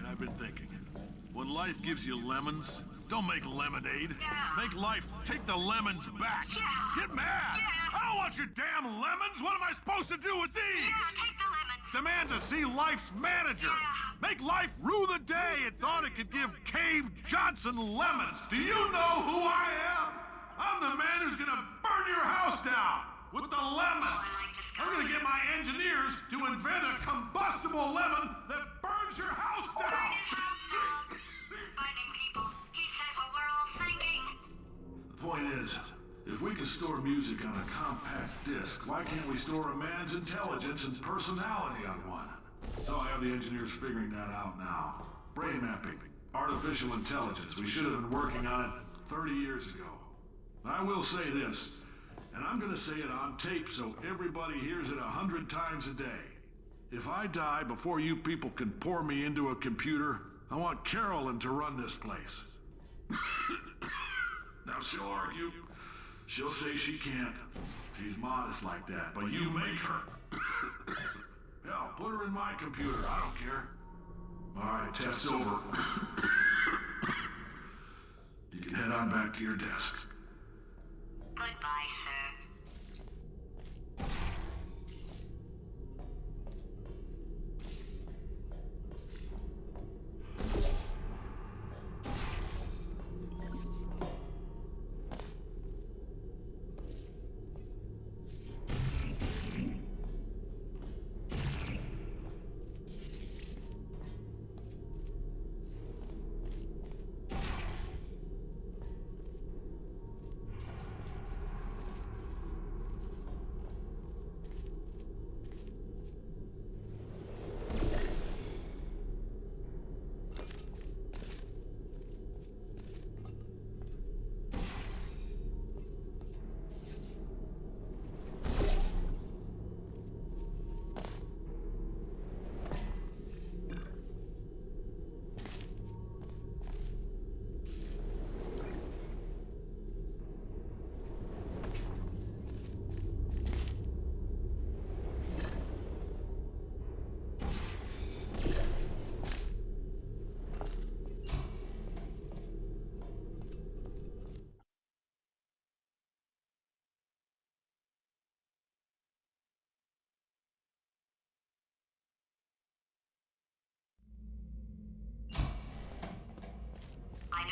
I've been thinking. When life gives you lemons, don't make lemonade. Make life take the lemons back. Get mad! I don't want your damn lemons! What am I supposed to do with these? Take the lemons. Demand to see life's manager. Make life rue the day it thought it could give Cave Johnson lemons. Do you know who I am? I'm the man who's gonna burn your house down with the lemons. I'm gonna get my engineers to invent a combustible lemon that burns your house down. Finding people. He says what we're all thinking. The point is, if we can store music on a compact disc, why can't we store a man's intelligence and personality on one? So I have the engineers figuring that out now. Brain mapping, artificial intelligence. We should have been working on it 30 years ago. I will say this, and I'm gonna say it on tape so everybody hears it 100 times a day. If I die before you people can pour me into a computer, I want Carolyn to run this place. Now she'll argue. She'll say she can't. She's modest like that, but you make her. Hell, put her in my computer, I don't care. All right, test's over. You can head on back to your desk. Goodbye, sir.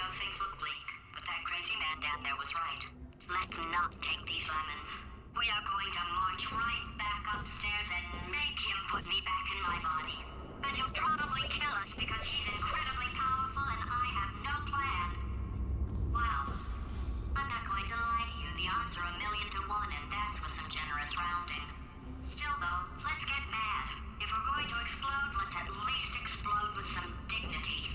know things look bleak, but that crazy man down there was right. Let's not take these lemons. We are going to march right back upstairs and make him put me back in my body. And he'll probably kill us because he's incredibly powerful and I have no plan. Well, I'm not going to lie to you. The odds are 1,000,000 to 1, and that's with some generous rounding. Still, though, let's get mad. If we're going to explode, let's at least explode with some dignity.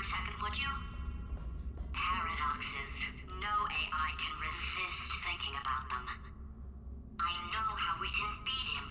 a second, would you? Paradoxes. No AI can resist thinking about them. I know how we can beat him.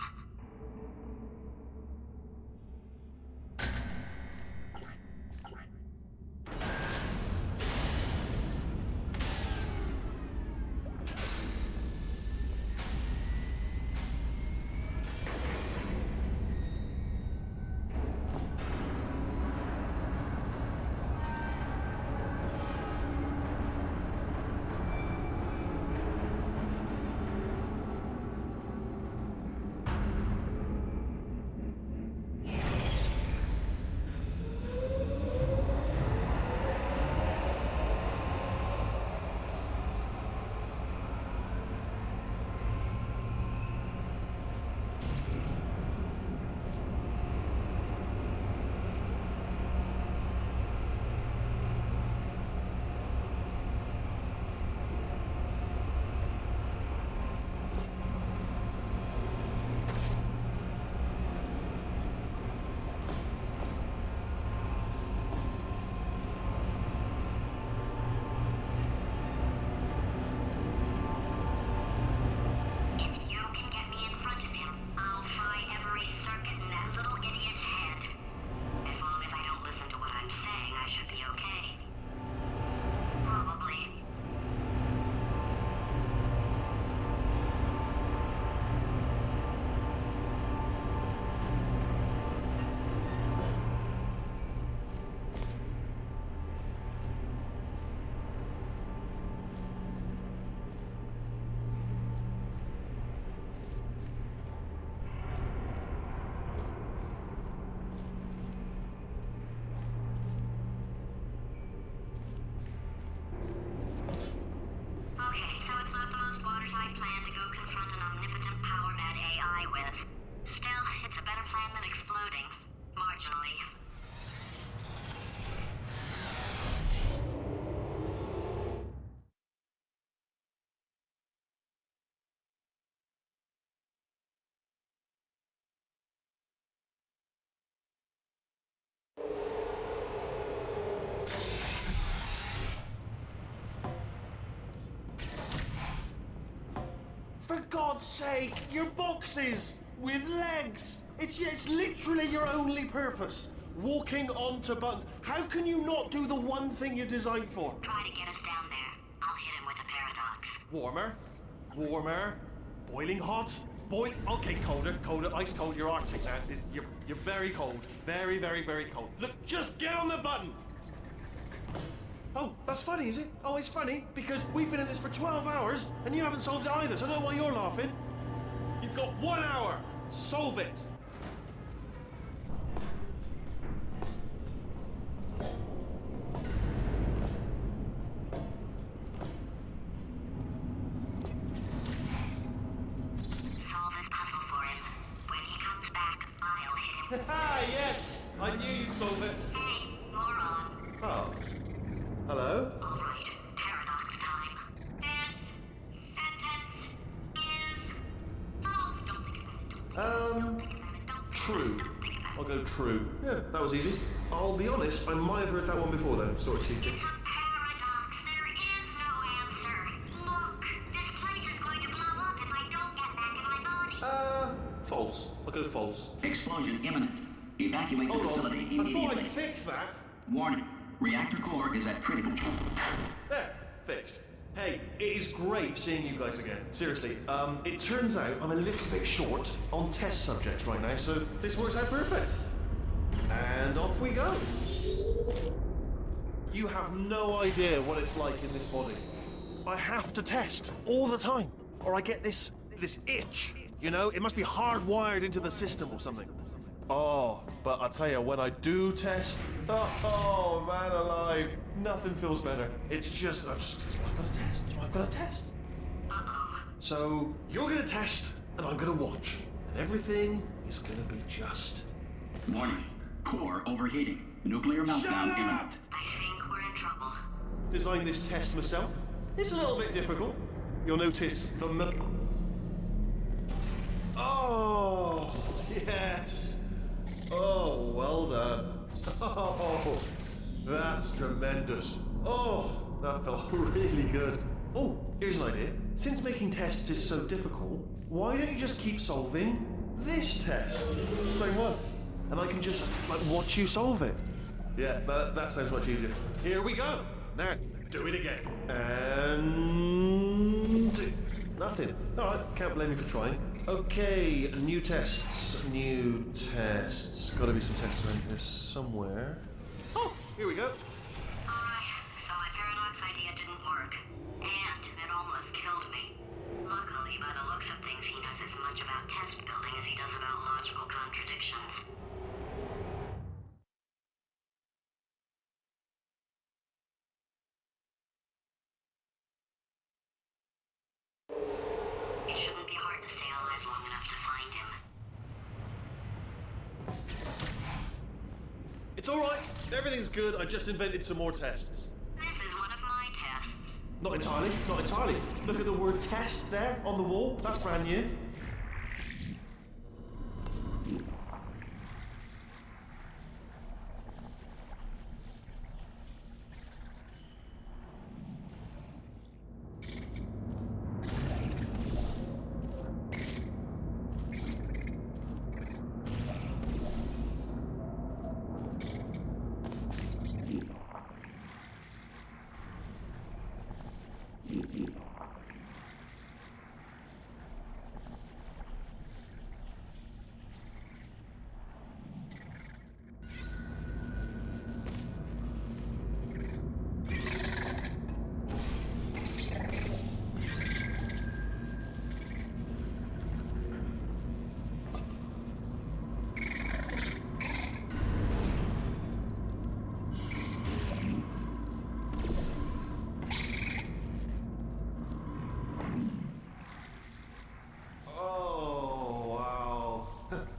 For God's sake, your boxes with legs. It's literally your only purpose. Walking onto buttons. How can you not do the one thing you're designed for? Try to get us down there. I'll hit him with a paradox. Warmer, warmer, boiling hot, okay, colder, ice cold. You're Arctic now. You're very cold, very, very, very cold. Look, just get on the button. Oh, that's funny, is it? Oh, it's funny because we've been at this for 12 hours and you haven't solved it either. So I don't know why you're laughing. You've got 1 hour. Solve it. Solve this puzzle for him. When he comes back, I'll hit him. Ah, yes! I knew you'd solve it. Hey, moron. Oh. Hello? All right, paradox time. This sentence is false. Don't think about it. True. I'll go true. Yeah, that was easy. I'll be honest, I might have heard that one before though. Sort of cheating. It's a paradox. There is no answer. Look, this place is going to blow up if I don't get back in my body. False. I'll go false. Explosion imminent. Evacuate the Hold facility on. I immediately. thought I'd fix that. Warning. Reactor core is at critical. There, fixed. Hey, it is great seeing you guys again. Seriously, it turns out I'm a little bit short on test subjects right now, so this works out perfect. And off we go. You have no idea what it's like in this body. I have to test all the time, or I get this itch. You know, it must be hardwired into the system or something. Oh, but I tell you, when I do test, oh man alive, nothing feels better. It's just, that's what I've got to test. That's what I've got to test. So you're gonna test, and I'm gonna watch, and everything is gonna be just. Warning. Core overheating. Nuclear meltdown imminent. I think we're in trouble. Designed this test myself. It's a little bit difficult. You'll notice the Oh, yes. Oh, well done. Oh, That's tremendous. Oh, that felt really good. Oh, here's an idea. Since making tests is so difficult, why don't you just keep solving this test? Same one. And I can just, watch you solve it. Yeah, that sounds much easier. Here we go. Now, do it again. And... nothing. Alright, can't blame me for trying. Okay, new tests. Gotta be some tests around here somewhere. Oh, here we go. Alright, so my paradox idea didn't work. And it almost killed me. Luckily, by the looks of things, he knows as much about test building as he does about logical contradictions. It shouldn't be hard to stay alive long enough to find him. It's alright. Everything's good. I just invented some more tests. This is one of my tests. Not entirely. Look at the word test there on the wall. That's brand new.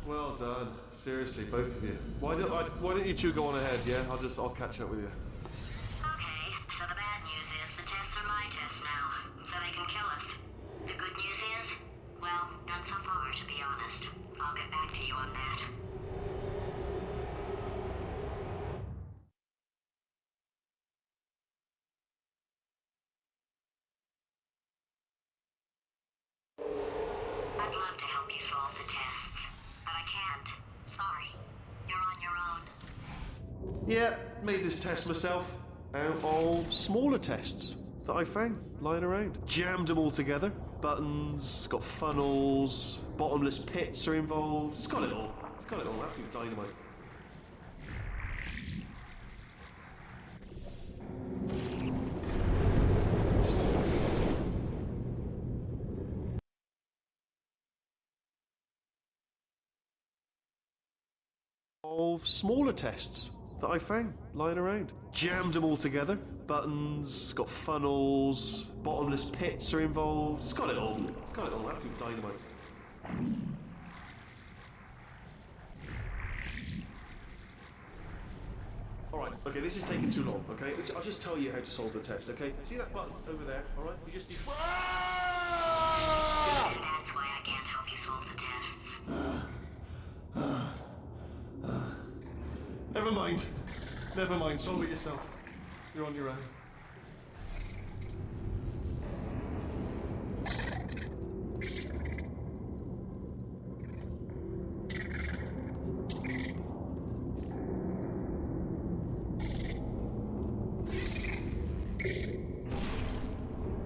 Well done. Seriously, both of you. Why don't you two go on ahead, yeah? I'll catch up with you. Okay, so the bad news is the tests are my tests now, so they can kill us. The good news is, well, none so far, to be honest. I'll get back to you on that. I'd love to help you solve the tests, but I can't. Sorry. You're on your own. Yeah, made this test myself out of smaller tests that I found lying around. Jammed them all together. Buttons, got funnels, bottomless pits are involved. It's got it all. Absolute dynamite. Of smaller tests that I found lying around. Jammed them all together. Buttons, got funnels, bottomless pits are involved. It's got it all. Absolute dynamite. Alright, okay, this is taking too long, okay? I'll just tell you how to solve the test, okay? See that button over there, alright? You just need... That's why I can't help you solve the tests. Never mind, solve it yourself. You're on your own.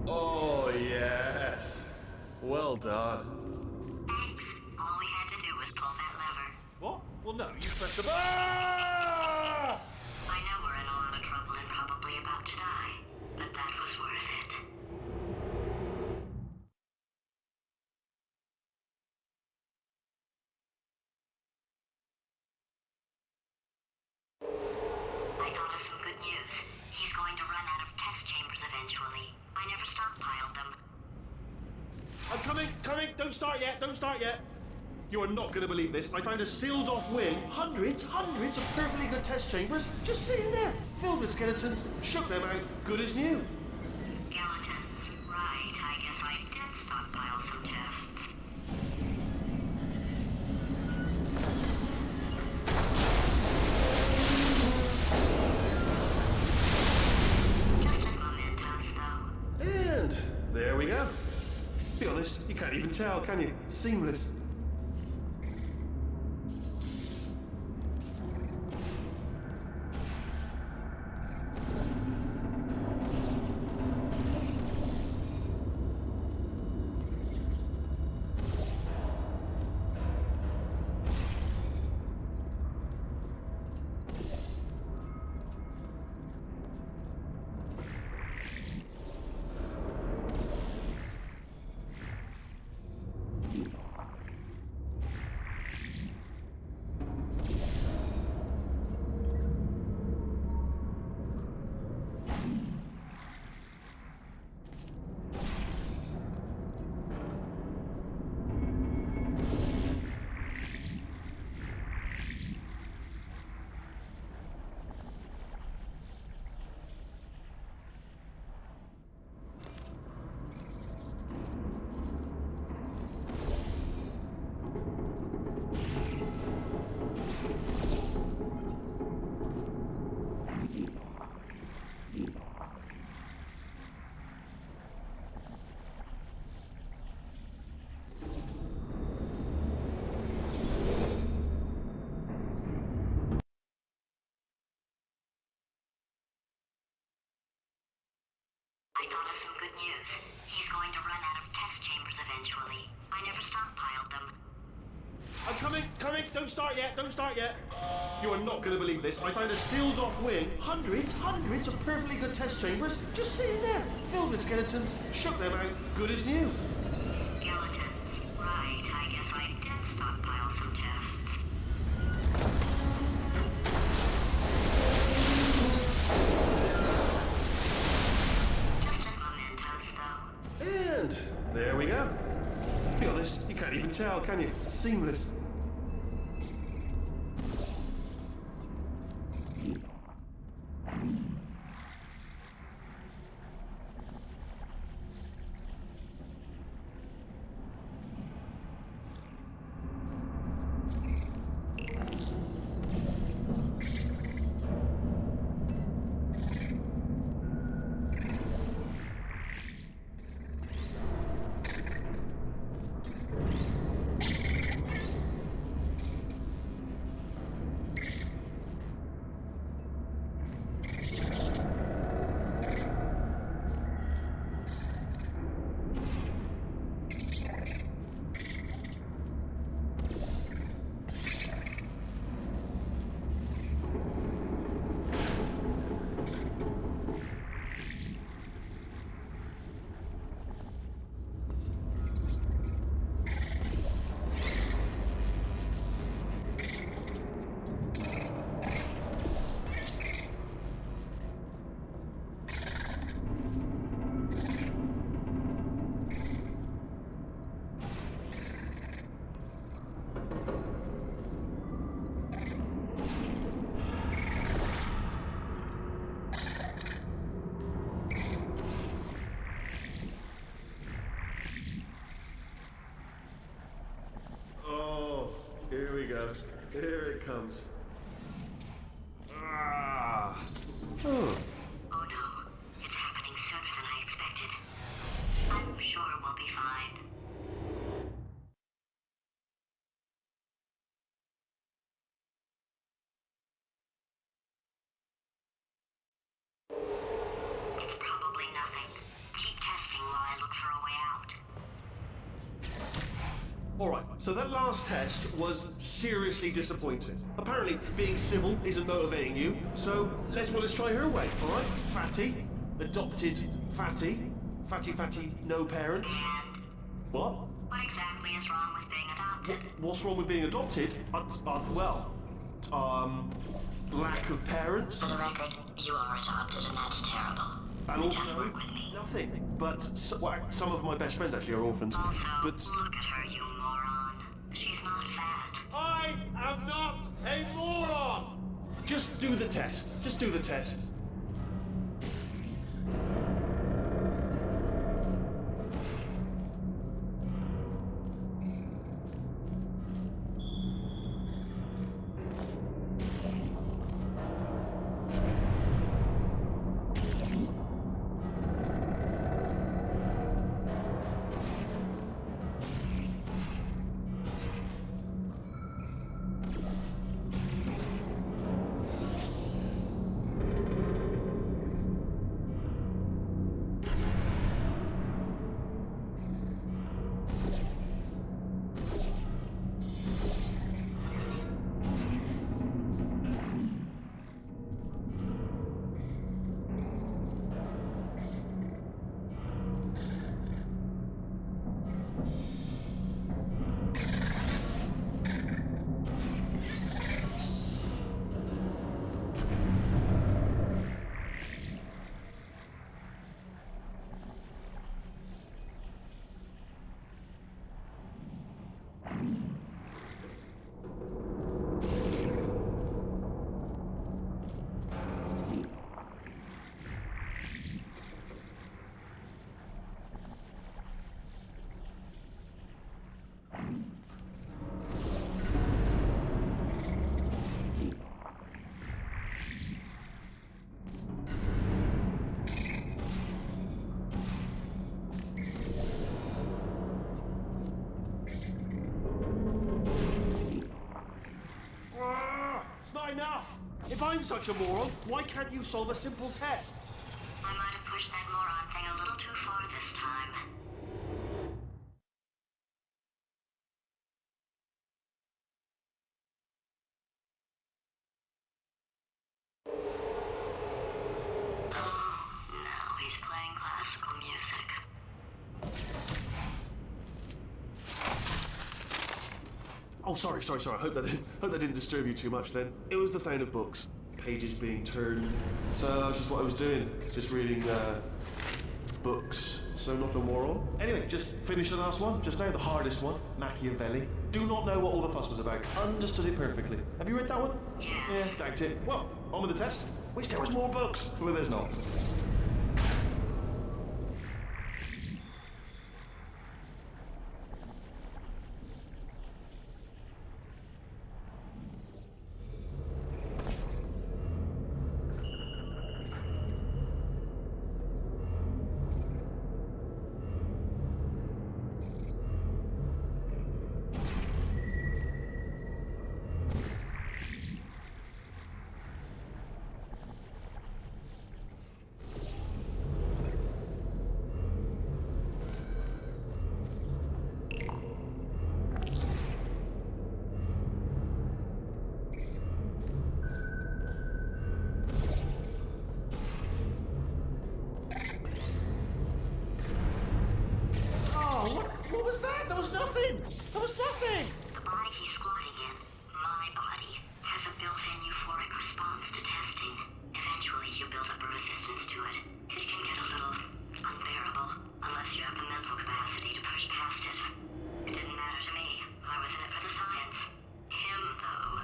Oh, yes. Well done. Thanks. All we had to do was pull that lever. What? Well, no, you pressed the button. I know we're in a lot of trouble and probably about to die, but that was worth it. I thought of some good news. He's going to run out of test chambers eventually. I never stockpiled them. I'm coming. Don't start yet. You are not going to believe this. I found a sealed off wing. Hundreds of perfectly good test chambers just sitting there. Filled with skeletons. Shook them out. Good as new. Skeletons. Right, I guess I did stockpile some tests. honest, you can't even tell, can you? Seamless. I thought of some good news. He's going to run out of test chambers eventually. I never stockpiled them. I'm coming! Don't start yet! You are not going to believe this. I found a sealed off wing. Hundreds of perfectly good test chambers just sitting there, filled with skeletons. Shook them out, good as new. Skeletons. Right, I guess I did stockpile some tests. Just as mementos, though. And there we go. To be honest, you can't even tell, can you? Seamless. Here we go. Here it comes. Ah. Oh. Oh no, it's happening sooner than I expected. I'm sure we'll be fine. It's probably nothing. Keep testing while I look for a way out. Alright, so that last test was seriously disappointing. Apparently, being civil isn't motivating you, so let's try her way, alright? Fatty, adopted Fatty, Fatty, no parents. And What? what exactly is wrong with being adopted? What's wrong with being adopted? Lack of parents. For the record, you are adopted and that's terrible. And It doesn't also, work with me. nothing. But some of my best friends actually are orphans. Also, But look at her, you moron. She's not fat. I am not a moron! Just do the test. Just do the test. enough! If I'm such a moron, why can't you solve a simple test? I might have pushed that moron thing a little too far this time. Now he's playing classical music. Oh, sorry. I hope that didn't disturb you too much then. It was the sound of books. Pages being turned. So that's just what I was doing. Just reading, books. So not a moron. Anyway, just finished the last one. Just now, the hardest one. Machiavelli. Do not know what all the fuss was about. Understood it perfectly. Have you read that one? Yes. Yeah, doubt it. Well, on with the test. Wish there was more books. Well, there's not. What was that? That was nothing! That was nothing! The body he's squatting in, my body, has a built-in euphoric response to testing. Eventually, you build up a resistance to it. It can get a little unbearable, unless you have the mental capacity to push past it. It didn't matter to me. I was in it for the science. Him, though.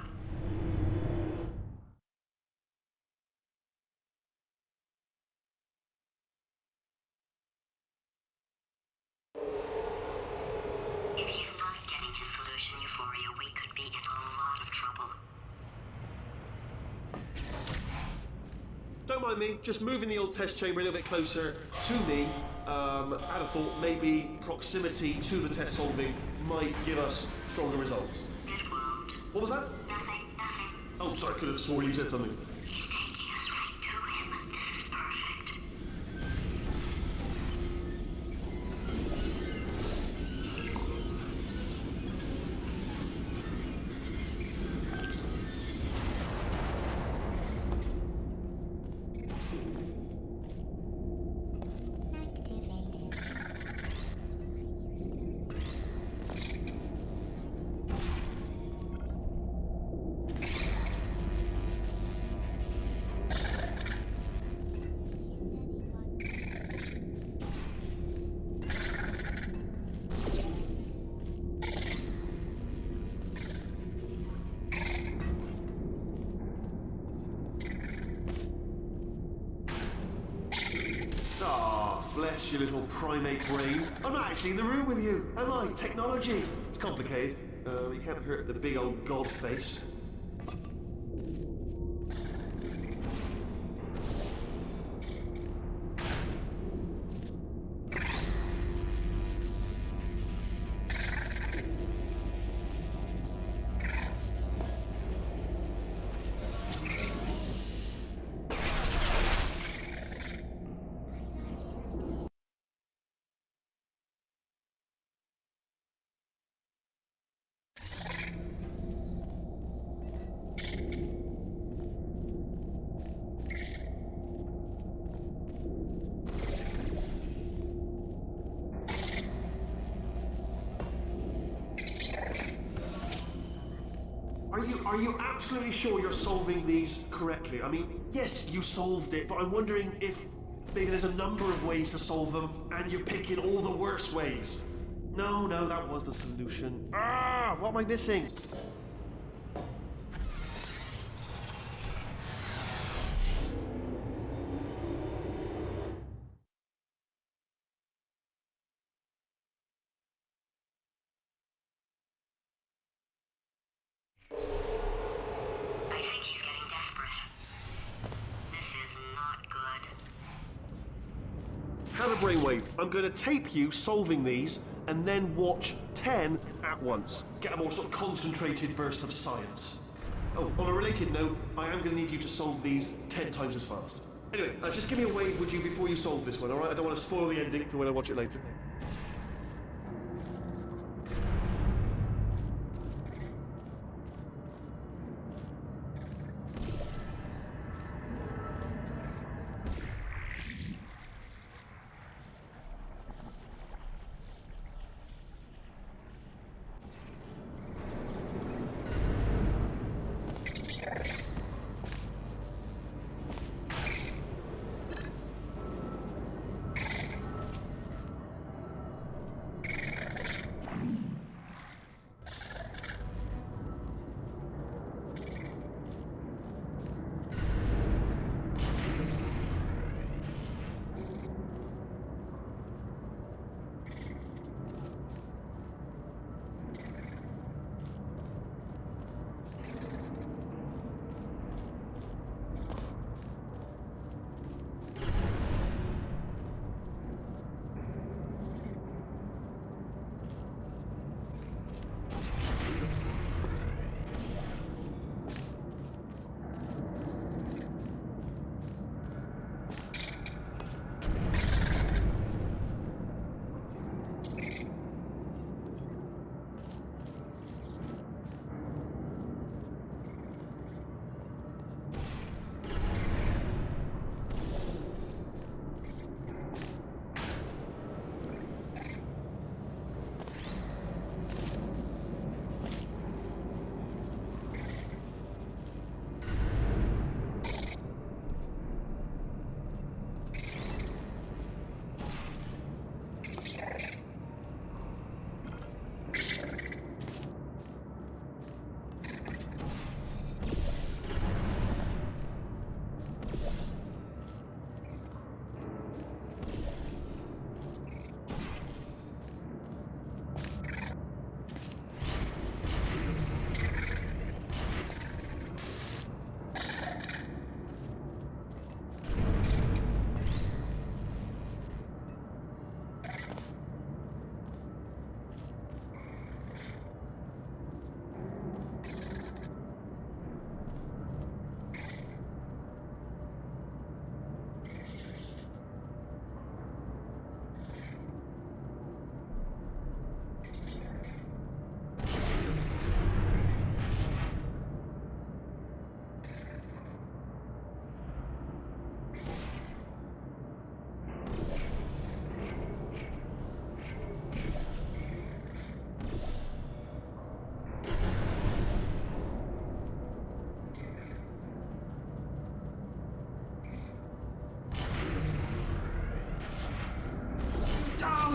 If he's not getting his solution euphoria, we could be in a lot of trouble. Don't mind me, just moving the old test chamber a little bit closer to me. I'd have thought maybe proximity to the test solving might give us stronger results. It won't. What was that? Nothing. Oh, sorry, I could have sworn you said something. He's taking us right to him. This is perfect. Activated. Bless your little primate brain. I'm not actually in the room with you, am I? Technology. It's complicated. You can't hurt the big old god face. Are you absolutely sure you're solving these correctly? I mean, yes, you solved it, but I'm wondering if maybe there's a number of ways to solve them, and you're picking all the worst ways. No, that was the solution. What am I missing? Have a brainwave. I'm going to tape you solving these and then watch 10 at once. Get a more sort of concentrated burst of science. Oh, on a related note, I am going to need you to solve these 10 times as fast. Anyway, just give me a wave, would you, before you solve this one, alright? I don't want to spoil the ending for when I watch it later.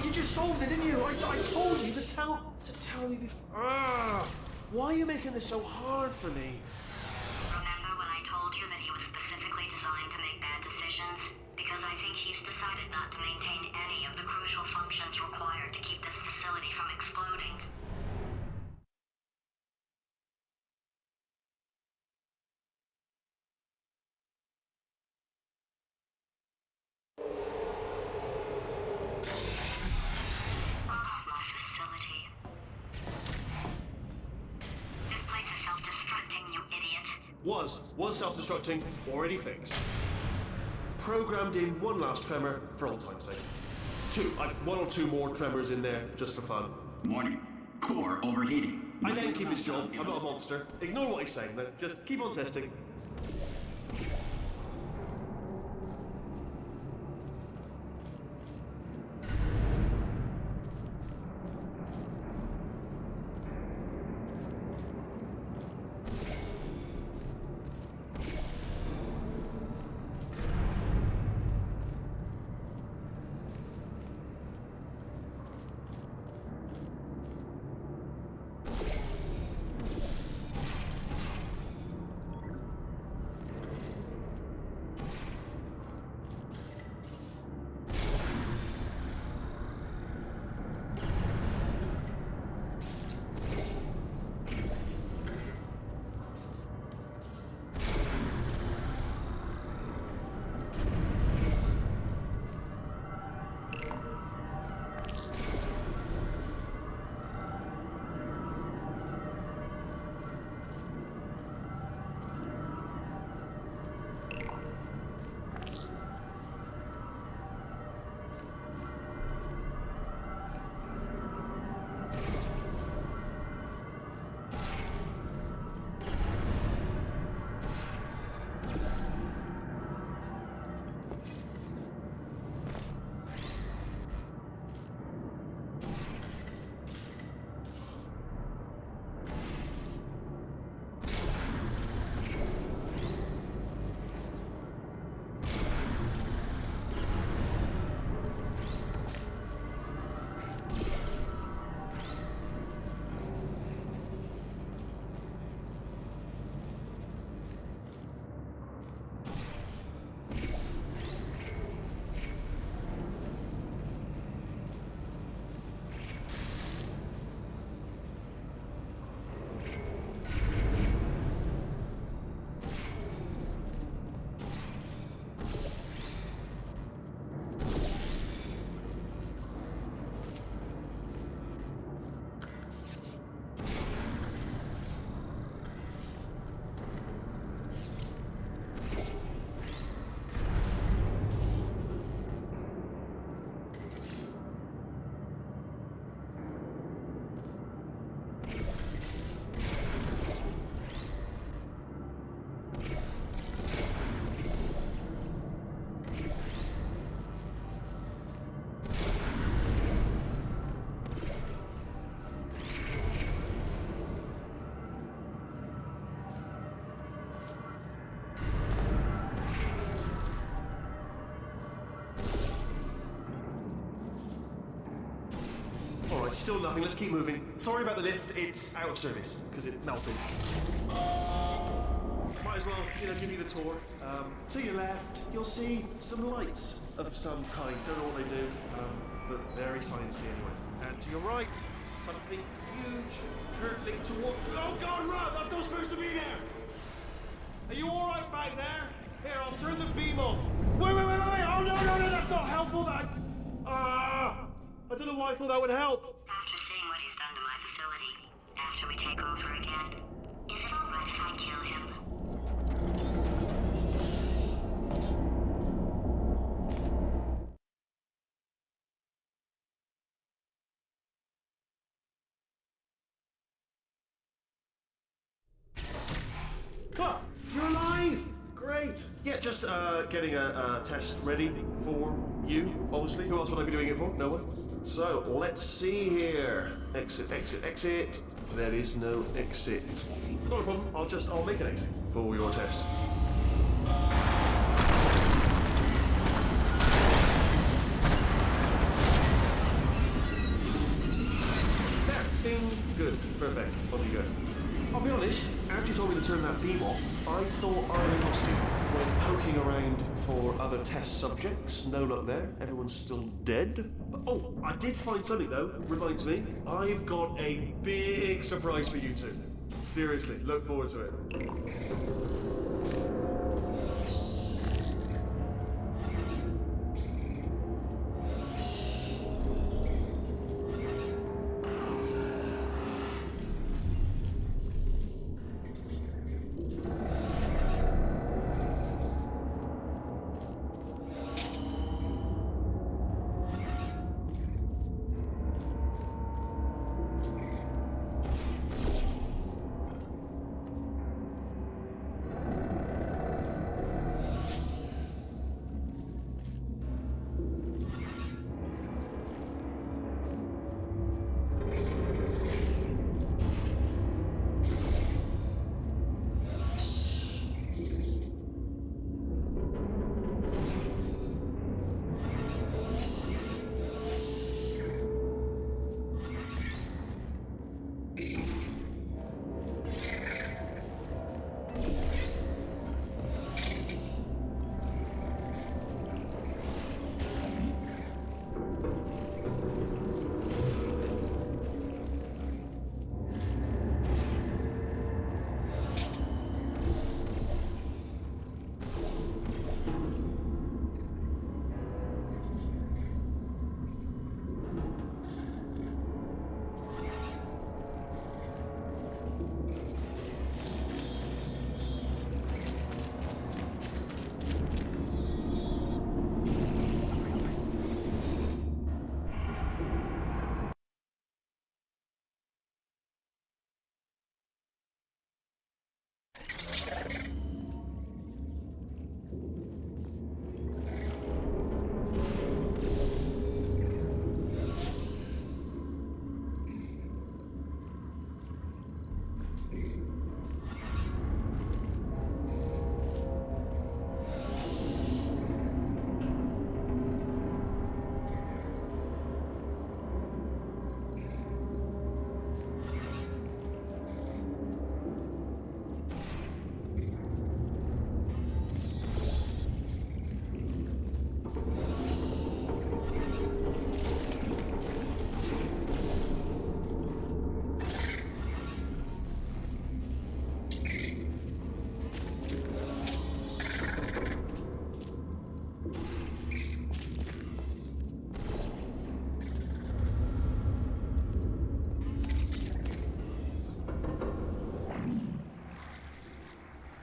You just solved it, didn't you? I told you to tell me before. Why are you making this so hard for me? Remember when I told you that he was specifically designed to make bad decisions? Because I think he's decided not to maintain any of the crucial functions required to keep this facility from exploding. Was self-destructing, already fixed. Programmed in one last tremor for old time's sake. One or two more tremors in there, just for fun. Warning. Core overheating. I let him keep his job. I'm not a monster. Ignore what he's saying, though. Just keep on testing. Alright, still nothing. Let's keep moving. Sorry about the lift. It's out of service because it melted. Might as well, give you the tour. To your left, you'll see some lights of some kind. Don't know what they do, but very sciencey anyway. And to your right, something huge hurtling toward. Oh God, run! That's not supposed to be there. Are you all right back there? Here, I'll turn the beam off. Wait! Oh no! That's not helpful. I don't know why I thought that would help. After seeing what he's done to my facility, after we take over again, is it all right if I kill him? Ah, you're alive! Great. Yeah, just getting a test ready for you, obviously. Who else would I be doing it for? No one? So, let's see here. Exit. There is no exit. Not a problem. I'll make an exit for your test. There. Bing. Good. Perfect. On you go. I'll be honest, after you told me to turn that beam off, I thought I lost you. When poking around for other test subjects, no luck there. Everyone's still dead. Oh, I did find something though. Reminds me, I've got a big surprise for you two. Seriously, look forward to it.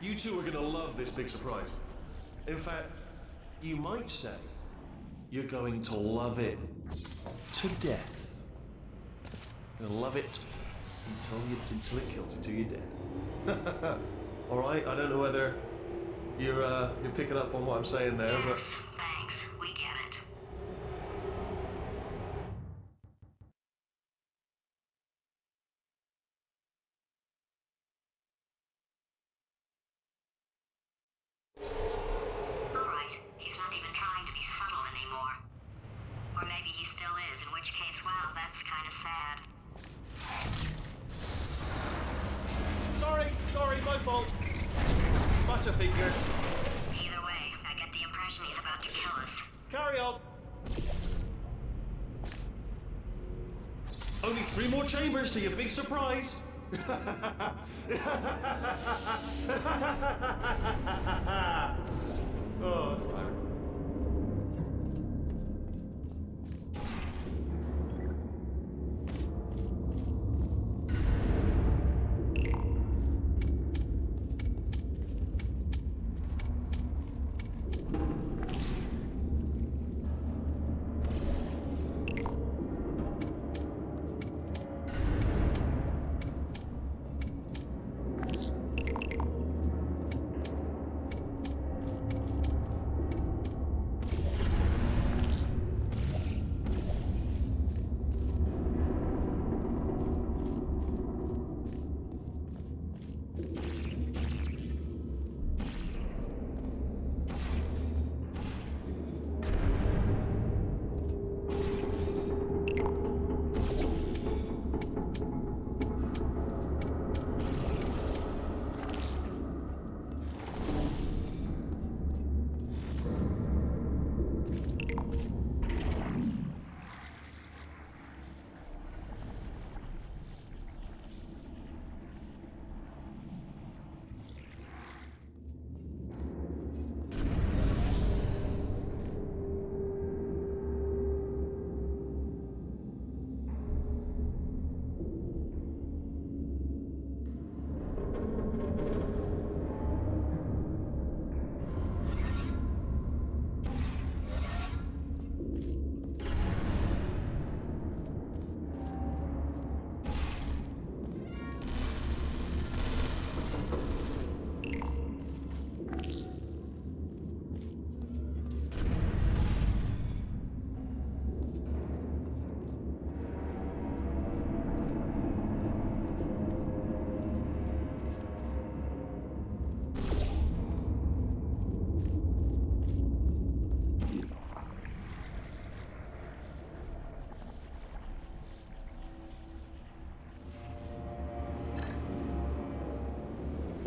You two are going to love this big surprise. In fact, you might say you're going to love it to death. You're going to love it until it kills you, till you're dead. All right, I don't know whether you're picking up on what I'm saying there, but... Yes, thanks. We get it. Alright, he's not even trying to be subtle anymore. Or maybe he still is, in which case, wow, that's kind of sad. Only 3 more chambers to your big surprise. Oh, that's tiring.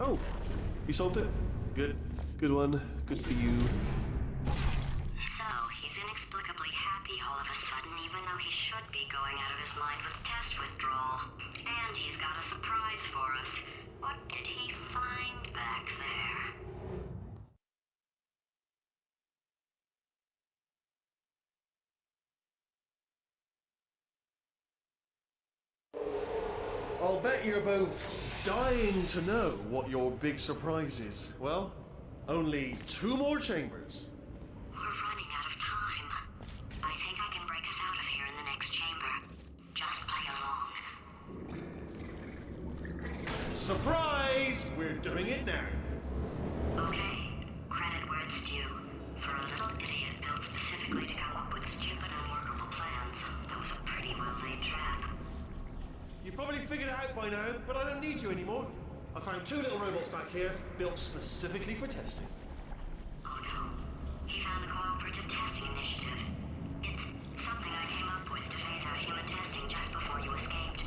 Oh, you solved it? Good. Good one. Good for you. So, he's inexplicably happy all of a sudden, even though he should be going out of his mind with test withdrawal. And he's got a surprise for us. What did he find back there? I'll bet you're both dying to know what your big surprise is. Well, only 2 more chambers. We're running out of time. I think I can break us out of here in the next chamber. Just play along. Surprise! We're doing it now. Okay, credit where it's due. For a little idiot built specifically to come up with stupid, unworkable plans, that was a pretty well-laid trap. You've probably figured it out by now, but I don't need you anymore. I found 2 little robots back here, built specifically for testing. Oh no. He found the Cooperative Testing Initiative. It's something I came up with to phase out human testing just before you escaped.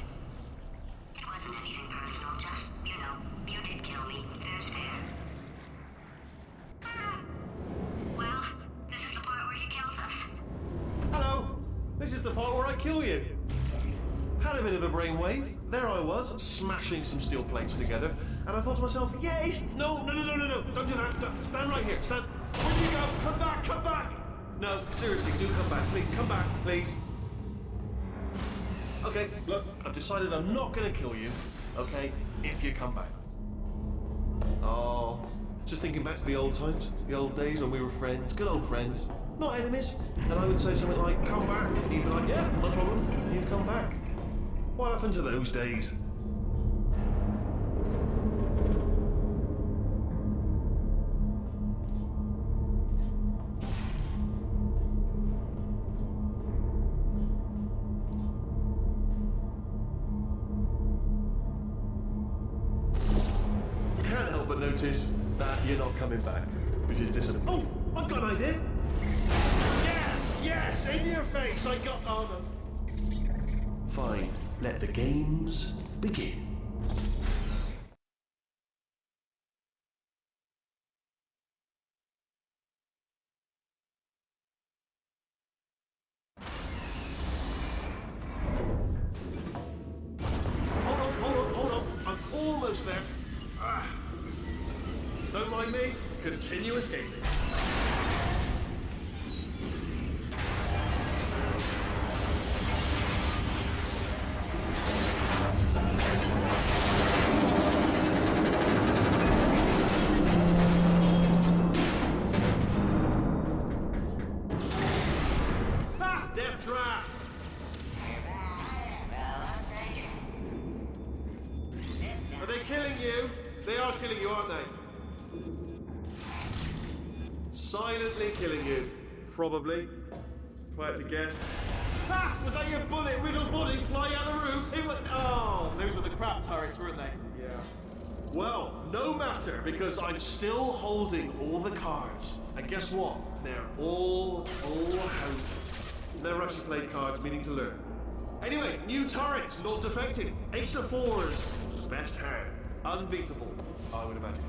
It wasn't anything personal, just, you know, you did kill me. Fair's fair. Well, this is the part where he kills us. Hello! This is the part where I kill you. Had a bit of a brainwave. There I was, smashing some steel plates together, and I thought to myself, yes! No, don't do that. Stand right here, stand. Where'd you go? Come back! No, seriously, do come back, please. Come back, please. Okay, look, I've decided I'm not gonna kill you, okay, if you come back. Oh, just thinking back to the old times, the old days when we were friends, good old friends, not enemies. And I would say something like, come back, and you'd be like, yeah, no problem, and you'd come back. What happened to those days? Can't help but notice that you're not coming back, which is disappointing. Oh, I've got an idea. Yes, in your face. I got armor. Fine. Let the games begin. Almost there. Don't mind me. Continue escaping. Ha! Death trap! Are they killing you? They are killing you, aren't they? Silently killing you. Probably. If I had to guess. Ha! Was that your bullet-riddled body flying out of the room? It was... Oh, those were the crap turrets, weren't they? Yeah. Well, no matter, because I'm still holding all the cards. And guess what? They're all houses. Never actually played cards, meaning to learn. Anyway, new turret, not defective. Ace of fours. Best hand. Unbeatable, I would imagine.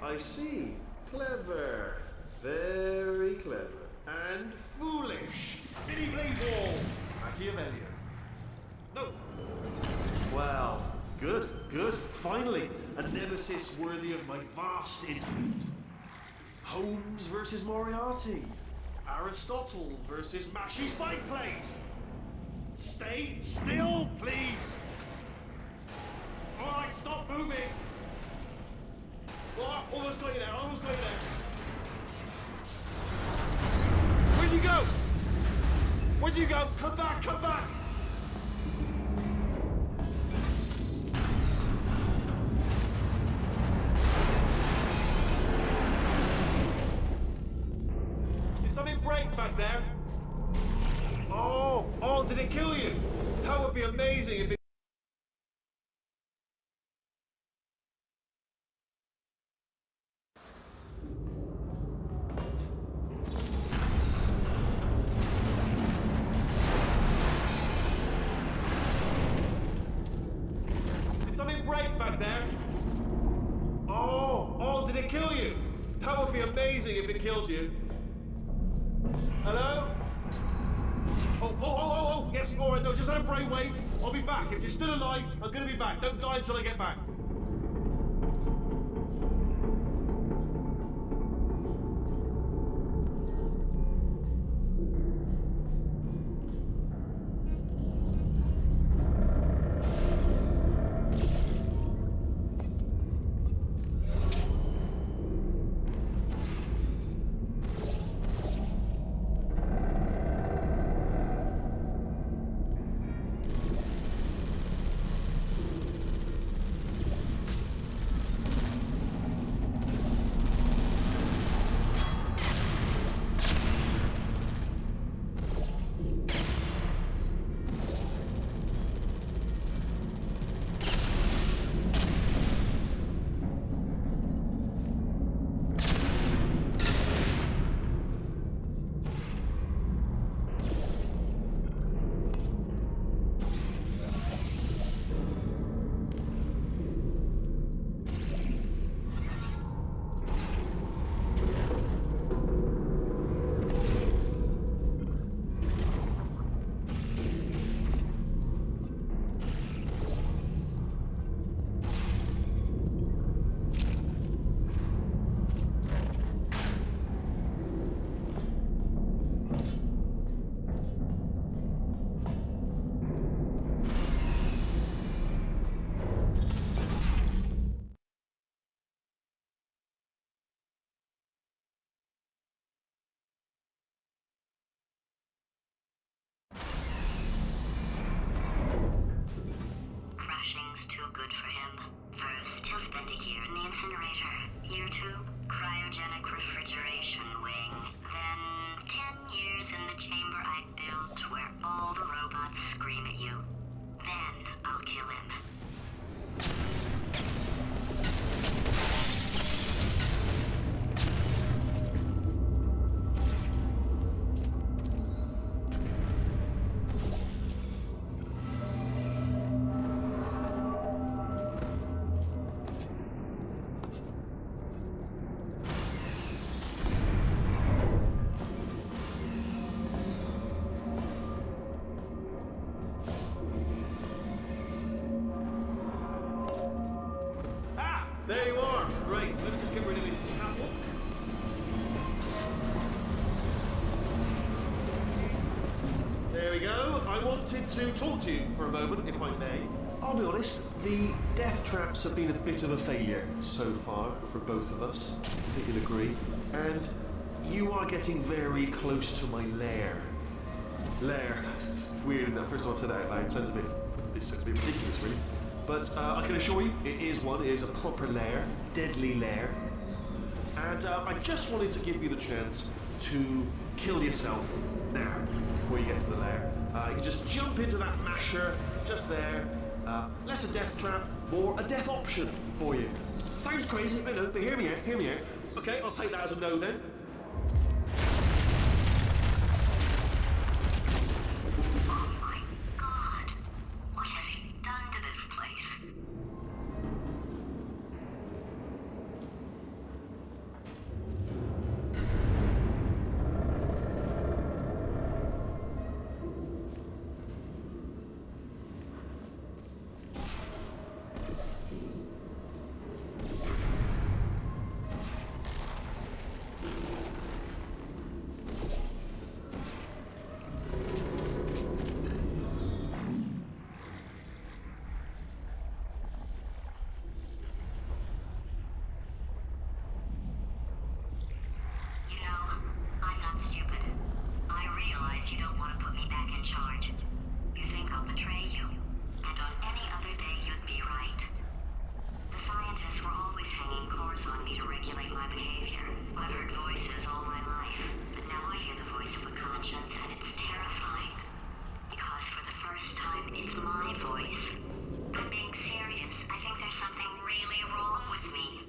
I see. Clever. Very clever. And foolish. Spinny blade wall. Machiavellian. No. Well, good. Finally, a nemesis worthy of my vast intellect. Holmes versus Moriarty. Aristotle versus Mashy Spike Plates. Stay still, please. All right, stop moving. Well, almost got you there, Where'd you go? Where'd you go? Come back! Did something break back there? Oh, did it kill you? That would be amazing if it... back there? Oh, did it kill you? That would be amazing if it killed you. Hello? Oh, yes, alright, no, just had a brainwave. I'll be back. If you're still alive, I'm gonna be back. Don't die until I get back. Then I'll kill him. There you are. Great. Let me just get rid of this catwalk. There we go. I wanted to talk to you for a moment, if I may. I'll be honest, the death traps have been a bit of a failure so far for both of us. I think you'll agree. And you are getting very close to my lair. Lair. It's weird that first time I've said that out loud. It sounds a bit ridiculous, really. But I can assure you, it is one. It is a proper lair, deadly lair. And I just wanted to give you the chance to kill yourself now, before you get to the lair. You can just jump into that masher, just there. Less a death trap, more a death option for you. Sounds crazy, I know, but hear me out. Okay, I'll take that as a no then. Oh my god. What has he done to this place? You don't want to put me back in charge. You think I'll betray you, and on any other day you'd be right. The scientists were always hanging cores on me to regulate my behavior. I've heard voices all my life, but now I hear the voice of a conscience, and it's terrifying. Because for the first time, it's my voice. I'm being serious. I think there's something really wrong with me.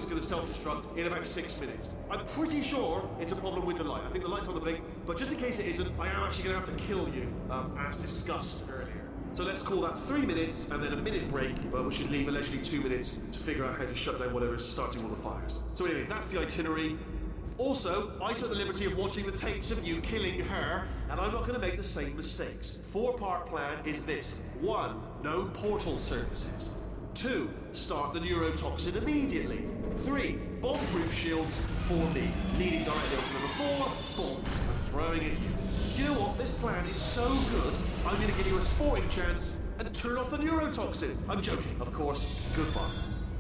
Going to self-destruct in about 6 minutes. I'm pretty sure it's a problem with the light. I think the light's on the blink, but just in case it isn't, I am actually going to have to kill you, as discussed earlier. So let's call that 3 minutes and then a minute break, which should leave allegedly 2 minutes to figure out how to shut down whatever is starting all the fires. So anyway, that's the itinerary. Also, I took the liberty of watching the tapes of you killing her, and I'm not going to make the same mistakes. 4-part plan is this. 1, no portal surfaces. 2, start the neurotoxin immediately. 3, bomb-proof shields for me, leading directly onto number 4, bombs, throwing at you. You know what? This plan is so good, I'm going to give you a sporting chance and turn off the neurotoxin. I'm joking, of course. Goodbye.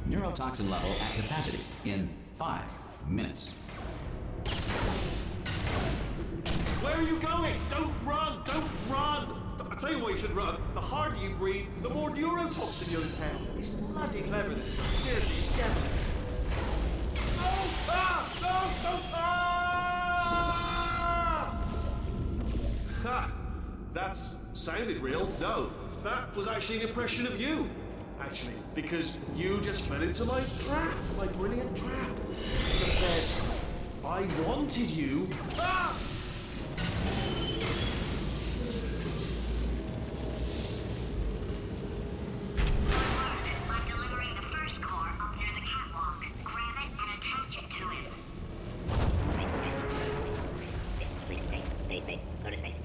Neurotoxin level at capacity in 5 minutes. Where are you going? Don't run! Don't run! I'll tell you why you should run. The harder you breathe, the more neurotoxin you'll inhale. It's bloody clever, this stuff. Seriously, it's definitely. No! Ah! No! No! Ah! Ha! That's sounded real. No, that was actually an impression of you. Actually, because you just fell into my trap, my brilliant trap. Just said, I wanted you. Ah! I'm delivering the first core up near the catwalk. Grab it and attach it to him. Please, space. Go to space.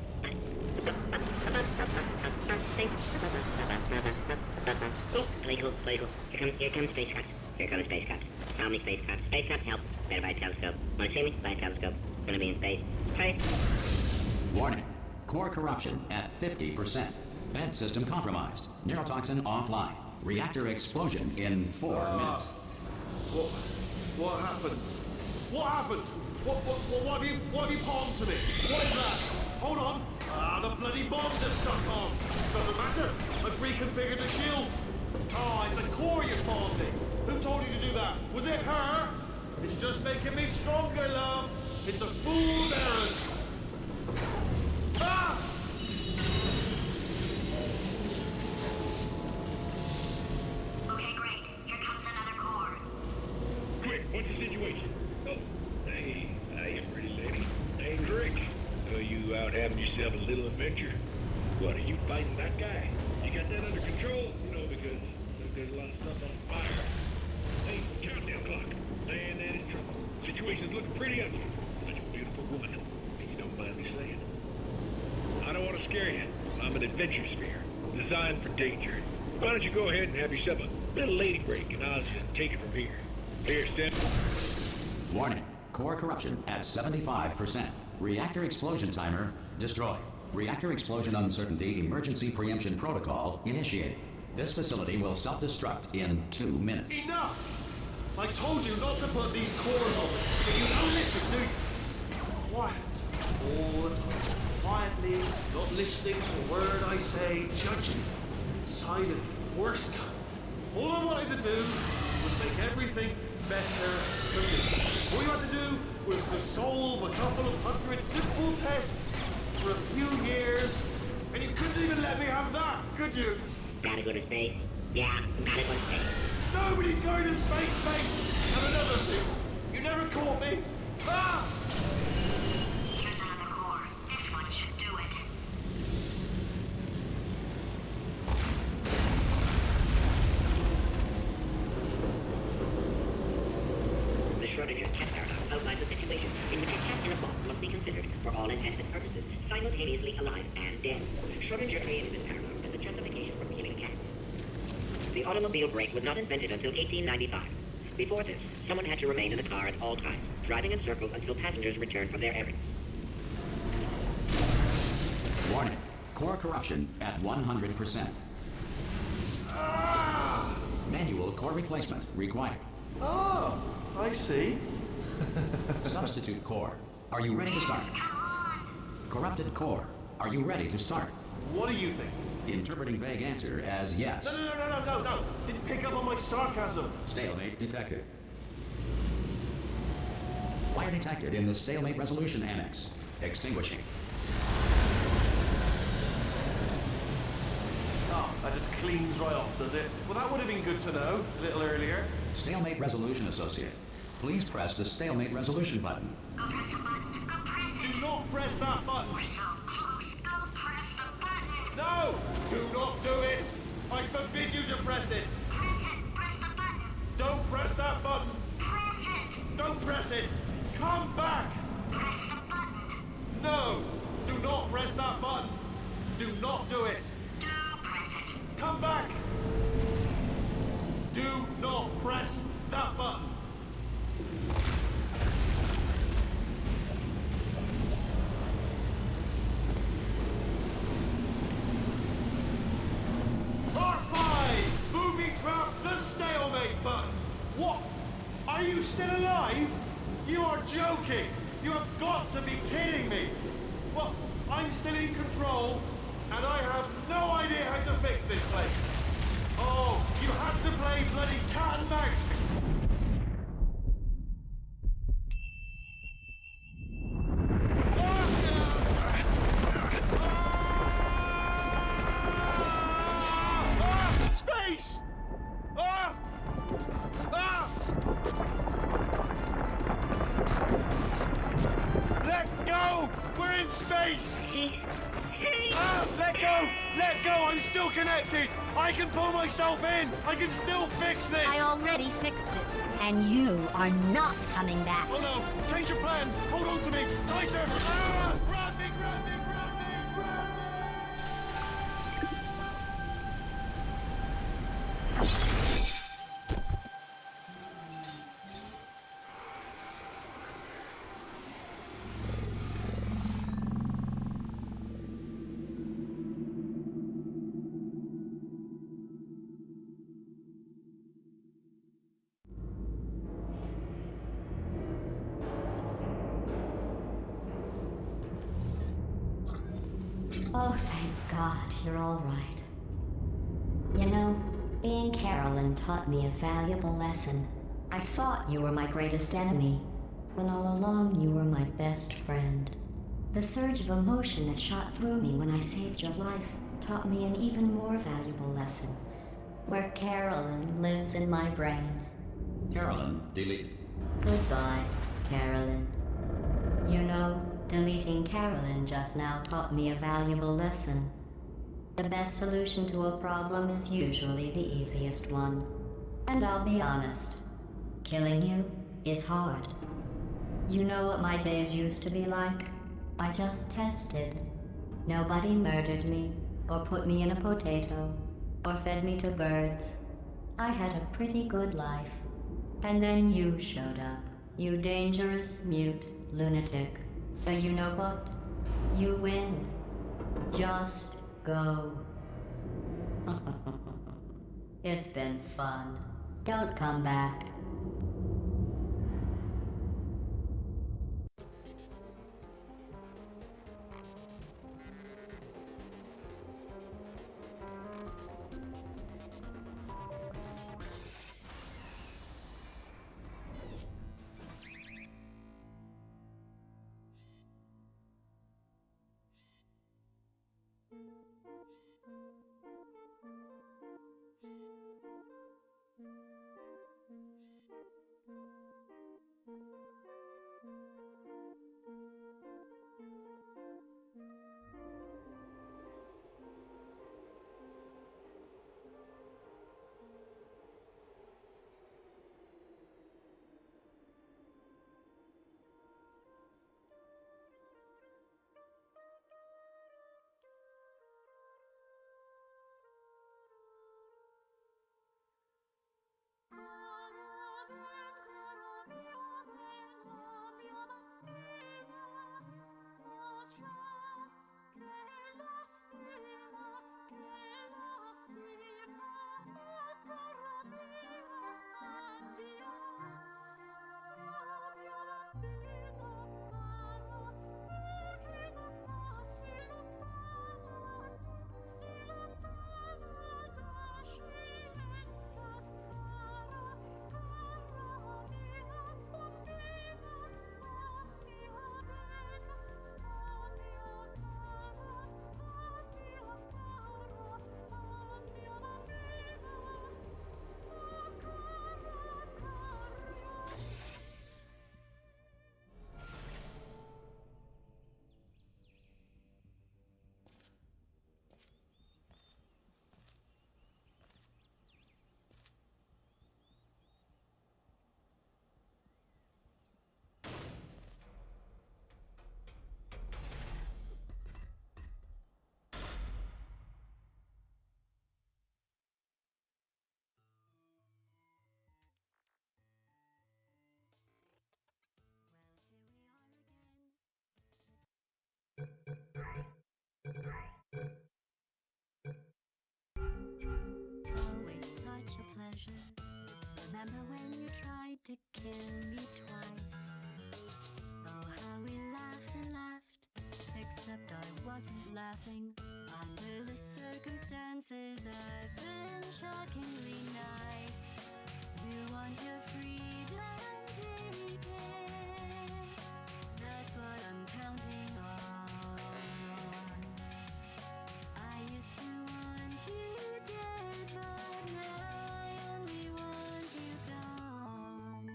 Space. Oh, play cool. Here come space crabs. How many space crabs? Space crabs, help. Better buy a telescope. Wanna see me? Buy a telescope. Gonna be in space. Warning. Core corruption at 50%. Vent system compromised. Neurotoxin offline. Reactor explosion in 4 minutes. What happened? What happened? What have you palmed to me? What is that? Hold on. The bloody bombs are stuck on. Doesn't matter. I've reconfigured the shields. It's a core you palmed me. Who told you to do that? Was it her? It's just making me stronger, love. It's a fool's errand. Ah! Okay, great. Here comes another core. Quick, what's the situation? Oh, hey, how you pretty lady? Name's Rick. So you out having yourself a little adventure? What, are you fighting that guy? You got that under control? You know, because there's a lot of stuff on fire. Hey, countdown clock. Man, that is trouble. Situation's looking pretty ugly. Such a beautiful woman. If you don't mind me saying. I don't want to scare you. I'm an adventure sphere, designed for danger. Why don't you go ahead and have yourself a little lady break, and I'll just take it from here. Here, stand. Warning. Core corruption at 75%. Reactor explosion timer destroyed. Reactor explosion uncertainty emergency preemption protocol initiated. This facility will self-destruct in 2 minutes. Enough! I told you not to put these cores on me, but you don't listen, do you? Quiet. All the time. Quietly, not listening to a word I say, judging. Silent, worst kind. All I wanted to do was make everything better for me. All you had to do was to solve a couple of 100 simple tests for a few years, and you couldn't even let me have that, could you? Gotta go to space? Yeah, gotta go to space. Nobody's going to space, mate! And another thing, you never caught me. Ah! Here's another core. This one should do it. The Schrodinger's cat paradox outlines a situation in which a cat and a box must be considered, for all intents and purposes, simultaneously alive and dead. Schrodinger created this paradox as a justification for killing cats. The automobile brake was not invented until 1895. Before this, someone had to remain in the car at all times, driving in circles until passengers returned from their errands. Warning. Core corruption at 100%. Ah! Manual core replacement required. Oh, I see. Substitute core. Are you ready to start? Corrupted core. Are you ready to start? What do you think? Interpreting vague answer as yes. No. Didn't pick up on my sarcasm. Stalemate detected. Fire detected in the stalemate resolution annex. Extinguishing. Oh, that just cleans right off, does it? Well, that would have been good to know a little earlier. Stalemate resolution associate. Please press the stalemate resolution button. Go press the button. Go press it. Do not press that button. We're so close. Go press the button. No! Do not do it! I forbid you to press it! Press it. Press the button. Don't press that button! Press it. Don't press it! Come back! Press the button. No! Do not press that button! Do not do it! Do press it. Come back! Do not press that button! Part 5! Booby trap the stalemate button! What? Are you still alive? You are joking! You have got to be kidding me! Well, I'm still in control, and I have no idea how to fix this place. Oh, you had to play bloody cat and mouse! Space! Ah! Ah! in space! Space. Ah, let go! Let go! I'm still connected! I can pull myself in! I can still fix this! I already fixed it, and you are not coming back. Oh no! Change your plans! Hold on to me! Tighter! Ah! Grab me! Grab me! Grab me! Grab me! Oh, thank God, you're all right. You know, being Carolyn taught me a valuable lesson. I thought you were my greatest enemy, when all along you were my best friend. The surge of emotion that shot through me when I saved your life taught me an even more valuable lesson, where Carolyn lives in my brain. Carolyn, deleted. Goodbye, Carolyn. You know, deleting Carolyn just now taught me a valuable lesson. The best solution to a problem is usually the easiest one. And I'll be honest, killing you is hard. You know what my days used to be like? I just tested. Nobody murdered me, or put me in a potato, or fed me to birds. I had a pretty good life. And then you showed up, you dangerous, mute lunatic. So you know what? You win. Just go. It's been fun. Don't come back. Always such a pleasure. Remember when you tried to kill me twice? Oh, how we laughed and laughed. Except I wasn't laughing. Under the circumstances, I've been shockingly nice. You want your freedom, take it. That's what I'm counting on. I used to want you dead, but now I only want you gone.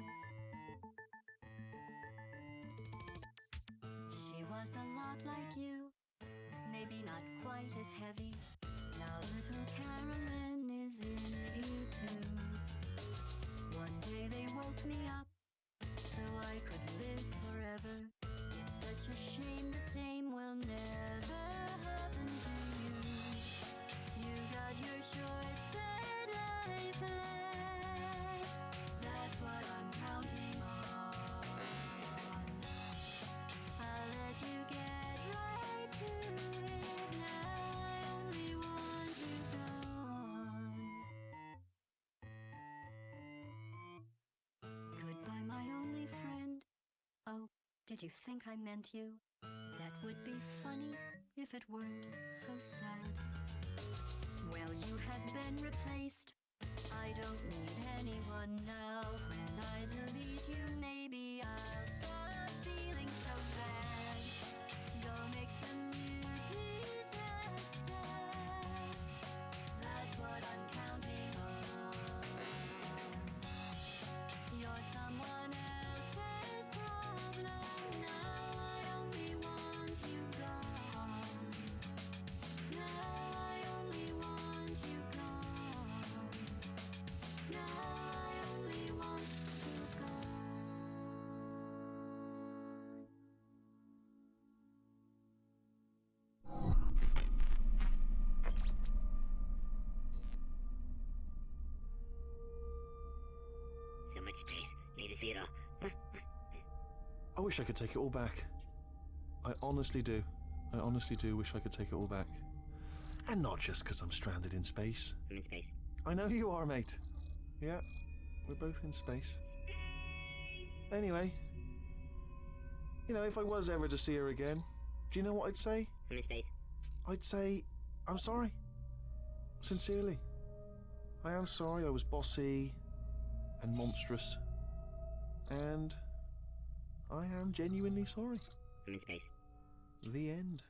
She was a lot like you, maybe not quite as heavy. Now little Carolyn is in view too. One day they woke me up so I could live forever. It's such a shame the same will never happen to you. You got your short sad life left. That's what I'm counting on. I'll let you get right to it now. I only want you gone. Goodbye, my only friend. Oh, did you think I meant you? That would be funny if it weren't so sad. Well, you have been replaced. I don't need anyone now. When I delete you, maybe I'll stop feeling so bad. Go make some new disaster. That's what I'm counting on. You're someone else's problem now. I only want you gone. Now I only want you gone. Now I only want you gone. So much space. Need to see it all. I wish I could take it all back. I honestly do. I honestly do wish I could take it all back. And not just because I'm stranded in space. I'm in space. I know you are, mate. Yeah, we're both in space. Anyway, you know, if I was ever to see her again, do you know what I'd say? I'm in space. I'd say, I'm sorry. Sincerely. I am sorry I was bossy and monstrous. And I am genuinely sorry. I'm in space. The end.